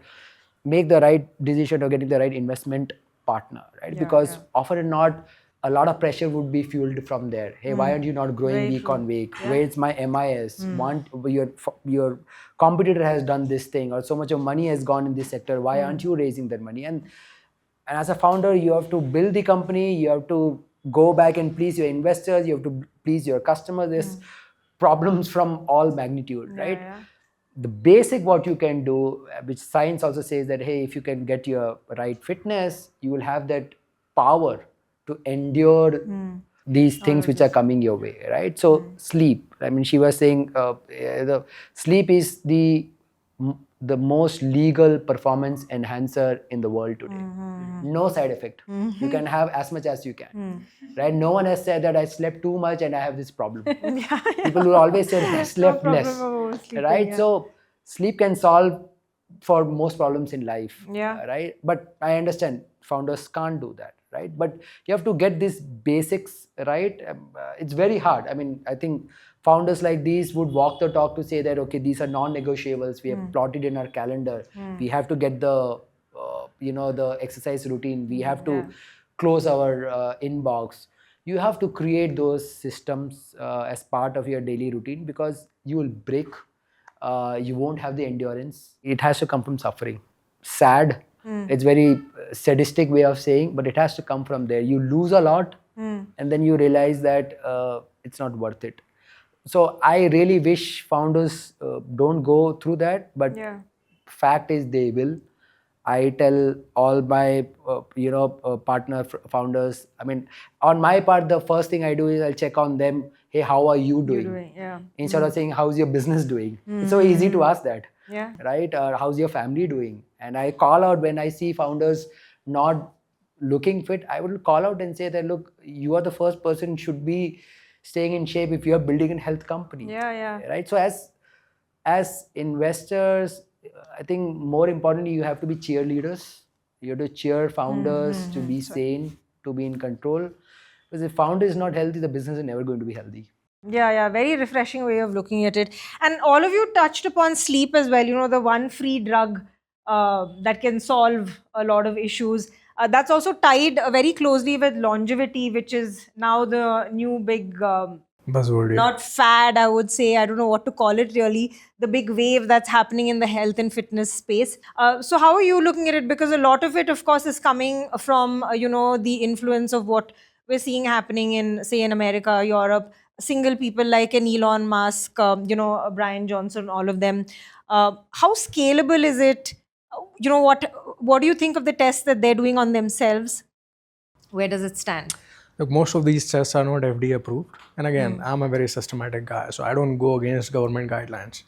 make the right decision of getting the right investment partner, right? Because often or not, a lot of pressure would be fueled from there. Hey, why aren't you not growing week on week? Where's my MIS? Your competitor has done this thing, or so much of money has gone in this sector. Why aren't you raising that money? And as a founder, you have to build the company. You have to go back and please your investors. You have to please your customers. There's problems from all magnitude, right? The basic what you can do, which science also says that, hey, if you can get your right fitness, you will have that power to endure these things which are coming your way, right? So sleep. She was saying the sleep is the most legal performance enhancer in the world today. No side effect. You can have as much as you can, right? No one has said that I slept too much and I have this problem. People will always say that I slept less, right? So sleep can solve for most problems in life, right? But I understand founders can't do that, right? But you have to get these basics right. It's very hard. I think Founders like these would walk the talk to say that, okay, these are non-negotiables. We have plotted in our calendar. We have to get the, the exercise routine. We have to close our inbox. You have to create those systems as part of your daily routine, because you will break. You won't have the endurance. It has to come from suffering. Sad. It's very sadistic way of saying, but it has to come from there. You lose a lot, and then you realize that it's not worth it. So I really wish founders don't go through that, but fact is they will. I tell all my partner founders, I mean, on my part, the first thing I do is I'll check on them. Hey, how are you doing? Instead of saying, how's your business doing? It's so easy to ask that, right? Or how's your family doing? And I call out when I see founders not looking fit. I will call out and say that, look, you are the first person should be staying in shape if you are building a health company. Right? So as investors, I think more importantly, you have to be cheerleaders. You have to cheer founders to be sane, to be in control. Because if founder is not healthy, the business is never going to be healthy. Very refreshing way of looking at it. And all of you touched upon sleep as well, the one free drug that can solve a lot of issues. That's also tied very closely with longevity, which is now the new big buzzword. Not fad, I would say. I don't know what to call it really. The big wave that's happening in the health and fitness space. So how are you looking at it? Because a lot of it, of course, is coming from, the influence of what we're seeing happening in, say, in America, Europe. Single people like an Elon Musk, Brian Johnson, all of them. How scalable is it? What do you think of the tests that they're doing on themselves? Where does it stand? Look, most of these tests are not FDA approved. And again, I'm a very systematic guy, so I don't go against government guidelines.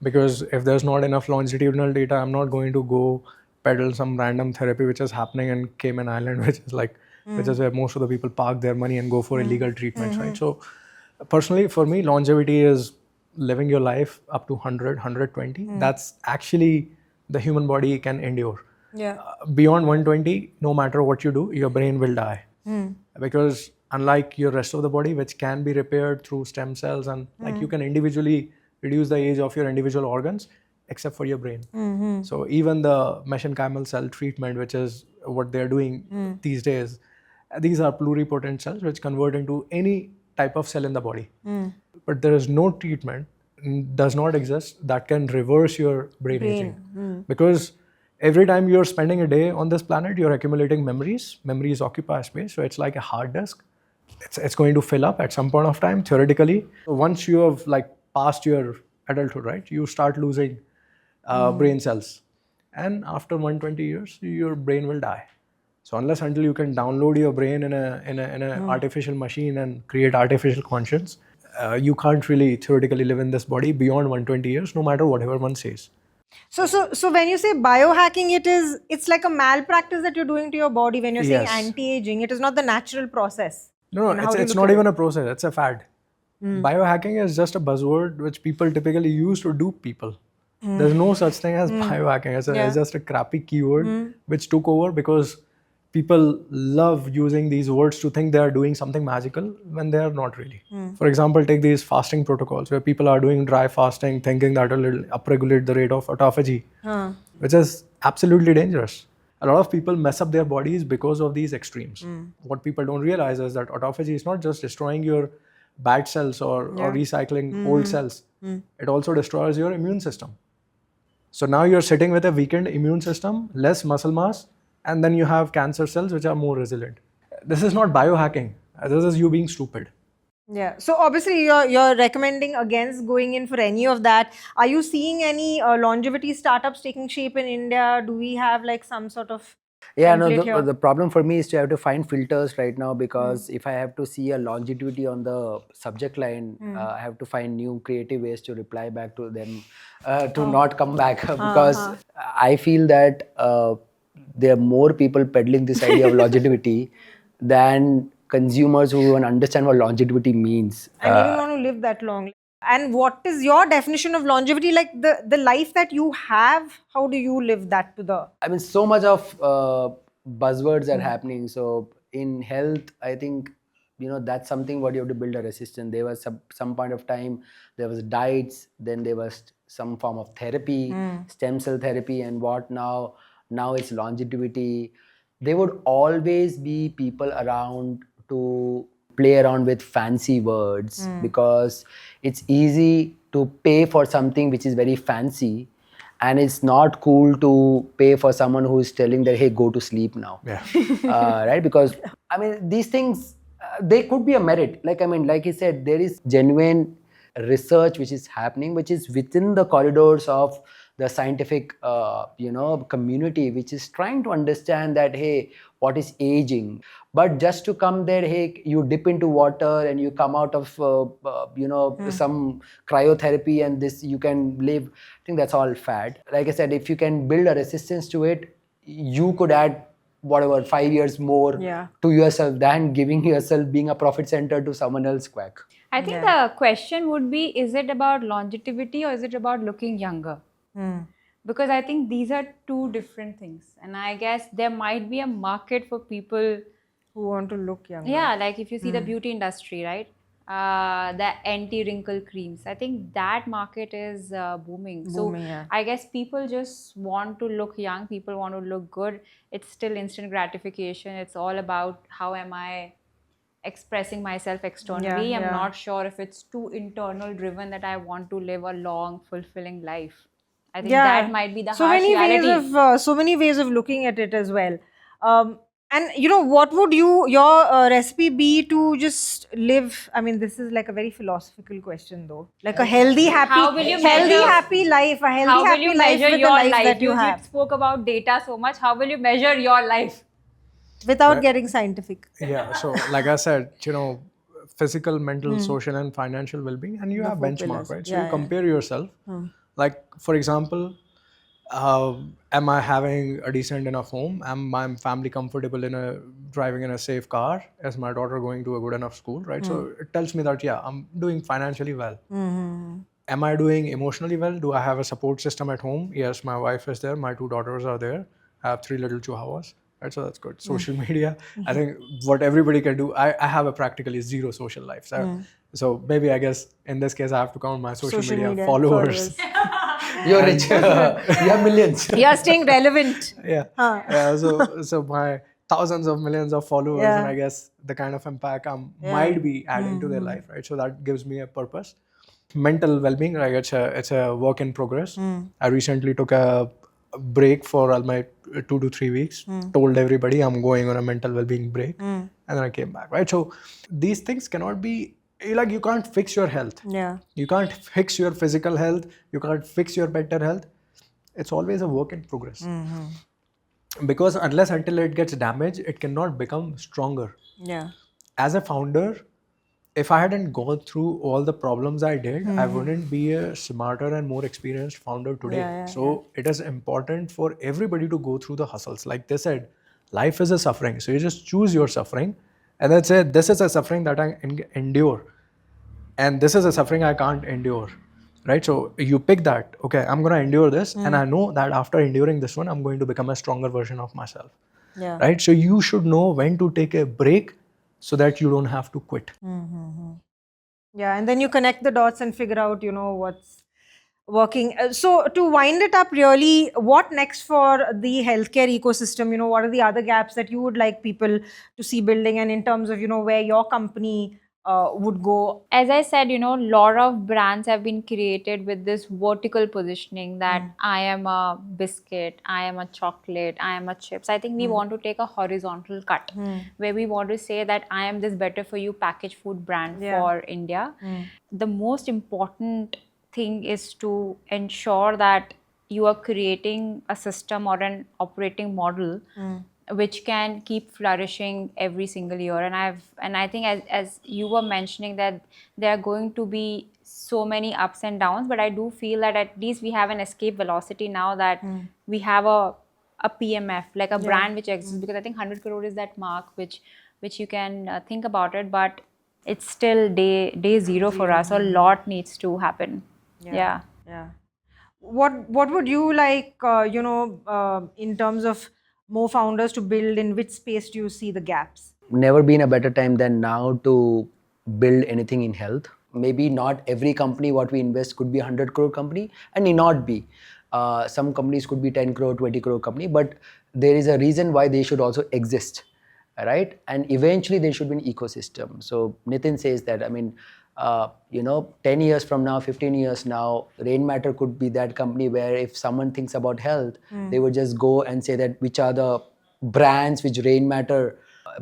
Because if there's not enough longitudinal data, I'm not going to go peddle some random therapy which is happening in Cayman Island, which is where most of the people park their money and go for illegal treatments, right? So personally, for me, longevity is living your life up to 100, 120. That's actually the human body can endure. Beyond 120, no matter what you do, your brain will die. Because unlike your rest of the body, which can be repaired through stem cells, and you can individually reduce the age of your individual organs, except for your brain. So even the mesenchymal cell treatment, which is what they're doing these days, these are pluripotent cells which convert into any type of cell in the body. But there is no treatment, does not exist, that can reverse your brain aging. Because every time you're spending a day on this planet, you're accumulating memories. Memories occupy space, so it's like a hard disk. It's going to fill up at some point of time, theoretically. Once you have passed your adulthood, right, you start losing brain cells. And after 120 years, your brain will die. So unless until you can download your brain in an artificial machine and create artificial conscience, you can't really theoretically live in this body beyond 120 years, no matter whatever one says. So when you say biohacking, it's like a malpractice that you're doing to your body when you're saying anti-aging. It is not the natural process. No, it's not even a process. It's a fad. Biohacking is just a buzzword which people typically use to dupe people. There's no such thing as biohacking. It's just a crappy keyword which took over because people love using these words to think they are doing something magical when they are not really. For example, take these fasting protocols where people are doing dry fasting thinking that will upregulate the rate of autophagy, which is absolutely dangerous. A lot of people mess up their bodies because of these extremes. What people don't realize is that autophagy is not just destroying your bad cells or recycling old cells. It also destroys your immune system. So now you're sitting with a weakened immune system, less muscle mass, and then you have cancer cells which are more resilient. This is not biohacking. This is you being stupid. Yeah. So obviously you're recommending against going in for any of that. Are you seeing any longevity startups taking shape in India? Do we have some sort of the problem for me is to have to find filters right now, because if I have to see a longevity on the subject line, I have to find new creative ways to reply back to them to not come back because I feel that there are more people peddling this idea of longevity than consumers who even understand what longevity means. And even want to live that long. And what is your definition of longevity? Like the life that you have, how do you live that to the... I mean, so much of buzzwords are happening. So in health, I think that's something what you have to build a resistance. There was some point of time, there was diets, then there was some form of therapy, stem cell therapy, and what now it's longevity. There would always be people around to play around with fancy words, because it's easy to pay for something which is very fancy, and it's not cool to pay for someone who is telling that, hey, go to sleep now. Yeah. Right? Because these things, they could be a merit. Like he said, there is genuine research which is happening, which is within the corridors of the scientific community, which is trying to understand that, hey, what is aging. But just to come there, hey, you dip into water and you come out of some cryotherapy and this you can live, I think that's all fad. Like I said, if you can build a resistance to it, you could add whatever 5 years more to yourself than giving yourself being a profit center to someone else quack. I think the question would be, is it about longevity or is it about looking younger? Because I think these are two different things. And I guess there might be a market for people who want to look younger. Yeah, like if you see the beauty industry, right? The anti-wrinkle creams. I think that market is booming. So yeah. I guess people just want to look young. People want to look good. It's still instant gratification. It's all about how am I expressing myself externally. I'm not sure if it's too internal driven that I want to live a long, fulfilling life. I think that might be the harsh reality. So many ways of looking at it as well. And what would your recipe be to just live? I mean, this is like a very philosophical question, though. Like a healthy, happy, How will you measure- happy life. A healthy, How will happy you life measure with your the life life? that you You have, spoke about data so much. How will you measure your life? without getting scientific. Yeah. So, like I said, physical, mental, social, and financial well-being, and you have four benchmark, pillars. right? So you compare yourself. Like, for example, am I having a decent enough home? Am my family comfortable in driving in a safe car? Is my daughter going to a good enough school, right? So it tells me that, yeah, I'm doing financially well. Am I doing emotionally well? Do I have a support system at home? Yes, my wife is there. My 2 daughters are there. I have 3 little chihuahuas. Right, so that's good. Social media, I think what everybody can do. I have a practically zero social life. So maybe I guess in this case I have to count my social media followers. You're rich. You have millions. You're staying relevant. Yeah. So my thousands of millions of followers, and I guess the kind of impact I might be adding to their life, right? So that gives me a purpose. Mental well-being, like it's a work in progress. I recently took a break for my 2 to 3 weeks. Told everybody I'm going on a mental well-being break, and then I came back. Right. So these things cannot be like, you can't fix your health. Yeah. You can't fix your physical health. You can't fix your mental health. It's always a work in progress. Because unless until it gets damaged, it cannot become stronger. Yeah. As a founder, if I hadn't gone through all the problems I did, I wouldn't be a smarter and more experienced founder today. So it is important for everybody to go through the hustles. Like they said, life is a suffering. So you just choose your suffering and then say, this is a suffering that I endure. And this is a suffering I can't endure. Right? So you pick that, okay, I'm going to endure this. And I know that after enduring this one, I'm going to become a stronger version of myself. Yeah. Right? So you should know when to take a break so that you don't have to quit. Yeah, and then you connect the dots and figure out, what's working. So to wind it up, really, what next for the healthcare ecosystem? What are the other gaps that you would like people to see building, and in terms of, where your company would go? As I said, a lot of brands have been created with this vertical positioning that I am a biscuit, I am a chocolate, I am a chips. I think we want to take a horizontal cut where we want to say that I am this better for you packaged food brand for India. The most important thing is to ensure that you are creating a system or an operating model which can keep flourishing every single year. And I think as you were mentioning that there are going to be so many ups and downs, but I do feel that at least we have an escape velocity now that we have a PMF, like a brand which exists, because I think 100 crore is that mark which you can think about it, but it's still day zero for us. A lot needs to happen. Yeah. What would you like, in terms of more founders to build? In which space do you see the gaps? Never been a better time than now to build anything in health. Maybe not every company what we invest could be 100 crore company, and need not be. Some companies could be 10 crore, 20 crore company, but there is a reason why they should also exist, right? And eventually there should be an ecosystem. So Nitin says that, 10 years from now, 15 years now, Rainmatter could be that company where if someone thinks about health, they would just go and say that which are the brands which Rainmatter,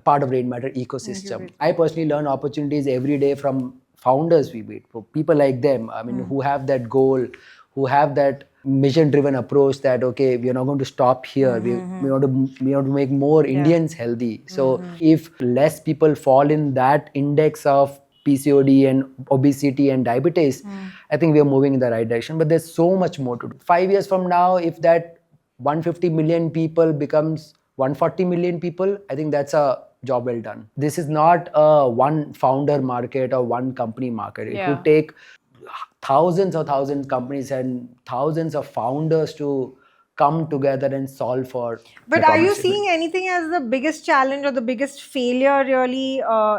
part of Rainmatter ecosystem. I personally learn opportunities every day from founders we meet, for people like them, who have that goal, who have that mission-driven approach that, okay, we are not going to stop here. We want to make more Indians healthy. So if less people fall in that index of PCOD and obesity and diabetes, I think we are moving in the right direction. But there's so much more to do. 5 years from now, if that 150 million people becomes 140 million people, I think that's a job well done. This is not a one founder market or one company market. It would take thousands companies and thousands of founders to come together and solve for. But are you seeing anything as the biggest challenge or the biggest failure really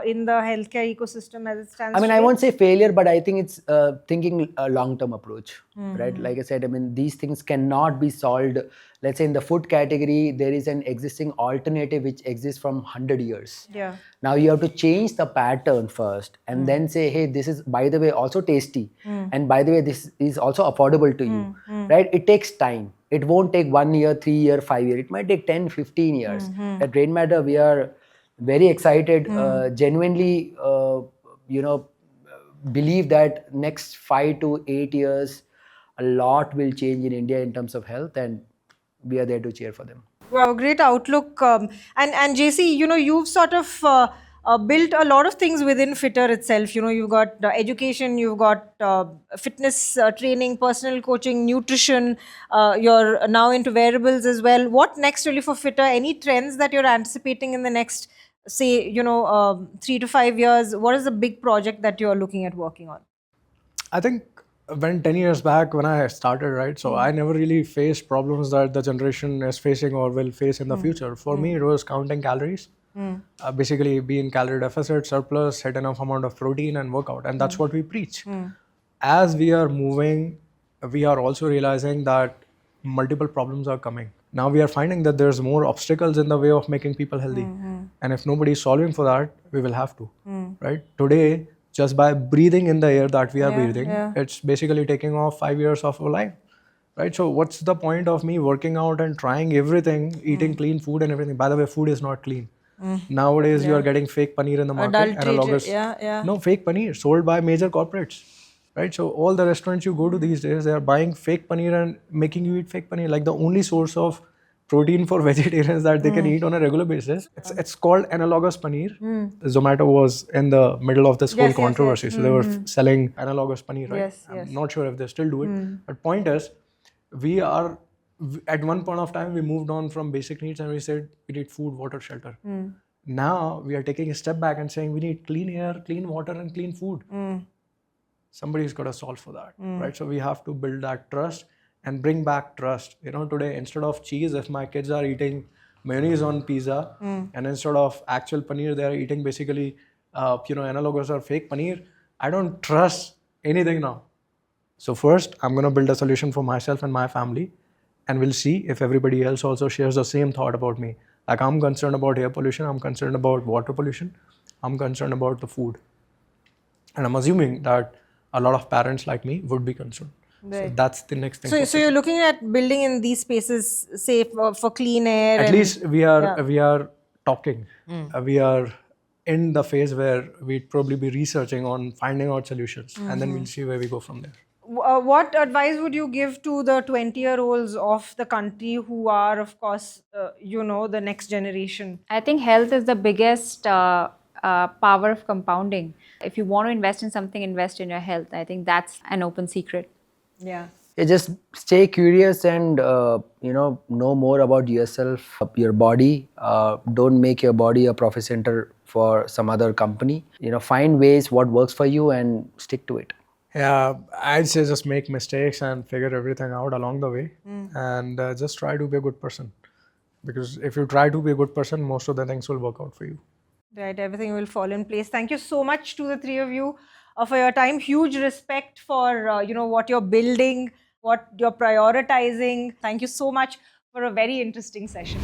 in the healthcare ecosystem as it stands I today? won't say failure, but I think it's thinking a long-term approach, right? Like I said, these things cannot be solved. Let's say in the food category, there is an existing alternative which exists from 100 years. Yeah. Now you have to change the pattern first and then say, hey, this is, by the way, also tasty. And by the way, this is also affordable to you, right? It takes time. It won't take 1 year, 3 year, 5 year. It might take 10, 15 years. At Rainmatter, we are very excited, genuinely, believe that next 5 to 8 years, a lot will change in India in terms of health, and we are there to cheer for them. Wow, great outlook. And JC, you've sort of built a lot of things within FITTR itself. You've got education, you've got fitness training, personal coaching, nutrition. You're now into wearables as well. What next really for FITTR? Any trends that you're anticipating in the next, say, 3 to 5 years? What is the big project that you're looking at working on? I think when 10 years back when I started, right, so I never really faced problems that the generation is facing or will face in the future. For me, it was counting calories, basically be in calorie deficit, surplus, hit enough amount of protein and workout. And that's what we preach. As we are moving, we are also realizing that multiple problems are coming. Now we are finding that there's more obstacles in the way of making people healthy. And if nobody is solving for that, we will have to, right? Today, just by breathing in the air that we are breathing, it's basically taking off 5 years of our life, right? So what's the point of me working out and trying everything, eating clean food and everything? By the way, food is not clean. Nowadays, you are getting fake paneer in the market. Adulterated, No, fake paneer sold by major corporates, right? So all the restaurants you go to these days, they are buying fake paneer and making you eat fake paneer. Like the only source of protein for vegetarians that they can eat on a regular basis. It's called analogous paneer. Zomato was in the middle of this whole controversy. So they were selling analogous paneer, right? I'm not sure if they still do it. But point is, we are, at one point of time, we moved on from basic needs and we said, we need food, water, shelter. Now we are taking a step back and saying we need clean air, clean water and clean food. Somebody's got to solve for that, right? So we have to build that trust and bring back trust. Today, instead of cheese, if my kids are eating mayonnaise on pizza and instead of actual paneer, they are eating basically, analogous or fake paneer, I don't trust anything now. So first, I'm going to build a solution for myself and my family, and we'll see if everybody else also shares the same thought about me. Like I'm concerned about air pollution, I'm concerned about water pollution, I'm concerned about the food. And I'm assuming that a lot of parents like me would be concerned. Right. So that's the next thing. So you're looking at building in these spaces, say for clean air. At least we are talking. We are in the phase where we'd probably be researching on finding out solutions, and then we'll see where we go from there. What advice would you give to the 20-year-olds of the country who are, of course, the next generation? I think health is the biggest power of compounding. If you want to invest in something, invest in your health. I think that's an open secret. Yeah. Just stay curious and know more about yourself, your body. Don't make your body a profit center for some other company. Find ways what works for you and stick to it. Yeah, I'd say just make mistakes and figure everything out along the way, and just try to be a good person. Because if you try to be a good person, most of the things will work out for you. Right, everything will fall in place. Thank you so much to the three of you for your time. Huge respect for what you're building, what you're prioritizing. Thank you so much for a very interesting session.